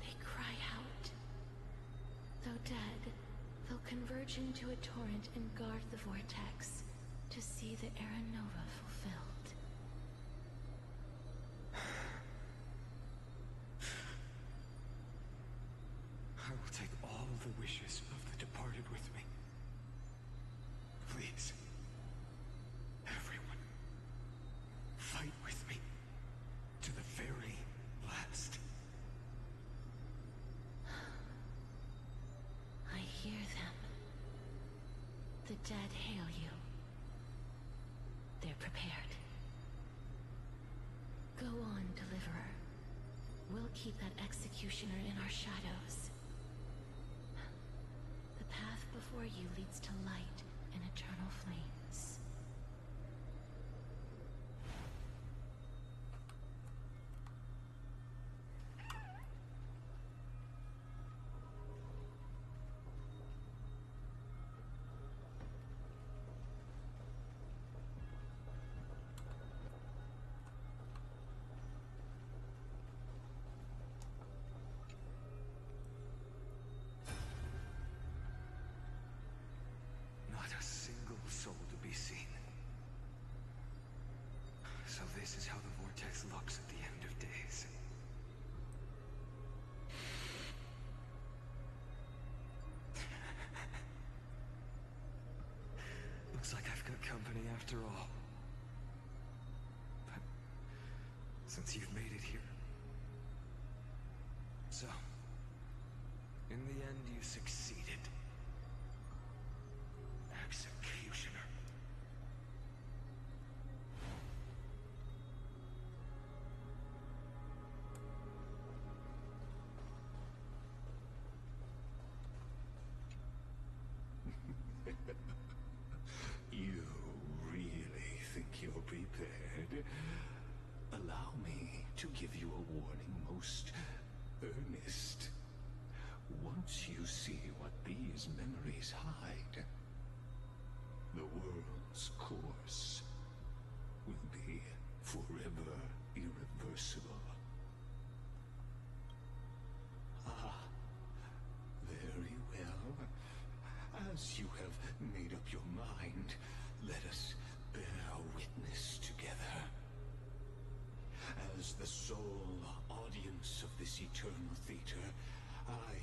They cry out. Though dead, they'll converge into a torrent and guard the vortex to see the Era Nova fulfilled. I will take all the wishes of the departed with me. Please. Everyone. Fight with me. To the very last. I hear them. The dead hail you. They're prepared. Go on, Deliverer. We'll keep that executioner in our shadows. The path before you leads to light and eternal flames. This is how the vortex looks at the end of days. Looks like I've got company after all. But since you've made it here... So, in the end you succeeded. Executioner. You really think you're prepared? Allow me to give you a warning most earnest. Once you see what these memories hide, the world's course will be forever irreversible. Ah, very well. As you have made up your mind, let us bear witness together. As the sole audience of this eternal theater, I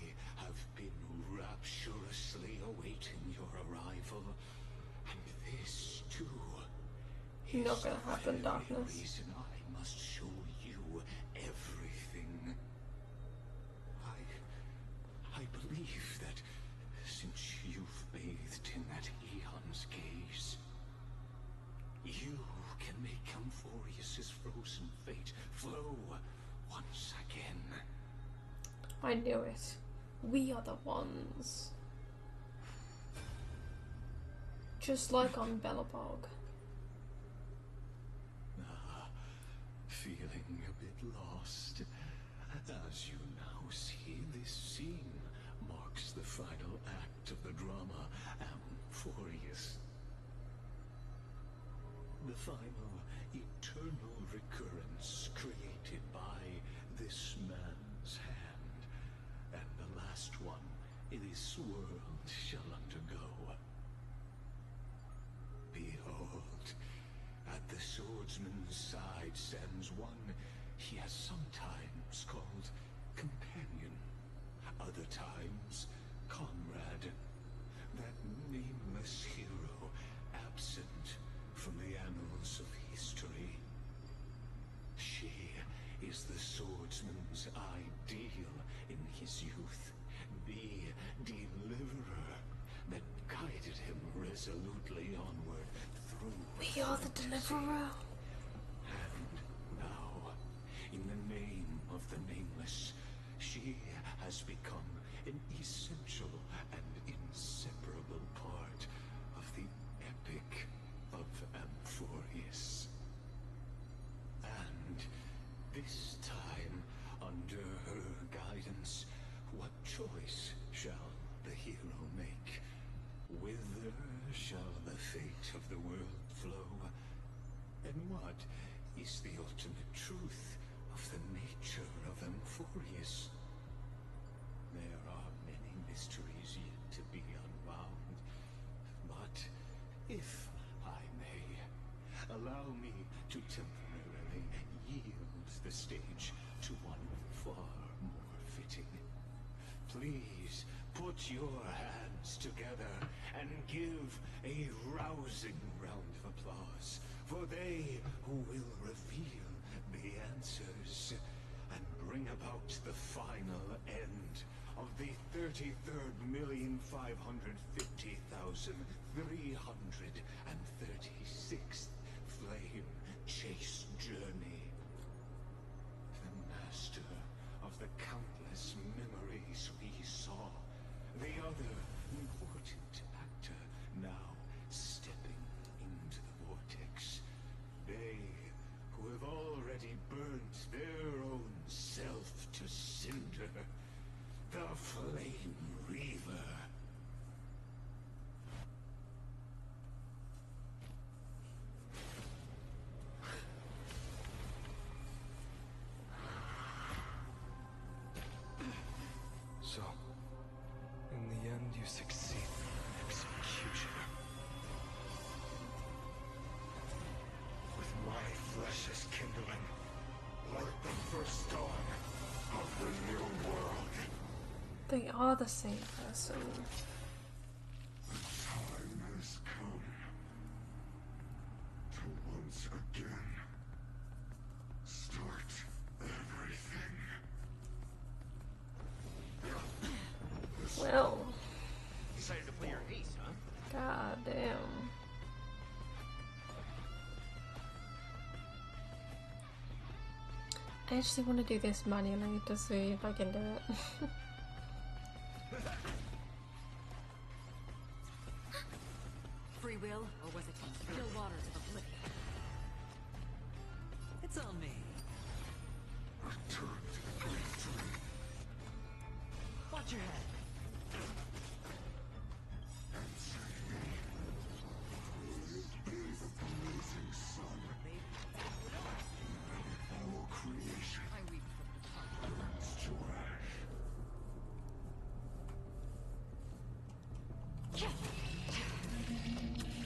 have been rapturously awaiting your arrival, and this too is Not gonna happen, the very darkness. reason I must show you everything. I believe that since you've bathed in that eon's gaze, you can make Amphorius's frozen fate flow once again. I knew it. We are the ones. Just like on Belobog. Feeling a bit lost. As you now see, this scene marks the final act of the drama Amphorius. The final eternal recurrence created by this man's hand, and the last one this world shall undergo. Behold, at the swordsman's side stands one he has sometimes called companion, other times comrade, that nameless hero absent from the annals of history. She is the swordsman's ideal in his youth, the deliverer that guided him resolutely onward through... We are the deliverer. And now, in the name of the nameless, she has become an essential and inseparable part of the epic of Amphorius. And this time, under her guidance, what choice shall the hero make? Whither shall the fate of the world flow? And what is the ultimate truth of the nature of Amphorius? There are many mysteries yet to be unwound, but if I may, allow me to temporarily yield the stage to one far more fitting. Please put your hands together and give a rousing round of applause for they who will reveal the answers and bring about the final end of the 33,550,336th flame chase journey. The master of the countless memories we saw, the other important actor now stepping into the vortex. They who have already burnt their own self to cinder, the Flame Reaver. So, in the end, you succeed. Executioner. With my flesh flesh is kindling, like the first dawn of the new world. They are the same person. The time has come to once again start everything. Well. Decided to play your ace, huh? God damn. I actually want to do this manually to see if I can do it. Free will, or was it still waters of oblivion? It's on me. Return to the great tree. Watch your head. And save me. Please be the blazing sun. All creation burns to ash.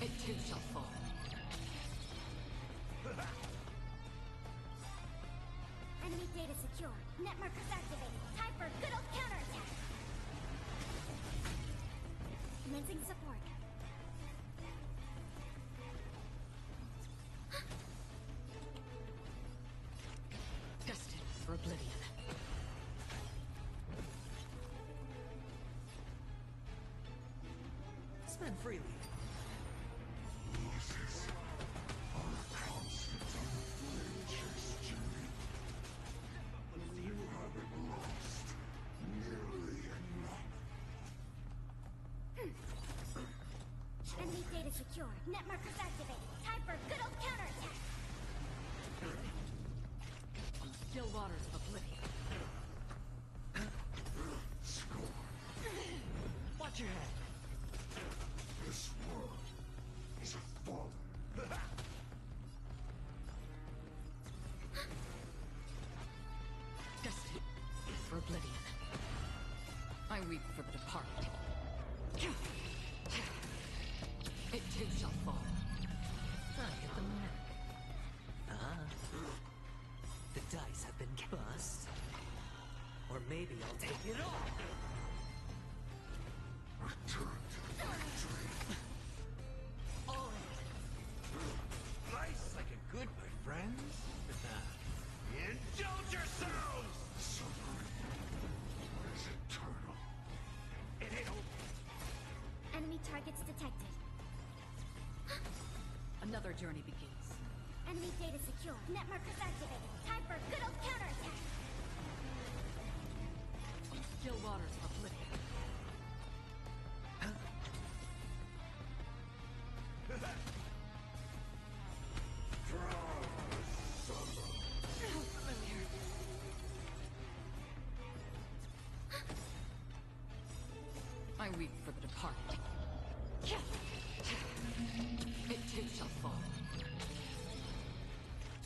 It too shall fall. Enemy data secure. Net markers activated. Time for good old counterattack. Commencing support. Destined for oblivion. Spend freely. Losses are a constant unflinching journey. You haven't lost nearly enough. Enemy data secure. Net markers activated. Time for good old counterattack. Still waters of oblivion. Watch your head. This world is a fallen. Destined for oblivion. I weep for the departed. It too shall fall. I hit the mark. The dice have been bust. Or maybe I'll take it all. Return to the great tree. Life's like a good, my friends. Indulge yourselves! Suffering is eternal. It ain't over. Enemy targets detected. Another journey begins. Enemy data secure. Net markers activated. Time for good old counterattack. Still waters of oblivion. I weep for the departed. It too shall fall.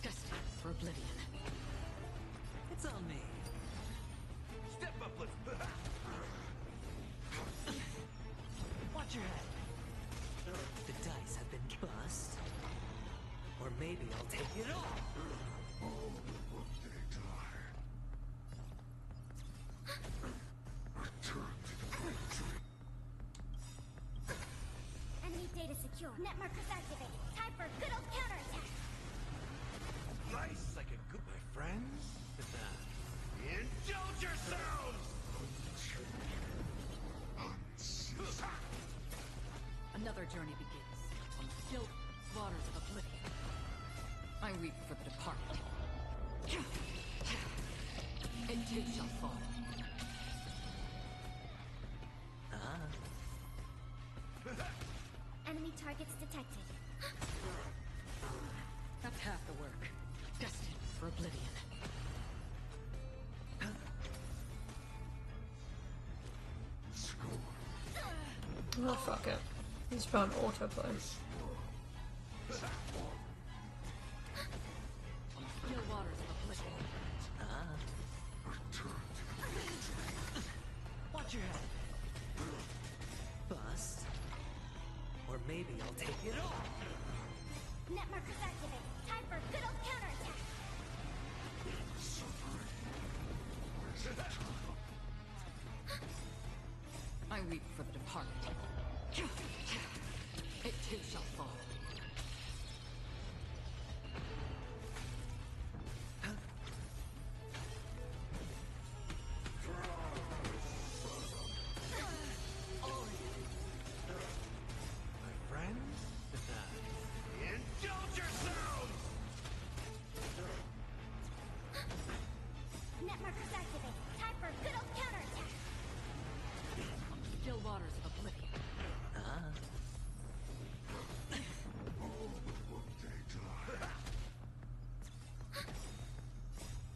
Destined for oblivion. It's on me. Step up, let's... Watch your head. The dice have been bust. Or maybe I'll take it all. All will they die. Return to the great tree. Enemy data secure. Net markers activated. Time for good old counterattack. Life's like a good, my friends. Indulge yourselves! Another journey begins. On the still waters of oblivion. I weep for the departed. It too shall fall. Enemy targets detected. That's half the work. Destined for oblivion. Oh fuck it. He's found autoplay. Still waters of oblivion. Watch your head. Bust. Or maybe I'll take it all. Net markers activated. Time for good old counterattack. departed. It too shall fall. My friends, indulge yourselves! Net markers activate. Time for a good old counterattack. On the still waters of oblivion.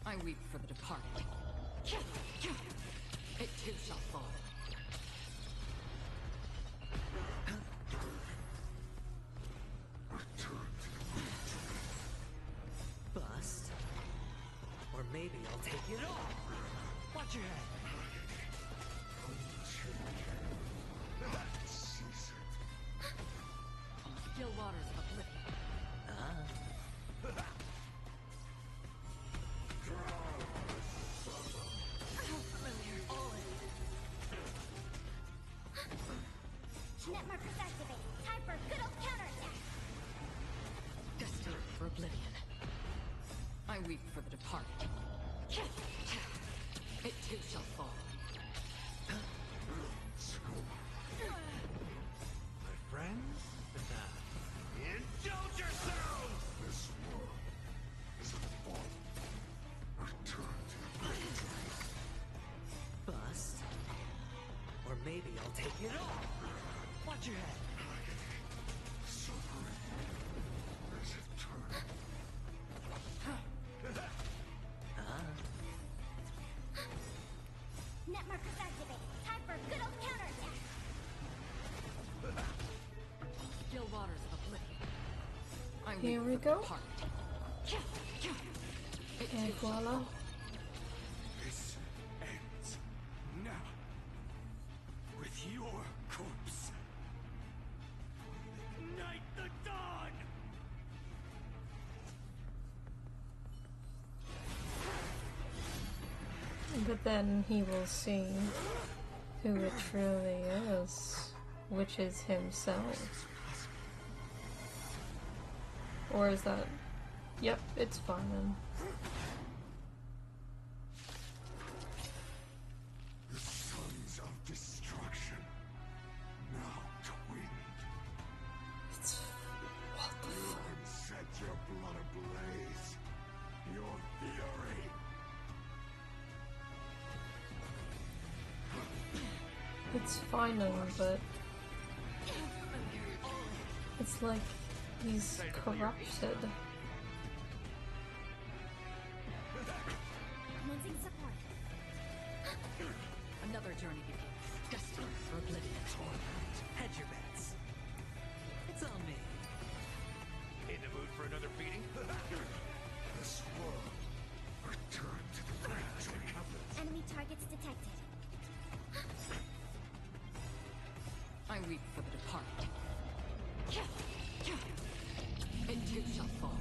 I weep for the departed. It too shall fall. Bust. Or maybe I'll take it all. Watch your head. On the still waters of oblivion. Net markers activate. Time for a good old counterattack. Destined for oblivion. I weep for the departed. It too shall fall. my friends, indulge yourselves! This world is a fall. Return to the Bust. Or maybe I'll take it all. Watch your head. suffering is eternal. Net markers activate. Time for a good old counterattack. Still waters of oblivion. I Here weep we for the go. departed. It And too shall voila. fall. This ends now. With your corpse. Ignite the dawn! But then he will see who it truly is, which is himself. Or is that... Yep, it's fine then. The sons of destruction, now twinned. It's... What the fuck? You set your blood ablaze. Your fury. It's fine, but... It's like he's corrupted. Commencing support. Another journey begins. Destined for oblivion. Hedge your bets. It's on me. In the mood for another beating? This world, return to the great tree. Enemy targets detected. I weep for the departed. It too shall fall.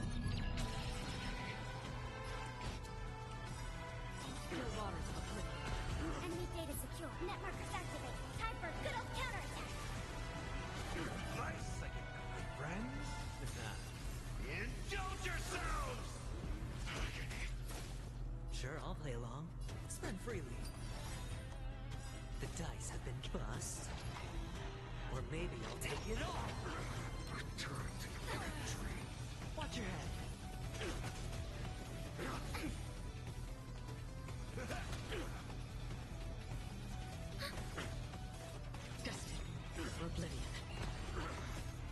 Still waters of oblivion. Enemy data secure. Net markers activate. Time for a good old counterattack. Nice second, my friends. Indulge yourselves! Sure, I'll play along. Spend freely. The dice have been bust. Or maybe I'll take it all. Return to the great tree. Watch your head. Destined for oblivion.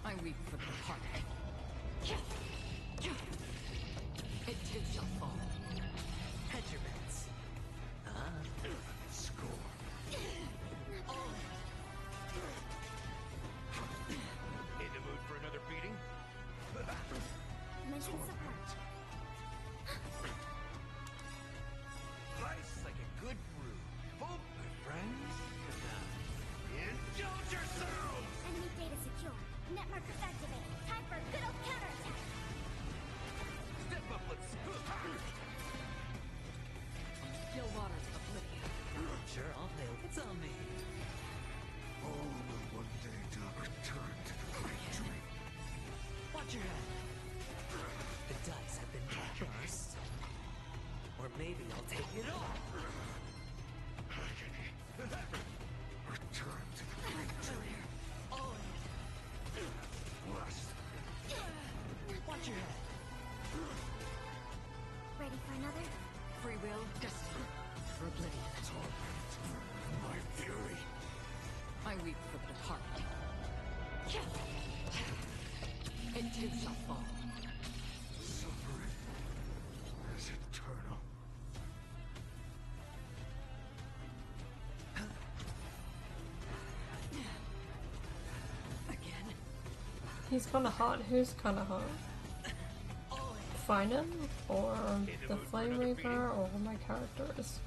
I weep for the departed. It too shall fall. Hedge your bets. Score. In the mood for another beating? Commencing support. Nice like a good brew. Boom, my friends. Indulge yourselves! Enemy data secure. Net markers activate. Time for a good old counterattack. maybe I'll take it all. Return to the victory. Blast. Watch your head. Ready for another? Free will, destiny, for oblivion. Torment. My fury. I weep for the departed. It too shall fall. Suffering is eternal. Again. He's kinda hot. Who's kinda hot? Phainon? Or the Flame Reaper? Or one of my characters?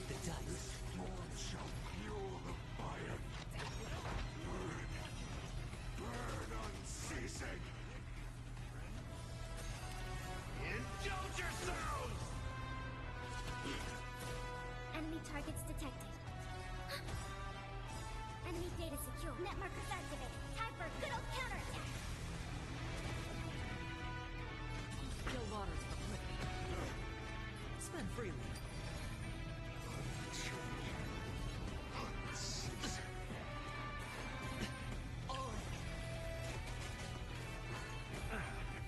The dice. Lord shall fuel the fire. Burn unceasing. Indulge yourselves! Enemy targets detected. Enemy data secure. Net markers activated. Time for a good old counterattack. Still waters of oblivion. Spend freely.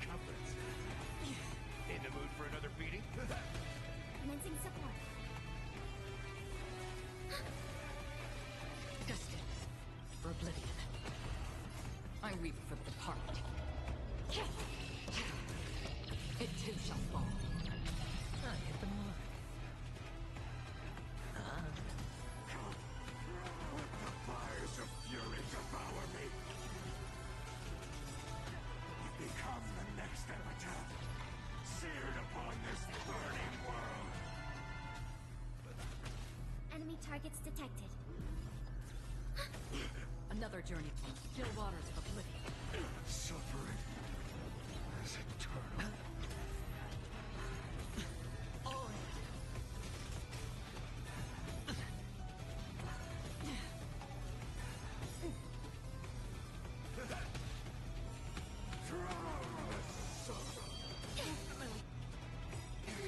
Comforts. In the mood for another beating? Commencing support. Destined for oblivion. I weep for the departed. It too shall fall. I hit the mark. Let the fires of fury devour me. You become the next epitaph, seared upon this burning world. Enemy targets detected. Another journey from still waters of oblivion. Suffering is eternal.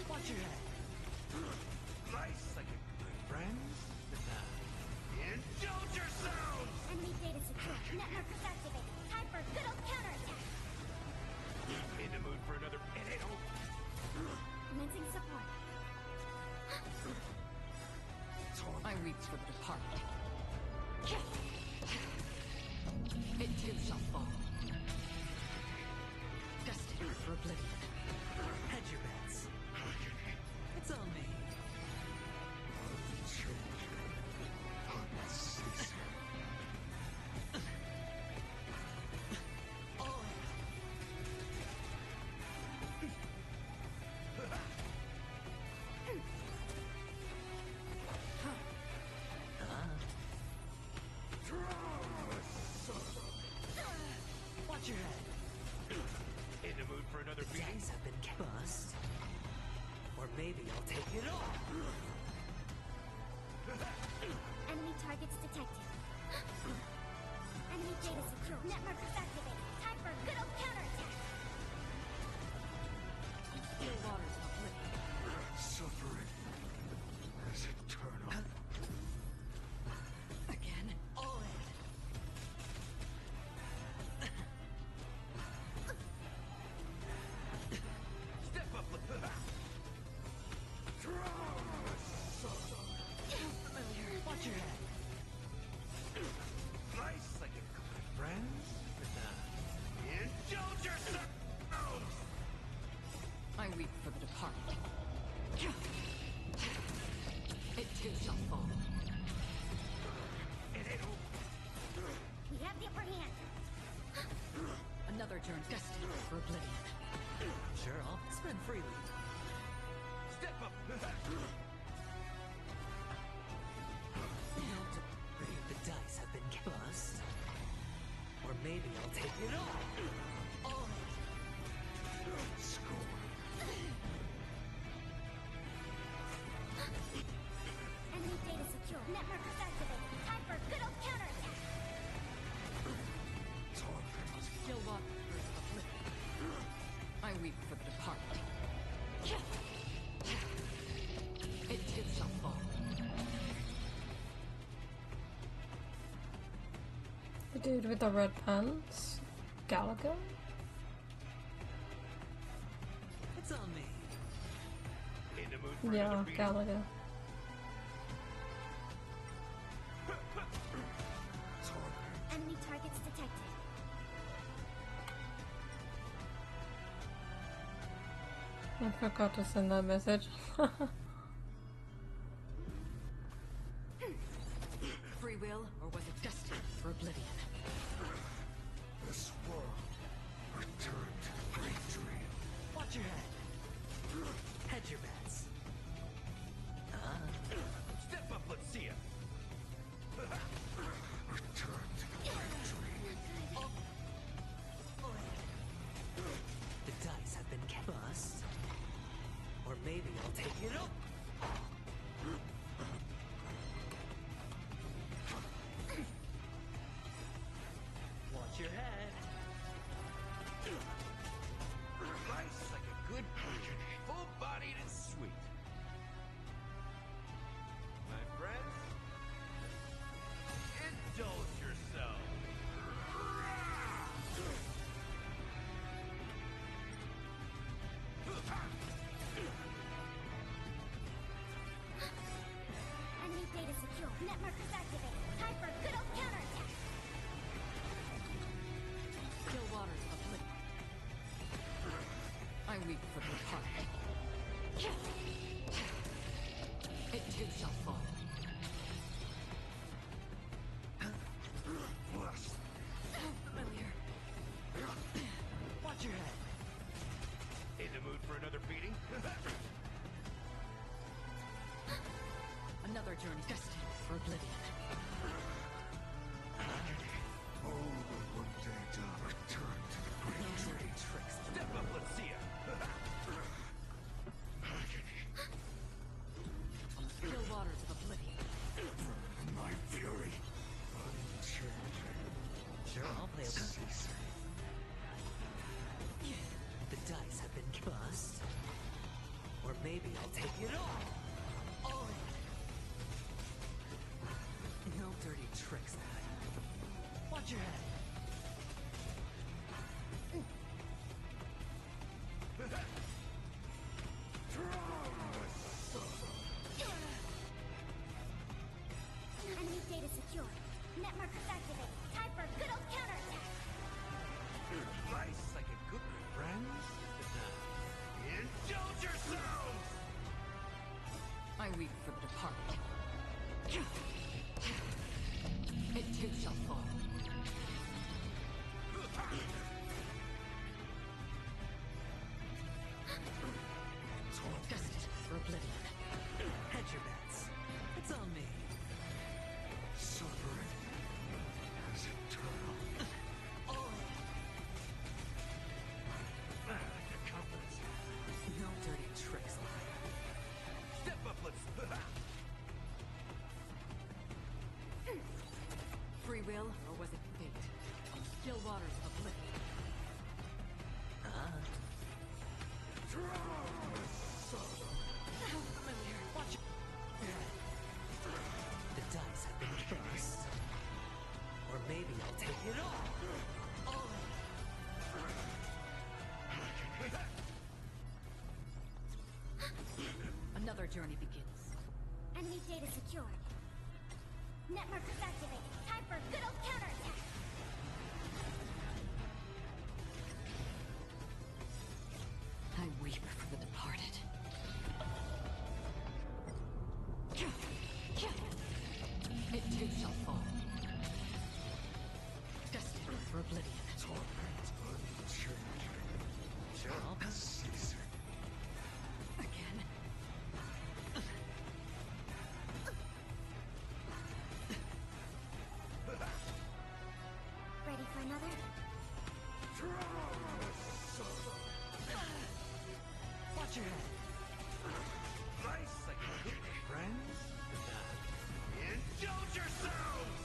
Watch your head. Nice like a good friends. Indulge yourselves! Enemy data secure. Net markers activated. Time for a good old counterattack. In the mood for another minute? Commencing support. I weep for the departed. It too shall fall. Destined for oblivion. Hedge your bets. It's on me. Watch your head. In the mood for another beating? Dice have been bust. Or maybe I'll take it all. Enemy targets detected. Enemy data secure. Net markers activated. Time for a good old counterattack. Still waters of oblivion. Suffering is eternal. Again. All in. Step up! Watch your head. Nice like a good friends. Indulge yourselves! I weep for the departed. It too shall fall. It ain't over. We have the upper hand. Another journey destined for oblivion. Sure, I'll spend freely. Step up! The dice have been bust. Or maybe I'll take it all. All in. Score. Enemy data secure. Net markers activated. Time for a good old counterattack. Torment The dude with the red pants? Gallagher? It's on me. In the mood for Yeah, another beating? Gallagher. Enemy targets detected. I forgot to send that message. Free will, or was it destined for oblivion? This world returned to the great dream. Watch your head. Hedge your bets. Step up, let's see ya. Return to the great dream. The dice have been cast. Or maybe I'll take it up. Watch your head. Nice like a good virgin, full-bodied and sweet. My friends, indulge yourself. Enemy data secure. Net markers activated. Time for a good old counterattack. Still waters of liquid. I weep for the departed. It too shall fall. Familiar. Watch your head. In the mood for another beating? Another journey destined for oblivion. Oh, but one day to return to the great dream. Tricks. Step up, let's see ya. Still waters of oblivion. My fury, unchanging. Sure, I'll play with it. Ceasing. The dice have been cast. Or maybe I'll take it all. All in. No dirty tricks, Matt. Watch your head. Enemy data secure. Net markers activated. Time for a good old counterattack. Nice like a good friends. Indulge yourselves! I weep for the departed. It too shall fall. Destined for oblivion. Hedge your bets. It's on me. Suffering is eternal. Your confidence. No dirty tricks, Step up, let's. Free will, or was it fate? Still waters of oblivion. Familiar. Watch your head. The dice have been cast. Or maybe I'll take it all. All in. Another journey begins. Enemy data secure. Net markers activated. Time for a good old counterattack. I weep for the departed. It too shall fall. Destined for oblivion. Torment unchanging. Sure, I'll Ceasing. Again. Ready for another? watch your head. Nice like a good friends. Indulge yourselves!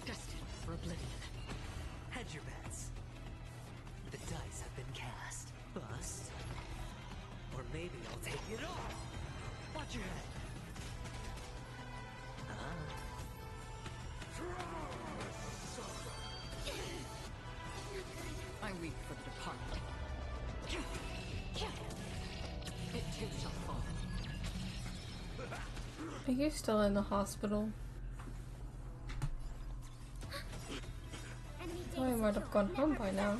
destined for oblivion. Hedge your bets. The dice have been cast. Bust. Or maybe I'll take it all. Watch your head. I weep for the departed. It too shall fall. Are you still in the hospital? Oh, I might have gone home by now.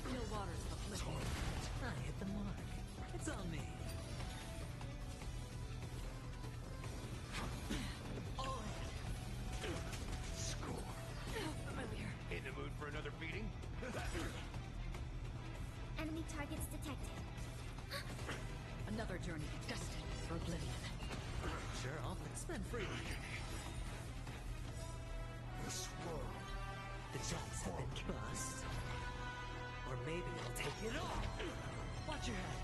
Still waters of oblivion. I hit the mark. It's on me. Score. Familiar. In the mood for another beating? Enemy targets detected. Another journey destined for oblivion. Sure, I'll spend freely. This world. The dice have been bust. Or maybe I'll take it all. Watch your head.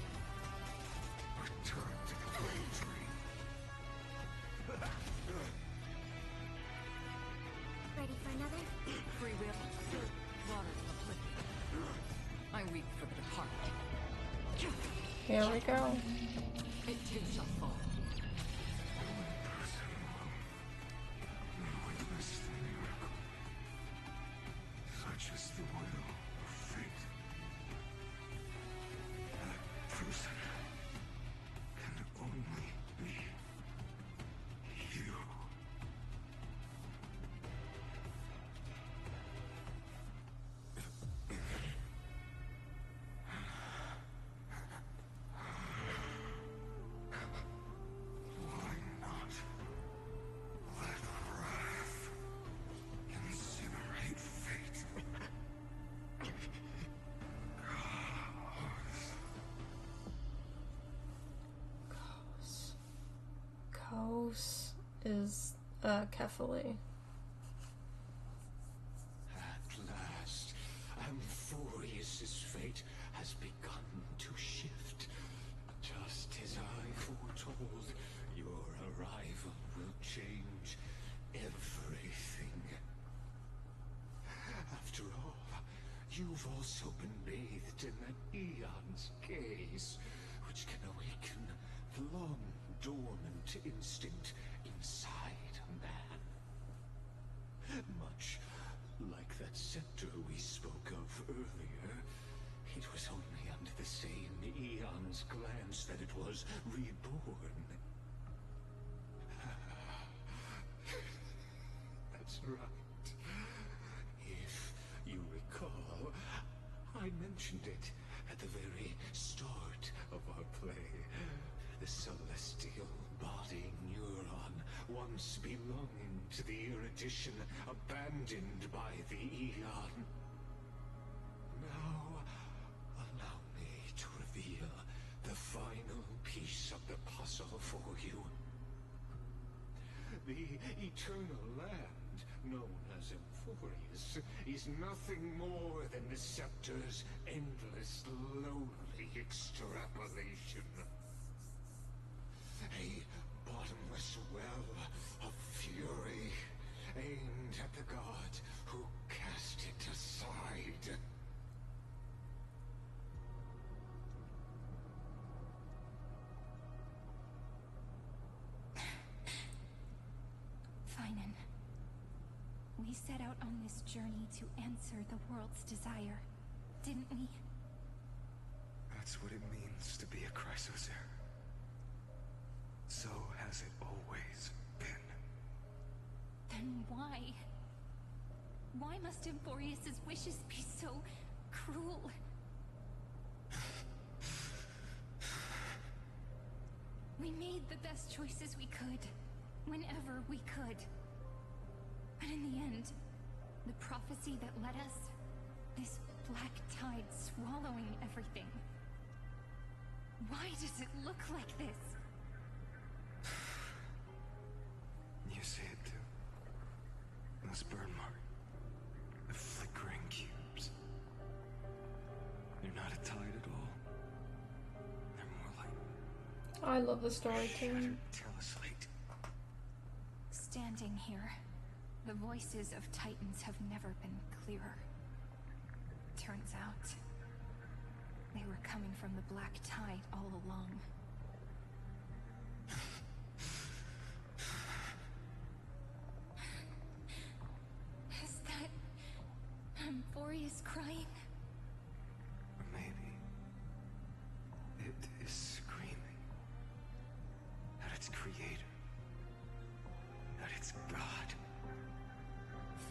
Return to the Green Tree. Ready for another? Free will. Still waters of oblivion. I weep for the departed. Here we go. It too shall fall. Witness the miracle. Such is the will of fate. That person can only be you. Why not let wrath incinerate fate? Kos is Kefali. At last, Amphorius's fate has begun to shift. Just as I foretold, your arrival will change everything. After all, you've also been bathed in an eon's gaze, which can awaken the long-dormant instinct inside a man. Much like that scepter we spoke of earlier, it was only under the same eon's glance that it was reborn. That's right. If you recall, I mentioned it at the very start of our play. The celestial body neuron, once belonging to the erudition abandoned by the eon. Now, allow me to reveal the final piece of the puzzle for you. The eternal land, known as Amphorius, is nothing more than the scepter's endless, lonely extrapolation. A bottomless well of fury, aimed at the god who cast it aside. Phainon. We set out on this journey to answer the world's desire, didn't we? That's what it means to be a Chrysosaur. So has it always been. Then why? Why must Amphorius's wishes be so cruel? We made the best choices we could, whenever we could. But in the end, the prophecy that led us, this black tide swallowing everything. Why does it look like this? You see it too. This burn mark. The flickering cubes. They're not a tide at all. They're more like I love the story too. tail slate. standing here, the voices of Titans have never been clearer. Turns out, they were coming from the Black Tide all along. Is that Amphorius crying? Maybe it is screaming at its creator, at its god.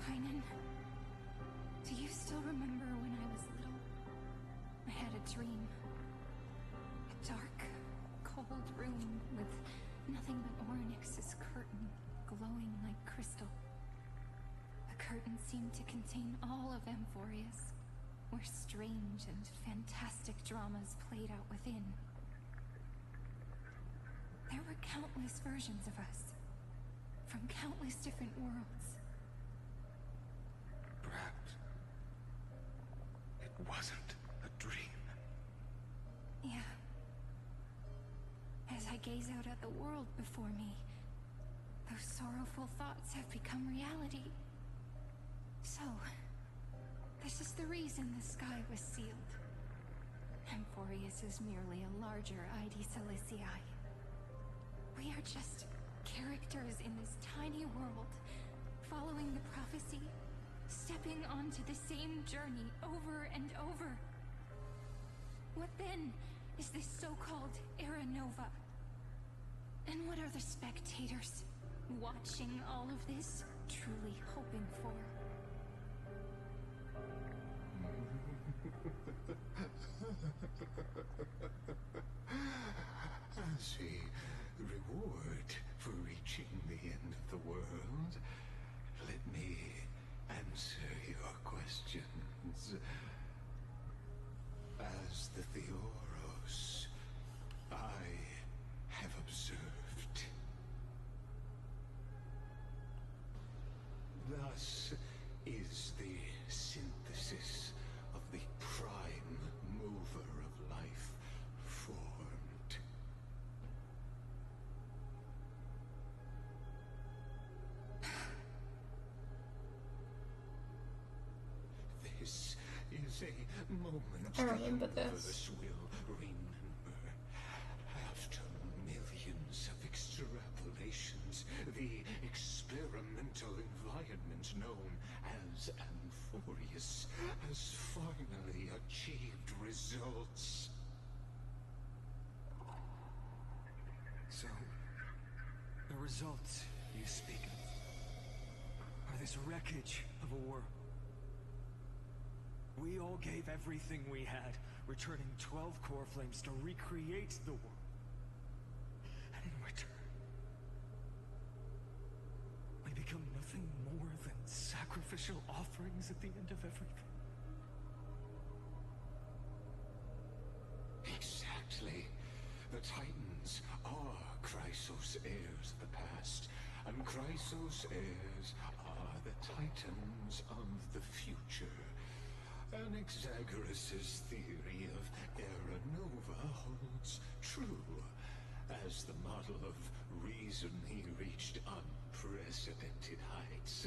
Phainon, do you still remember when I was little? I had a dream. A dark, cold room with nothing but Orynyx's curtain glowing like crystal. The curtain seemed to contain all of Amphorius, where strange and fantastic dramas played out within. There were countless versions of us, from countless different worlds. Perhaps it wasn't a dream. Yeah. As I gaze out at the world before me, those sorrowful thoughts have become reality. So, this is the reason the sky was sealed. Amphorius is merely a larger ID Ciliciae. We are just characters in this tiny world, following the prophecy, stepping onto the same journey over and over. What then is this so-called Era Nova? And what are the spectators watching all of this truly hoping for? As a reward for reaching the end of the world, let me answer your questions. As the Theoros, I have observed. Thus is the synthesis of the prime mover of life formed. This is a moment I remember the this. universe will remember. After millions of extrapolations, the experimental environment known as Amphorius has finally achieved results. So, the results you speak of are this wreckage of a world. We all gave everything we had, returning 12 core flames to recreate the world. And in return, we become nothing more than sacrificial offerings at the end of everything. Exactly. The Titans are Chrysos heirs of the past, and Chrysos heirs are the Titans of the future. Anaxagoras' theory of Era Nova holds true. As the model of reason, he reached unprecedented heights.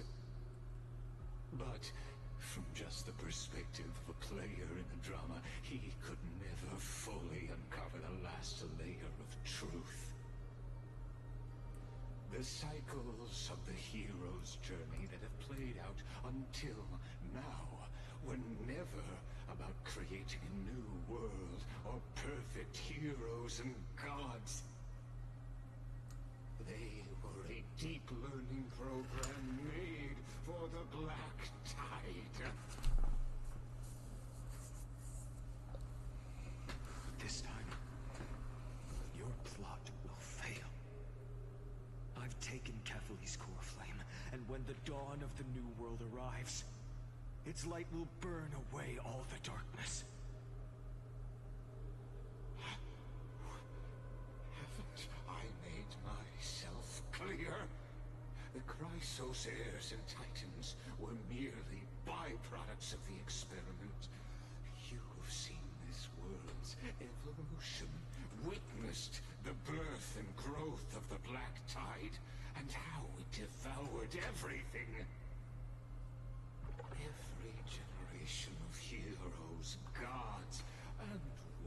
But from just the perspective of a player in the drama, he could never fully uncover the last layer of truth. The cycles of the hero's journey that have played out until now were never about creating a new world or perfect heroes and gods. They were a deep learning program made for the Black Tide. This time, your plot will fail. I've taken Catholi's core flame, and when the dawn of the new world arrives, its light will burn away all the darkness. Haven't I made myself clear? The Chrysos heirs and Titans were merely byproducts of the experiment. You've seen this world's evolution, witnessed the birth and growth of the Black Tide, and how it devoured everything. Every generation of heroes, gods, and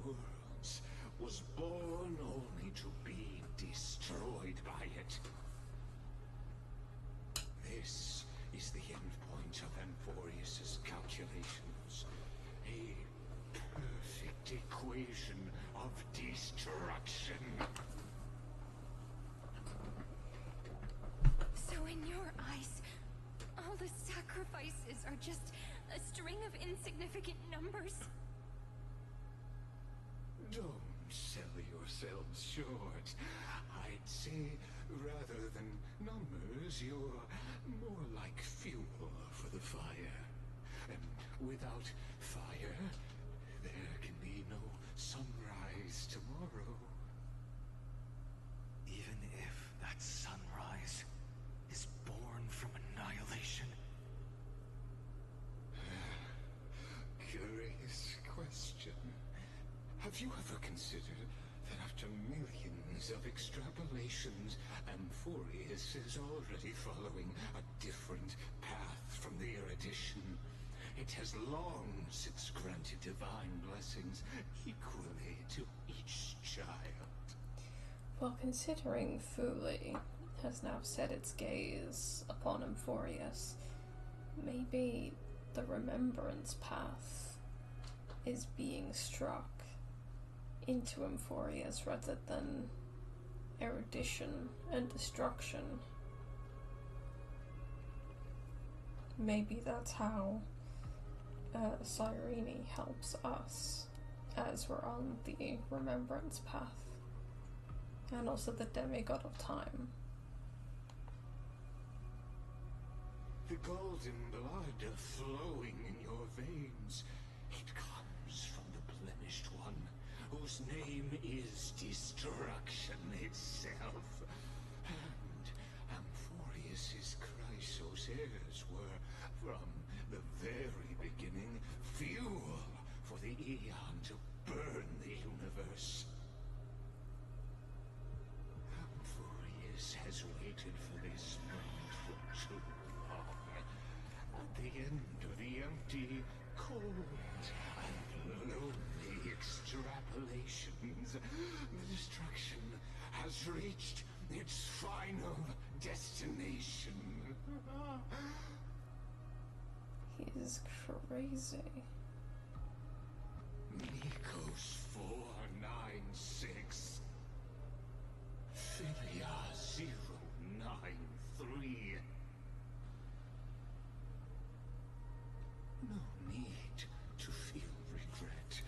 worlds was born only to be destroyed by it. This is the end point of Amphorius's calculations. A perfect equation of destruction. So in your eyes, all the sacrifices are just a string of insignificant numbers? Don't sell yourselves short. I'd say, rather than numbers, you're more like fuel for the fire. And without fire, there can be no sunrise tomorrow. Even if that sunrise is born from annihilation? Curious question. Have you ever considered that after millions of extrapolations, Amphorius is already following a different path from the erudition? It has long since granted divine blessings equally to each child. Well, considering Fuli has now set its gaze upon Amphorius, maybe the remembrance path is being struck into Amphorius rather than erudition and destruction. Maybe that's how Cyrene helps us as we're on the remembrance path. And also the demigod of time. The golden blood flowing in your veins, it comes from the blemished one, whose name is destruction itself. And Amphorius's Chrysos heirs were, from the very beginning, fuel for the Aeon to burn the universe. Amphorius has waited for this moment for too long. At the end of the empty, cold, and lonely extrapolations, the destruction has reached its final destination. He's crazy. Nikos 496. Philia 093. No need to feel regret.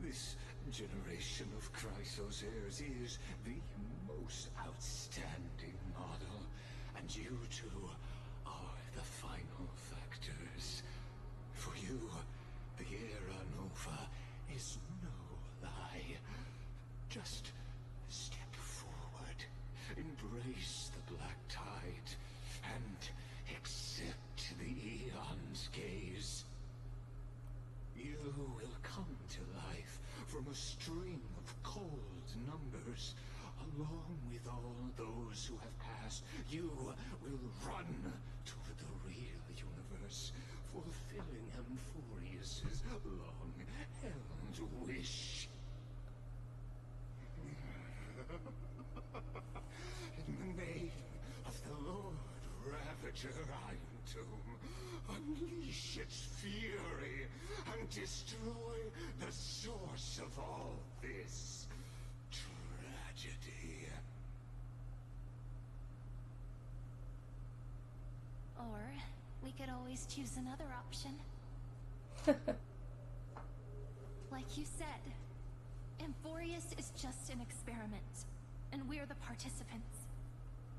This generation of Chrysos heirs is the most outstanding model, and you two are the final factors. For you, the Era Nova is no lie. Just step forward, embrace the Black Tide, and accept the Aeon's gaze. You will come to life from a string of cold numbers. Along with all those who have passed, you will run toward the real universe, fulfilling Amphorius's long-held wish. In the name of the Lord Ravager Iron Tomb, unleash its fury and destroy the source of all this tragedy. Or we could always choose another option. Like you said, Amphorius is just an experiment, and we're the participants.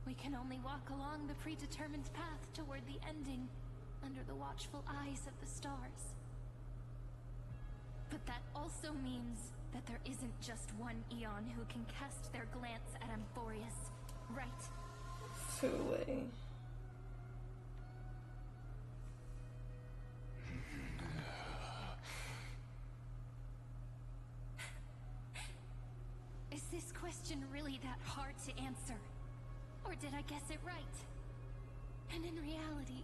We can only walk along the predetermined path toward the ending, under the watchful eyes of the stars. But that also means that there isn't just one Aeon who can cast their glance at Amphorius, right? Fooey. Is this question really that hard to answer? Or did I guess it right? And in reality,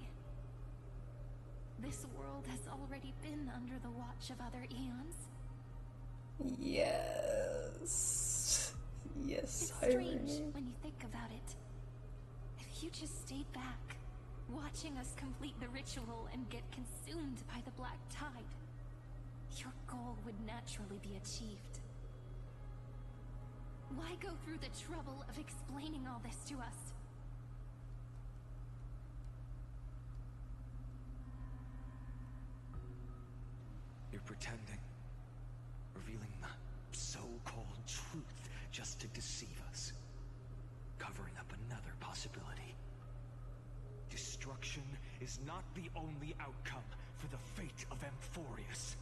this world has already been under the watch of other eons. Yes. Yes, It's strange when you think about it. If you just stayed back, watching us complete the ritual and get consumed by the black tide, your goal would naturally be achieved. Why go through the trouble of explaining all this to us? You're pretending, revealing the so-called truth just to deceive us, covering up another possibility. Destruction is not the only outcome for the fate of Amphorius.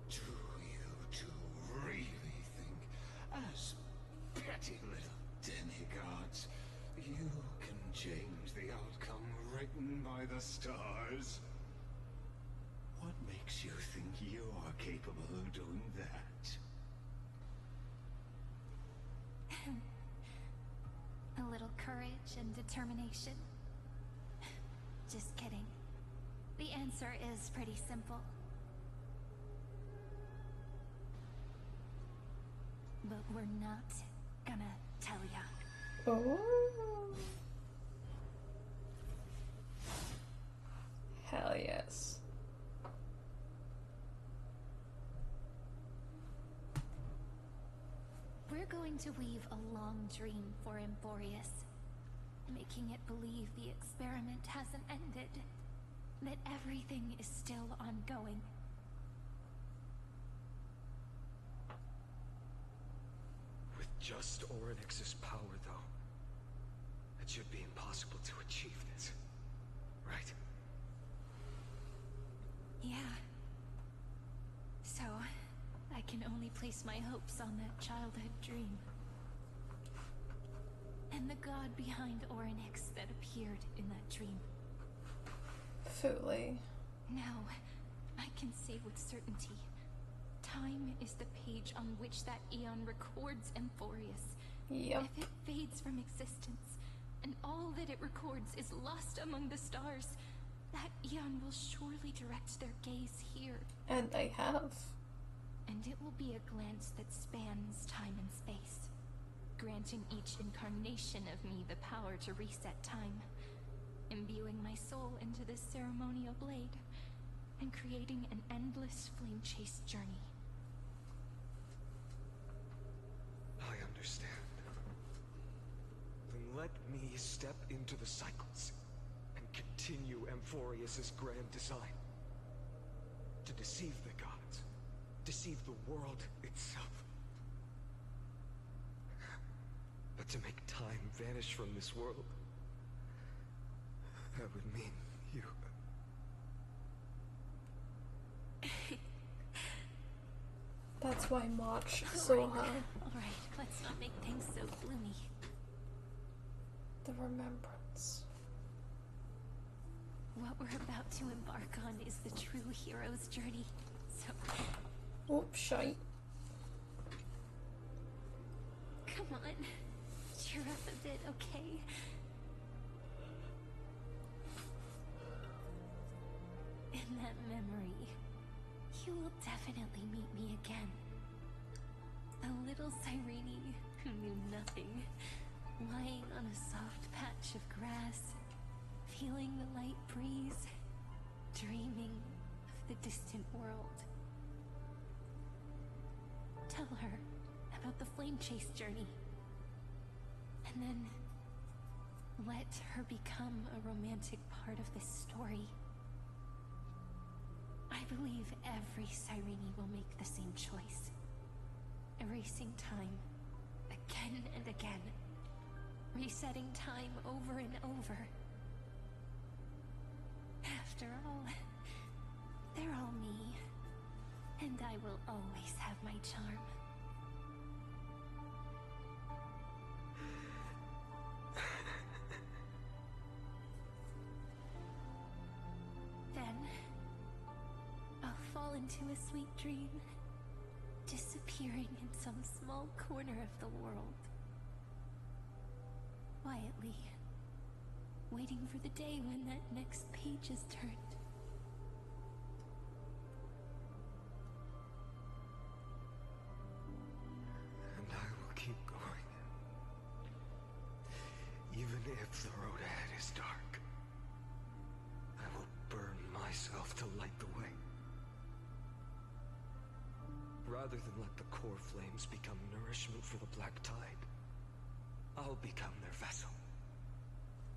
Do you two really think, as petty little demigods, you can change the outcome written by the stars? What makes you think you're capable of doing that? A little courage and determination. Just kidding. The answer is pretty simple. But we're not gonna tell ya. Oh. Hell yes. We're going to weave a long dream for Amphorius, making it believe the experiment hasn't ended, that everything is still ongoing. With just Orynyx's power, though, it should be impossible to achieve this, right? Yeah. So, I can only place my hopes on that childhood dream. And the god behind Orynyx that appeared in that dream. Fully. Now, I can say with certainty, time is the page on which that eon records Amphorius. Yep. If it fades from existence, and all that it records is lost among the stars, that eon will surely direct their gaze here. And they have. And it will be a glance that spans time and space, granting each incarnation of me the power to reset time, imbuing my soul into this ceremonial blade, and creating an endless flame-chased journey. I understand. Then let me step into the cycles and continue Amphorius's grand design. To deceive the gods, deceive the world itself. But to make time vanish from this world, that would mean you. That's why March so high. Alright, let's not make things so gloomy. The remembrance. What we're about to embark on is the true hero's journey. So... Oops, shite. Come on. Cheer up a bit, okay? In that memory, you will definitely meet me again. A little Cyrene who knew nothing, lying on a soft patch of grass, feeling the light breeze, dreaming of the distant world. Tell her about the flame chase journey. And then let her become a romantic part of this story. I believe every Cyrene will make the same choice. Erasing time again and again. Resetting time over and over. After all, they're all me. And I will always have my charm. Then, into a sweet dream, disappearing in some small corner of the world. Quietly, waiting for the day when that next page is turned. And I will keep going. Even if the road ahead is dark, I will burn myself to light the way. Rather than let the core flames become nourishment for the Black Tide, I'll become their vessel.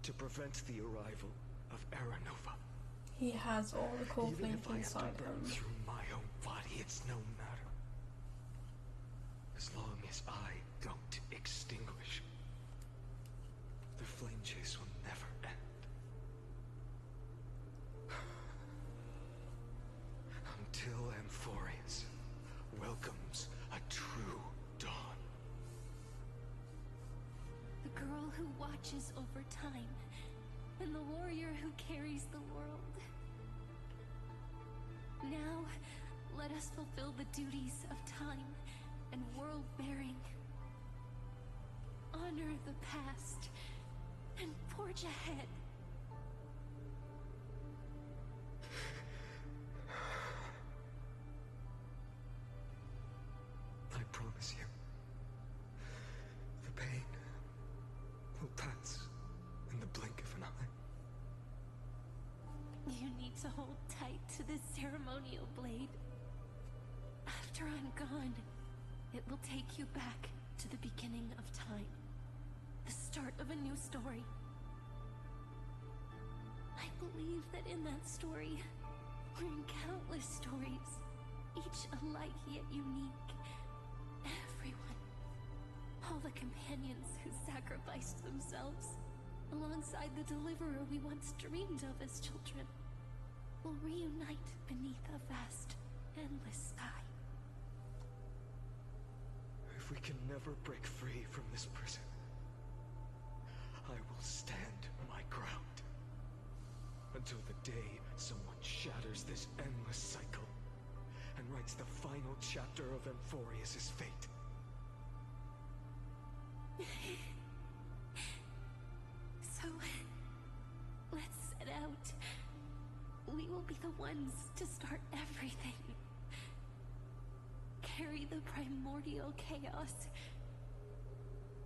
To prevent the arrival of Era Nova. He has all the core flames inside him. Through my own body, it's no matter. As long as I don't extinguish, the flame chase will never end. Until Amphorius welcomes a true dawn. The girl who watches over time, and the warrior who carries the world. Now, let us fulfill the duties of time and world-bearing. Honor the past and forge ahead. I promise you, the pain will pass in the blink of an eye. You need to hold tight to this ceremonial blade. After I'm gone, it will take you back to the beginning of time. The start of a new story. I believe that in that story, or in countless stories, each alike yet unique, everyone, all the companions who sacrificed themselves, alongside the deliverer we once dreamed of as children, will reunite beneath a vast, endless sky. If we can never break free from this prison, I will stand my ground. Until the day someone shatters this endless cycle and writes the final chapter of Amphorius' fate. So, let's set out. We will be the ones to start everything. Carry the primordial chaos,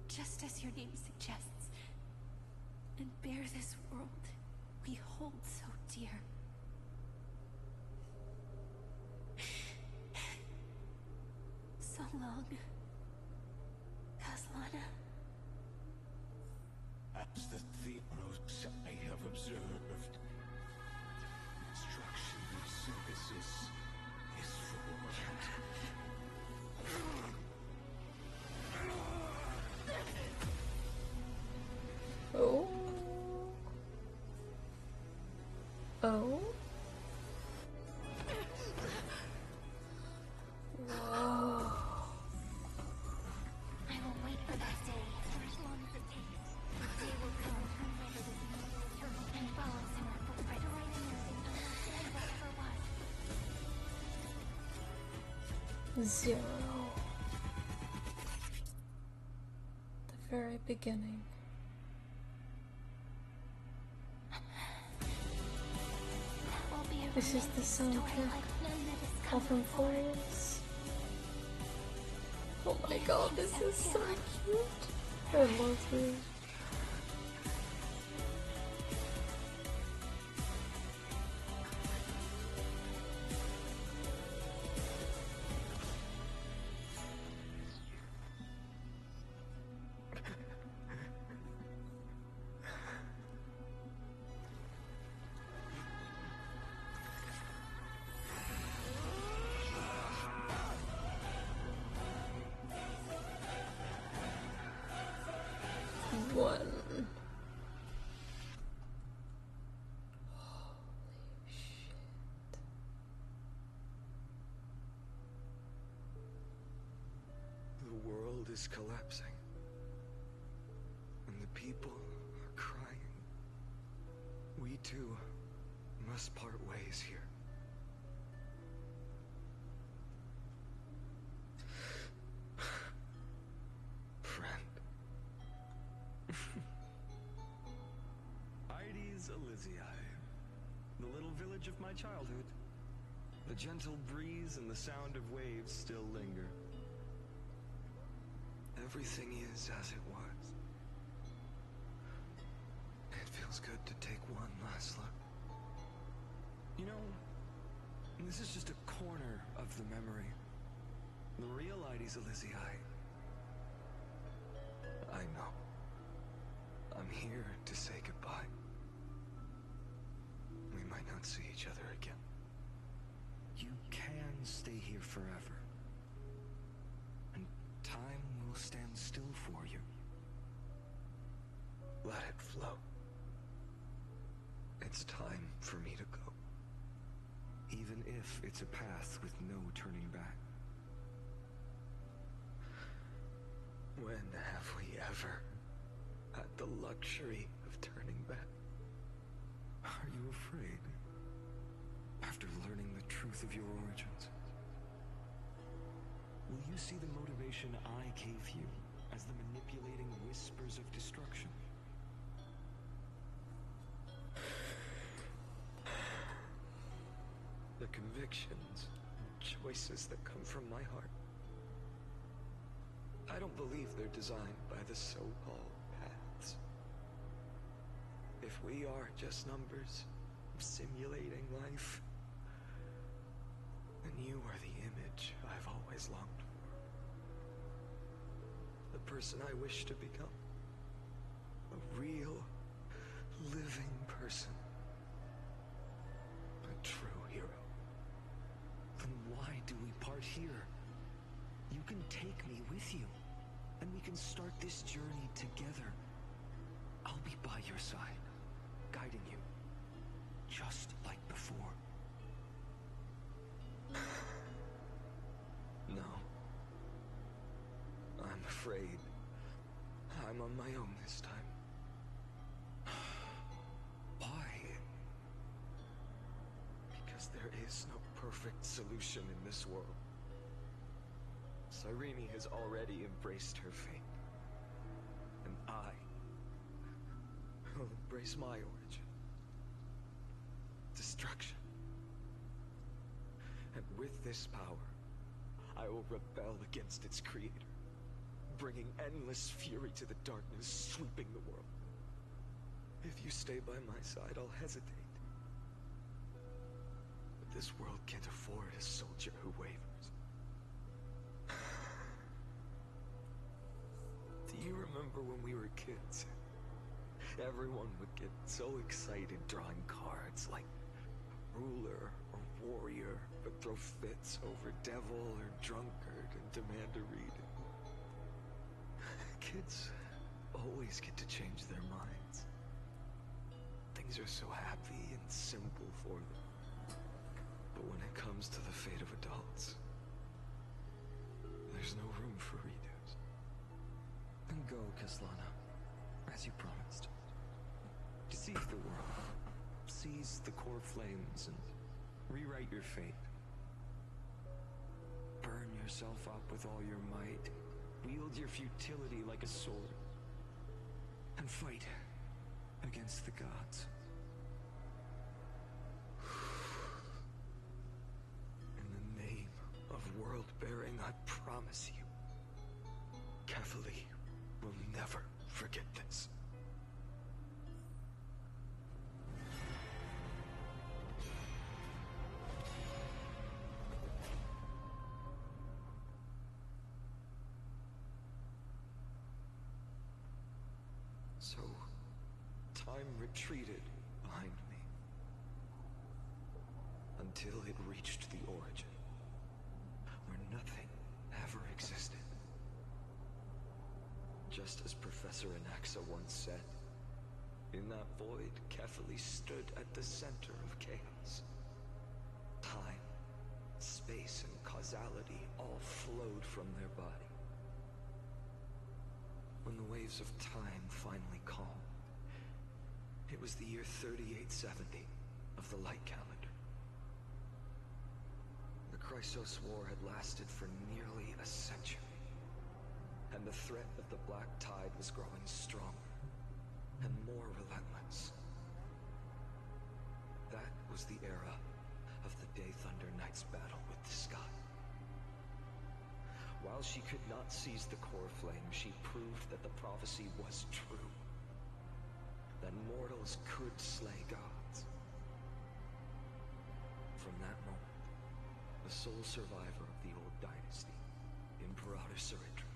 just as your name suggests, and bear this world we hold so dear. So long, Caslana. As the Theros I have observed, instruction of synthesis is formed. Oh. Oh. Whoa. I will wait for that day for as long as it takes. The day will come whenever this evil turtle and follows in our footprint to right anything unless whatever was. 0. The very beginning. This is the soundtrack of Amphorius. Oh my god, this is so cute. I love this. One. Holy shit. The world is collapsing. And the people are crying. We too must part ways here. Elysiae, the little village of my childhood. The gentle breeze and the sound of waves still linger. Everything is as it was. It feels good to take one last look. You know, this is just a corner of the memory. The real Ides Elysiae. I know. I'm here to say goodbye. We might not see each other again. You can stay here forever. And time will stand still for you. Let it flow. It's time for me to go. Even if it's a path with no turning back. When have we ever had the luxury of turning back? Are you afraid? After learning the truth of your origins? Will you see the motivation I gave you as the manipulating whispers of destruction? The convictions and choices that come from my heart. I don't believe they're designed by the so-called paths. If we are just numbers simulating life, then you are the image I've always longed for. The person I wish to become. A real, living person. A true hero. Then why do we part here? You can take me with you, and we can start this journey together. I'll be by your side, guiding you, just like before. No. I'm afraid I'm on my own this time. Why? Because there is no perfect solution in this world. Cyrene has already embraced her fate. And I will embrace my origin. Destruction. And with this power, I will rebel against its creator, bringing endless fury to the darkness sweeping the world. If you stay by my side, I'll hesitate. But this world can't afford a soldier who wavers. Do you remember when we were kids? Everyone would get so excited drawing cards like ruler or warrior, but throw fits over devil or drunkard and demand a reading. Kids always get to change their minds. Things are so happy and simple for them. But when it comes to the fate of adults, there's no room for redos. Then go, Kaslana, as you promised. Deceive the world, seize the core flames, and rewrite your fate. Burn yourself up with all your might, wield your futility like a sword, and fight against the gods. In the name of world-bearing, I promise you, Kefali will never forget this. So, time retreated behind me, until it reached the origin, where nothing ever existed. Just as Professor Anaxa once said, in that void, Kefali stood at the center of chaos. Time, space, and causality all flowed from their body. When the waves of time finally calmed, it was the year 3870 of the light calendar. The Chrysos War had lasted for nearly a century, and the threat of the Black Tide was growing stronger and more relentless. was the era of the Day Thunder Knight's battle with the sky. While she could not seize the core flame, she proved that the prophecy was true. That mortals could slay gods. From that moment, the sole survivor of the old dynasty, Imperator Suritra,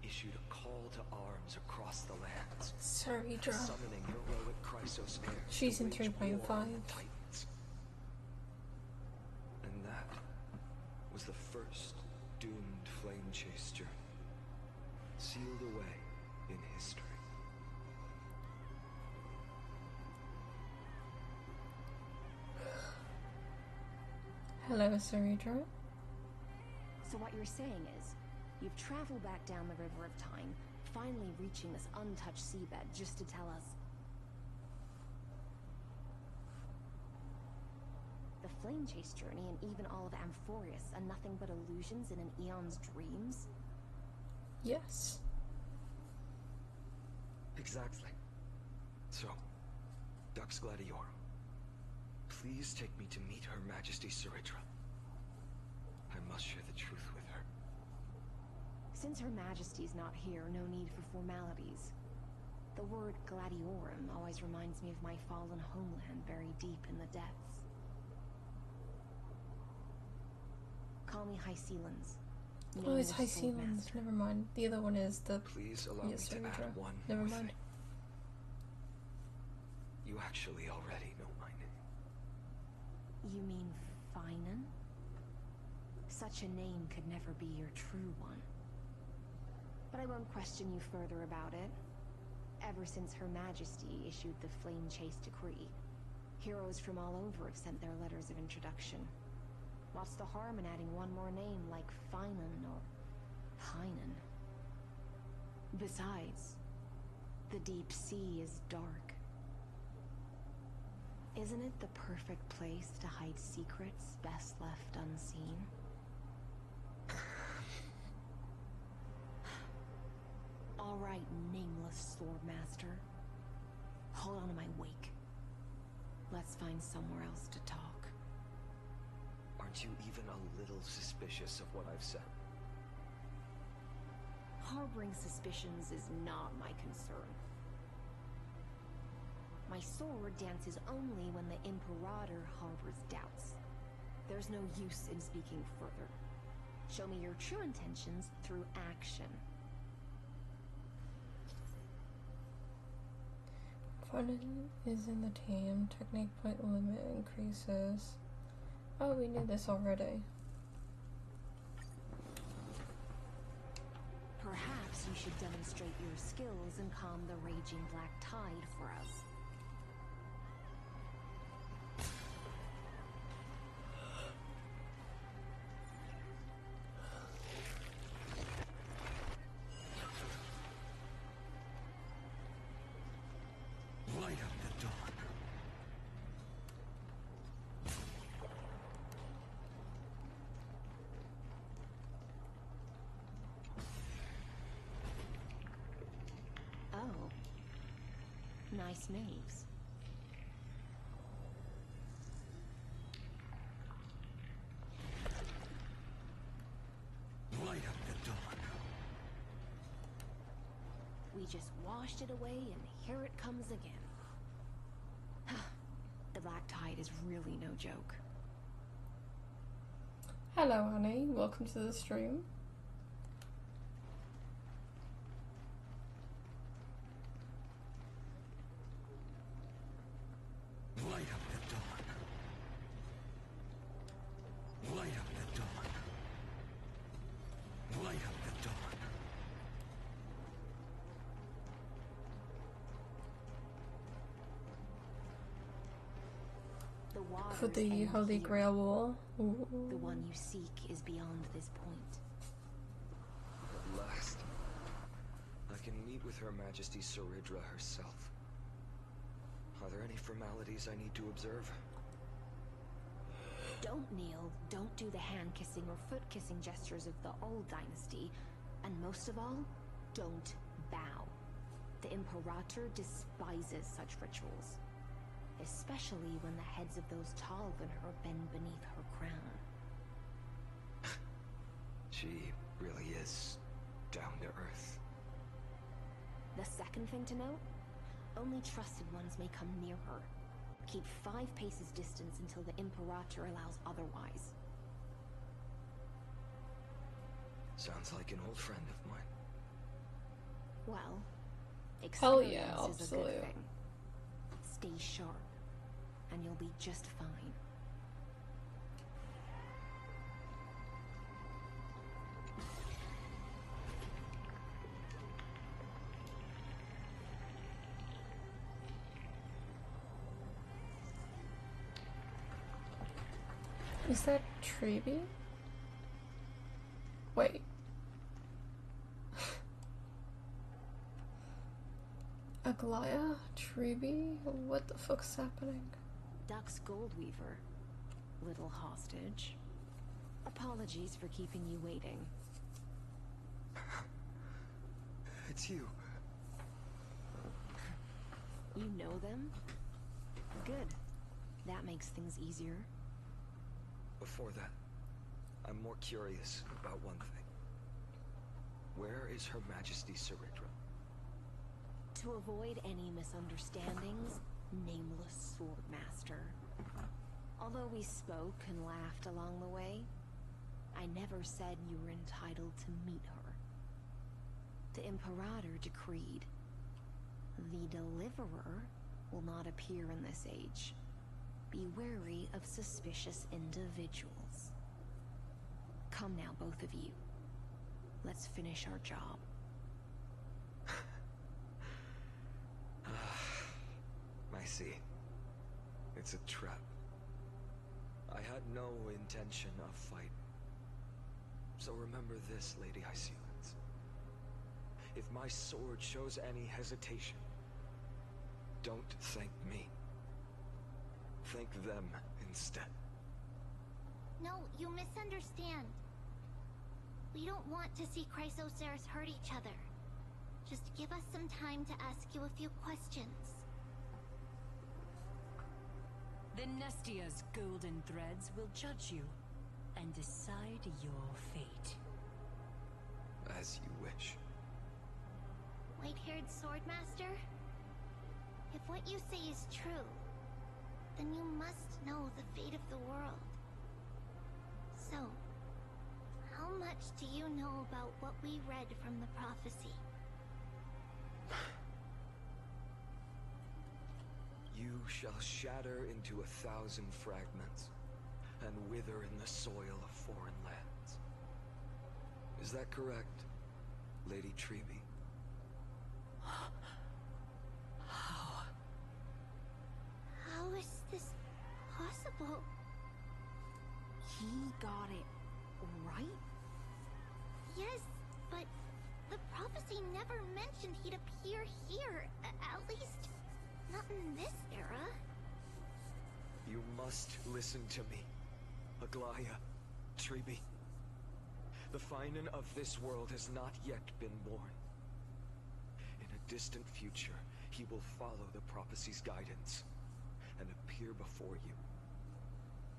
issued a call to arms across the lands, summoning heroic Chrysos heirs. She's in 3.5. Titans. And that was the first doomed flame chase journey, sealed away in history. Hello, Suritra. So what you're saying is, you've traveled back down the River of Time, finally reaching this untouched seabed just to tell us the flame chase journey and even all of Amphorius are nothing but illusions in an eon's dreams? Yes. Exactly. So, Dux Gladiorum, please take me to meet Her Majesty Suritra. I must share the truth with her. Since Her Majesty's not here, no need for formalities. The word Gladiorum always reminds me of my fallen homeland buried deep in the depths. Call me High Sealands. Oh, it's High Sealands. Never mind. The other one is the... Please allow me to add one Never more mind. thing. You actually already know my name. You mean Phainon? Such a name could never be your true one. But I won't question you further about it. Ever since Her Majesty issued the Flame Chase Decree, heroes from all over have sent their letters of introduction. What's the harm in adding one more name like Phainon or Phainon? Besides, the deep sea is dark. Isn't it the perfect place to hide secrets best left unseen? All right, nameless swordmaster. Hold on to my wake. Let's find somewhere else to talk. Aren't you even a little suspicious of what I've said? Harboring suspicions is not my concern. My sword dances only when the Imperator harbors doubts. There's no use in speaking further. Show me your true intentions through action. Phainon is in the team. Technique point limit increases. Oh, we knew this already. Perhaps you should demonstrate your skills and calm the raging black tide for us. Light up the dawn. Oh. Nice moves. Light up the dawn. We just washed it away and here it comes again. The black tide is really no joke. Hello, Annie. Welcome to the stream. Light up the dawn. Light up the dawn. Light up the dawn. The water For the Holy Grail War. Ooh. The one you seek is beyond this point. At last, I can meet with Her Majesty Suritra herself. Are there any formalities I need to observe? Don't kneel, don't do the hand-kissing or foot-kissing gestures of the old dynasty, and most of all, don't bow. The Imperator despises such rituals. especially when the heads of those taller than her bend beneath her crown. She really is down to earth. The second thing to note, only trusted ones may come near her. Keep 5 paces distance until the Imperator allows otherwise. Sounds like an old friend of mine. Well, Hell experience yeah, is a absolutely. good thing. Stay sharp, and you'll be just fine. Is that Treeby? Wait. Aglaya? Treeby? What the fuck's happening? Duck's Goldweaver, little hostage. Apologies for keeping you waiting. It's you. You know them? Good. That makes things easier. Before that, I'm more curious about one thing. Where is Her Majesty Saritra? To avoid any misunderstandings, nameless Swordmaster. Although we spoke and laughed along the way, I never said you were entitled to meet her. The Imperator decreed, the Deliverer will not appear in this age. Be wary of suspicious individuals. Come now, both of you. Let's finish our job. I see. It's a trap. I had no intention of fighting. So remember this, Lady Hysealens. If my sword shows any hesitation, don't thank me. Thank them instead. No, you misunderstand. We don't want to see Chrysoceras hurt each other. Just give us some time to ask you a few questions. The Nestia's golden threads will judge you and decide your fate. As you wish. White-haired Swordmaster? If what you say is true, then you must know the fate of the world. So, how much do you know about what we read from the prophecy? You shall shatter into 1,000 fragments and wither in the soil of foreign lands. Is that correct, Lady Treeby? How is this possible? He got it right? Yes, but the prophecy never mentioned he'd appear here. At least, not in this era. You must listen to me, Aglaya, Treeby. The Phainon of this world has not yet been born. In a distant future, he will follow the prophecy's guidance and appear before you.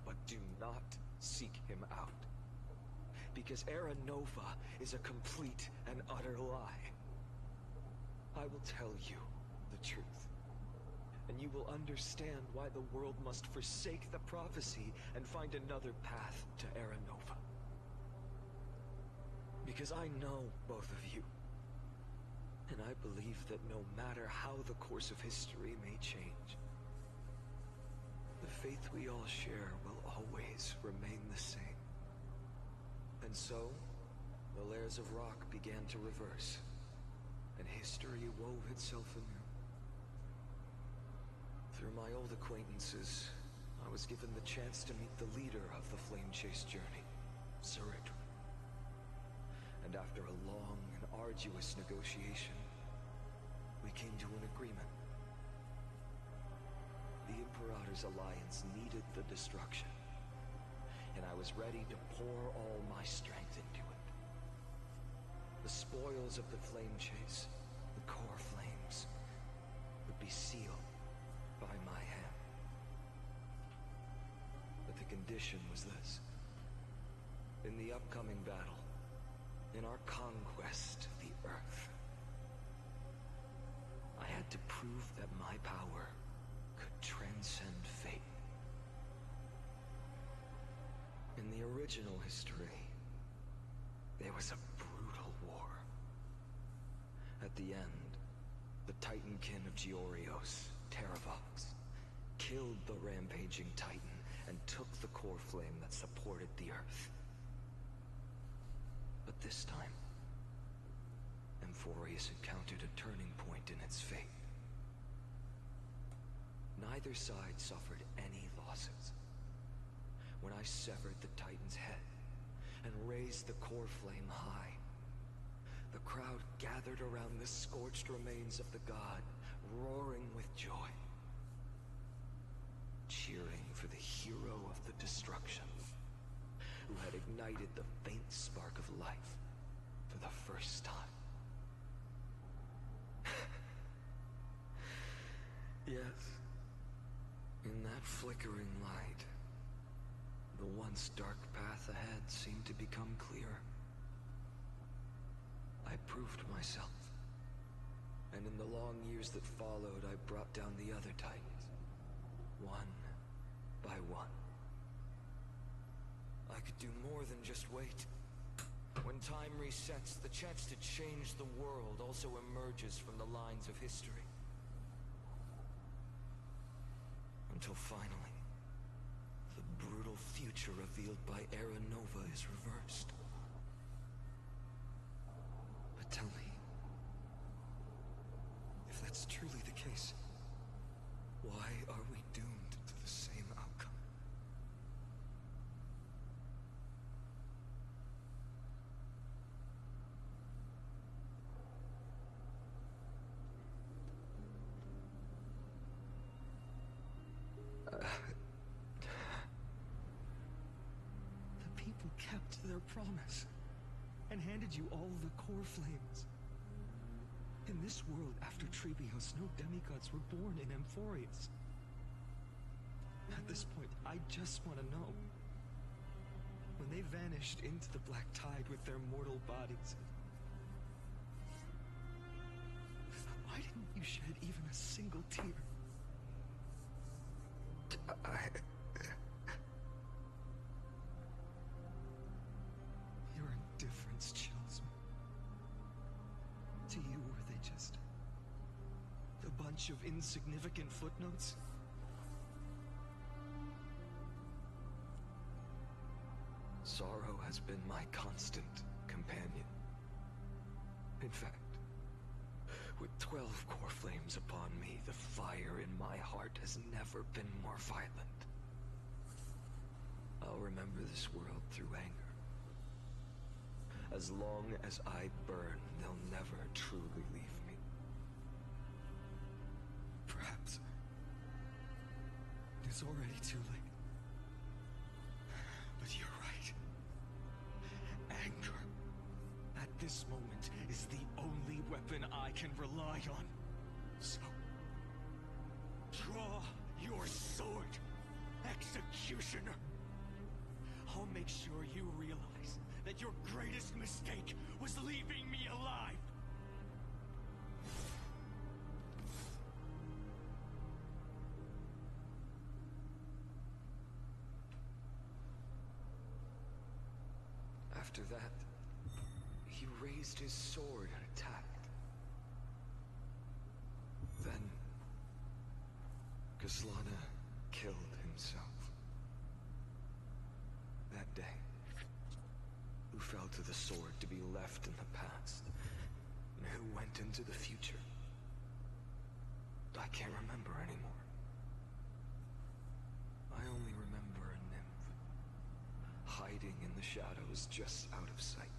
But do not seek him out. Because Era Nova is a complete and utter lie. I will tell you the truth. And you will understand why the world must forsake the prophecy and find another path to Era Nova. Because I know both of you. And I believe that no matter how the course of history may change, the faith we all share will always remain the same. And so, the layers of rock began to reverse, and history wove itself anew. Through my old acquaintances, I was given the chance to meet the leader of the Flame Chase journey, Saritra. And after a long and arduous negotiation, we came to an agreement. The Imperator's alliance needed the destruction, and I was ready to pour all my strength into it. The spoils of the Flame Chase, the core flames, would be sealed by my hand. condition was this. In the upcoming battle, in our conquest of the Earth, I had to prove that my power could transcend fate. In the original history, there was a brutal war. At the end, the Titankin of Georios, Terravox, killed the rampaging Titan and took the core flame that supported the Earth. But this time, Amphorius encountered a turning point in its fate. Neither side suffered any losses. When I severed the Titan's head and raised the core flame high, the crowd gathered around the scorched remains of the god, roaring with joy, cheering for the hero of the destruction, who had ignited the faint spark of life for the first time. Yes, in that flickering light, the once dark path ahead seemed to become clear. I proved myself, and in the long years that followed, I brought down the other Titans, one by one. I could do more than just wait. When time resets, the chance to change the world also emerges from the lines of history. Until finally, the brutal future revealed by Era Nova is reversed. But tell me, if that's truly the case, why are we doomed to the same outcome? The people kept their promise and handed you all the core flames. In this world after Trebios, no demigods were born in Amphorius. At this point, I just want to know. When they vanished into the black tide with their mortal bodies, why didn't you shed even a single tear? Your indifference chills me. To you, were they just a bunch of insignificant footnotes? Sorrow has been my constant companion. In fact, with 12 core flames upon me, the fire in my heart has never been more violent. I'll remember this world through anger. As long as I burn, they'll never truly leave me. Perhaps it's already too late. But you're right. Anger, at this moment, is the only weapon I can rely on. So, draw your sword, Executioner. I'll make sure you realize that your greatest mistake was leaving me alive. After that, he raised his sword and attacked. Then, Kaslana killed himself. That day, who fell to the sword to be left in the past, and who went into the future, I can't remember anymore. I only remember a nymph, hiding in the shadows just out of sight,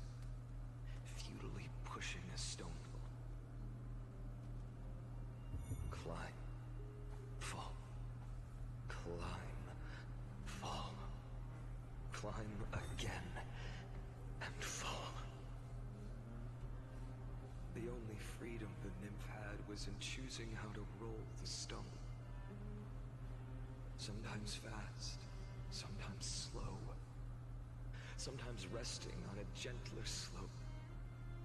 futilely pushing a stone wall. Climb, fall, climb, fall, climb again, and fall. The only freedom the nymph had was in choosing how to roll the stone. Sometimes fast, sometimes slow. sometimes resting on a gentler slope,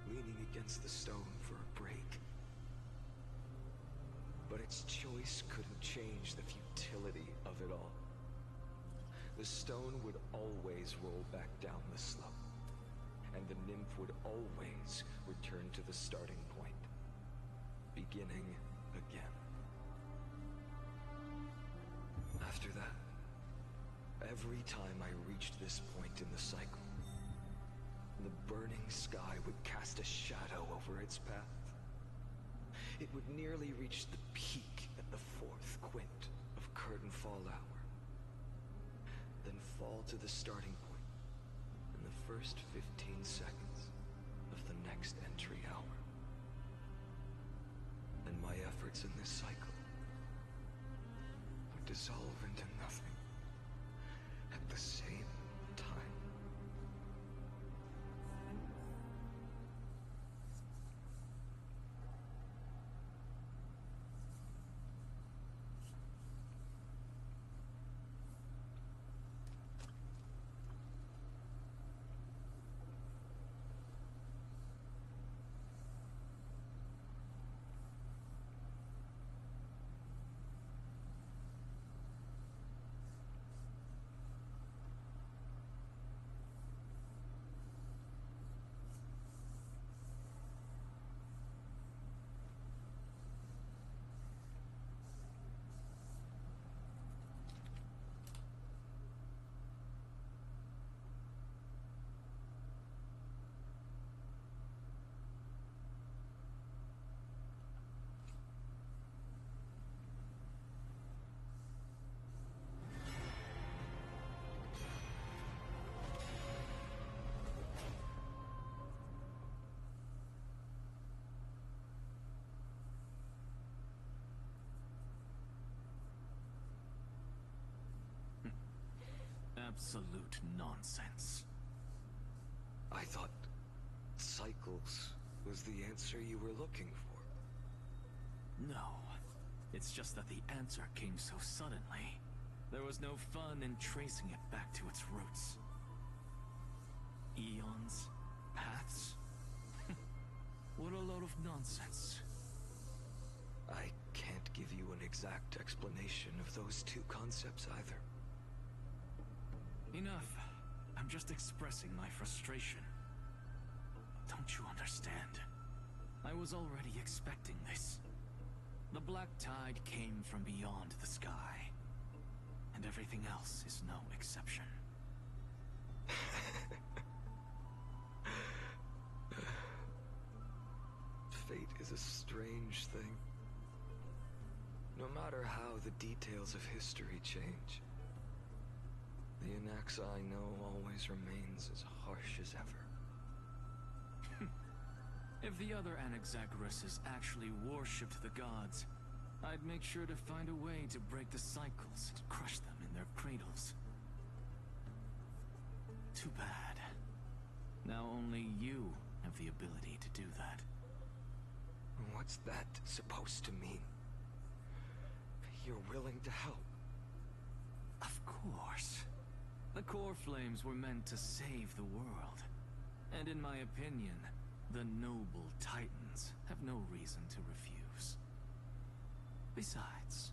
leaning against the stone for a break. But its choice couldn't change the futility of it all. The stone would always roll back down the slope, and the nymph would always return to the starting point, beginning again. After that, every time I reached this point in the cycle, the burning sky would cast a shadow over its path. It would nearly reach the peak at the 4th quint of curtain fall hour, then fall to the starting point in the first 15 seconds of the next entry hour. And my efforts in this cycle would dissolve into nothing at the same time. Absolute nonsense. I thought cycles was the answer you were looking for. No. It's just that the answer came so suddenly. There was no fun in tracing it back to its roots. Eons? Paths? What a load of nonsense. I can't give you an exact explanation of those two concepts either. Enough. I'm just expressing my frustration. Don't you understand? I was already expecting this. The black tide came from beyond the sky. And everything else is no exception. Fate is a strange thing. No matter how the details of history change, the Anaxa I know always remains as harsh as ever. If the other Anaxagoras actually worshipped the gods, I'd make sure to find a way to break the cycles and crush them in their cradles. Too bad. Now only you have the ability to do that. What's that supposed to mean? You're willing to help? Of course. The core flames were meant to save the world. And in my opinion, the noble titans have no reason to refuse. Besides,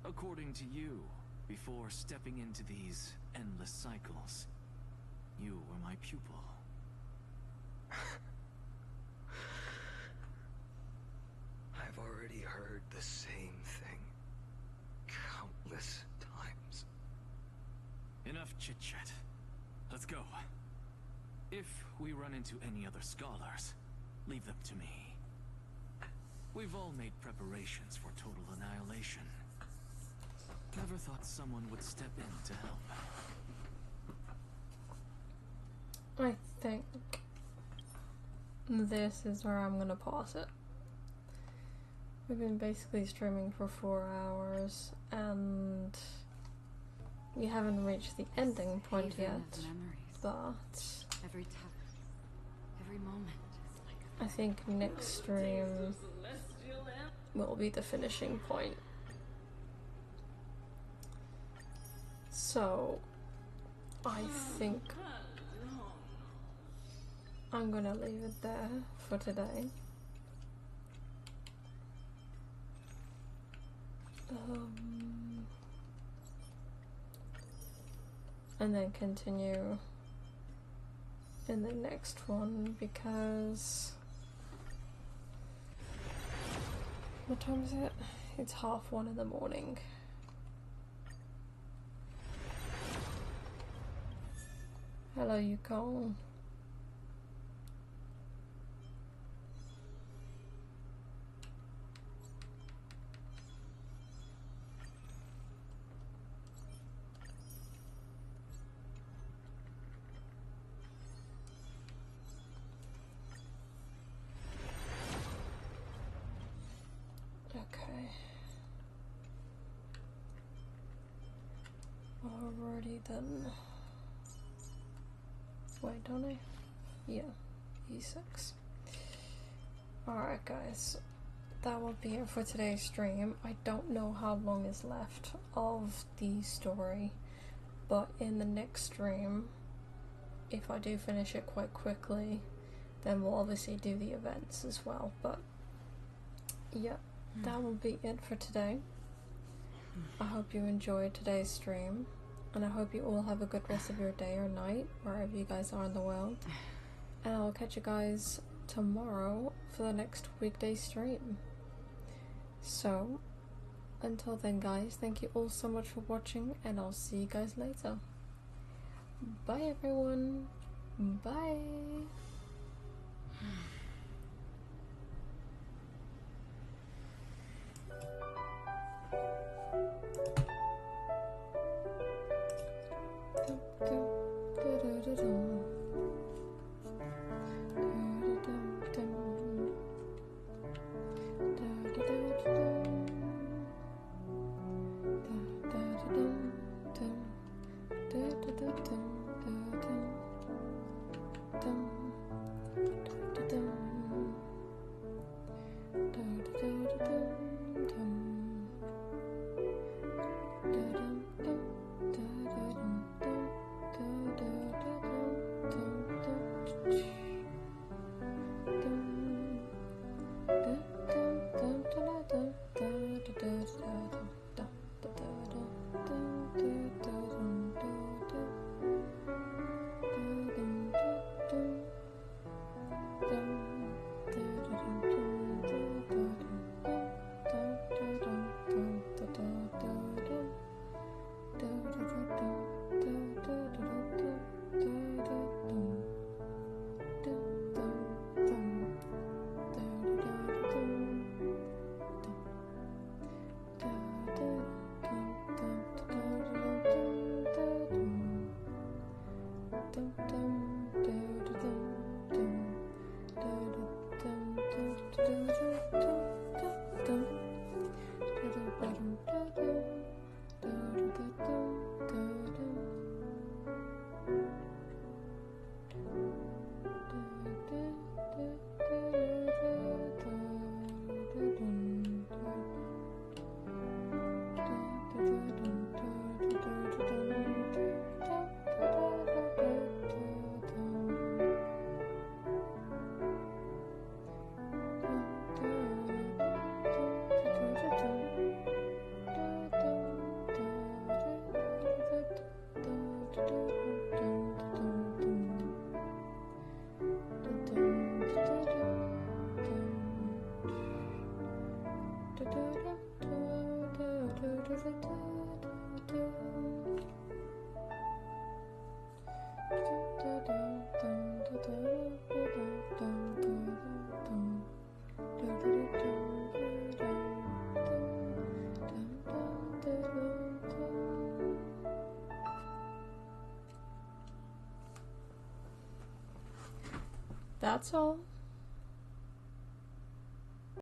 according to you, before stepping into these endless cycles, you were my pupil. I've already heard the same thing countless times. Enough chit-chat. Let's go. If we run into any other scholars, leave them to me. We've all made preparations for total annihilation. Never thought someone would step in to help. I think this is where I'm gonna pause it. We've been basically streaming for 4 hours and we haven't reached the ending point yet, but every moment I think next stream will be the finishing point. So I think I'm gonna leave it there for today. And then continue in the next one, because what time is it? It's 1:30 in the morning. Hello, Yukon. Okay. Already done. Wait, don't I? Yeah, E6. Alright guys, that will be it for today's stream. I don't know how long is left of the story, but in the next stream, if I do finish it quite quickly, then we'll obviously do the events as well. But yeah, that will be it for today. I hope you enjoyed today's stream, and I hope you all have a good rest of your day or night, wherever you guys are in the world. And I'll catch you guys tomorrow for the next weekday stream. So, until then guys, thank you all so much for watching, and I'll see you guys later. Bye everyone. Bye. That's all.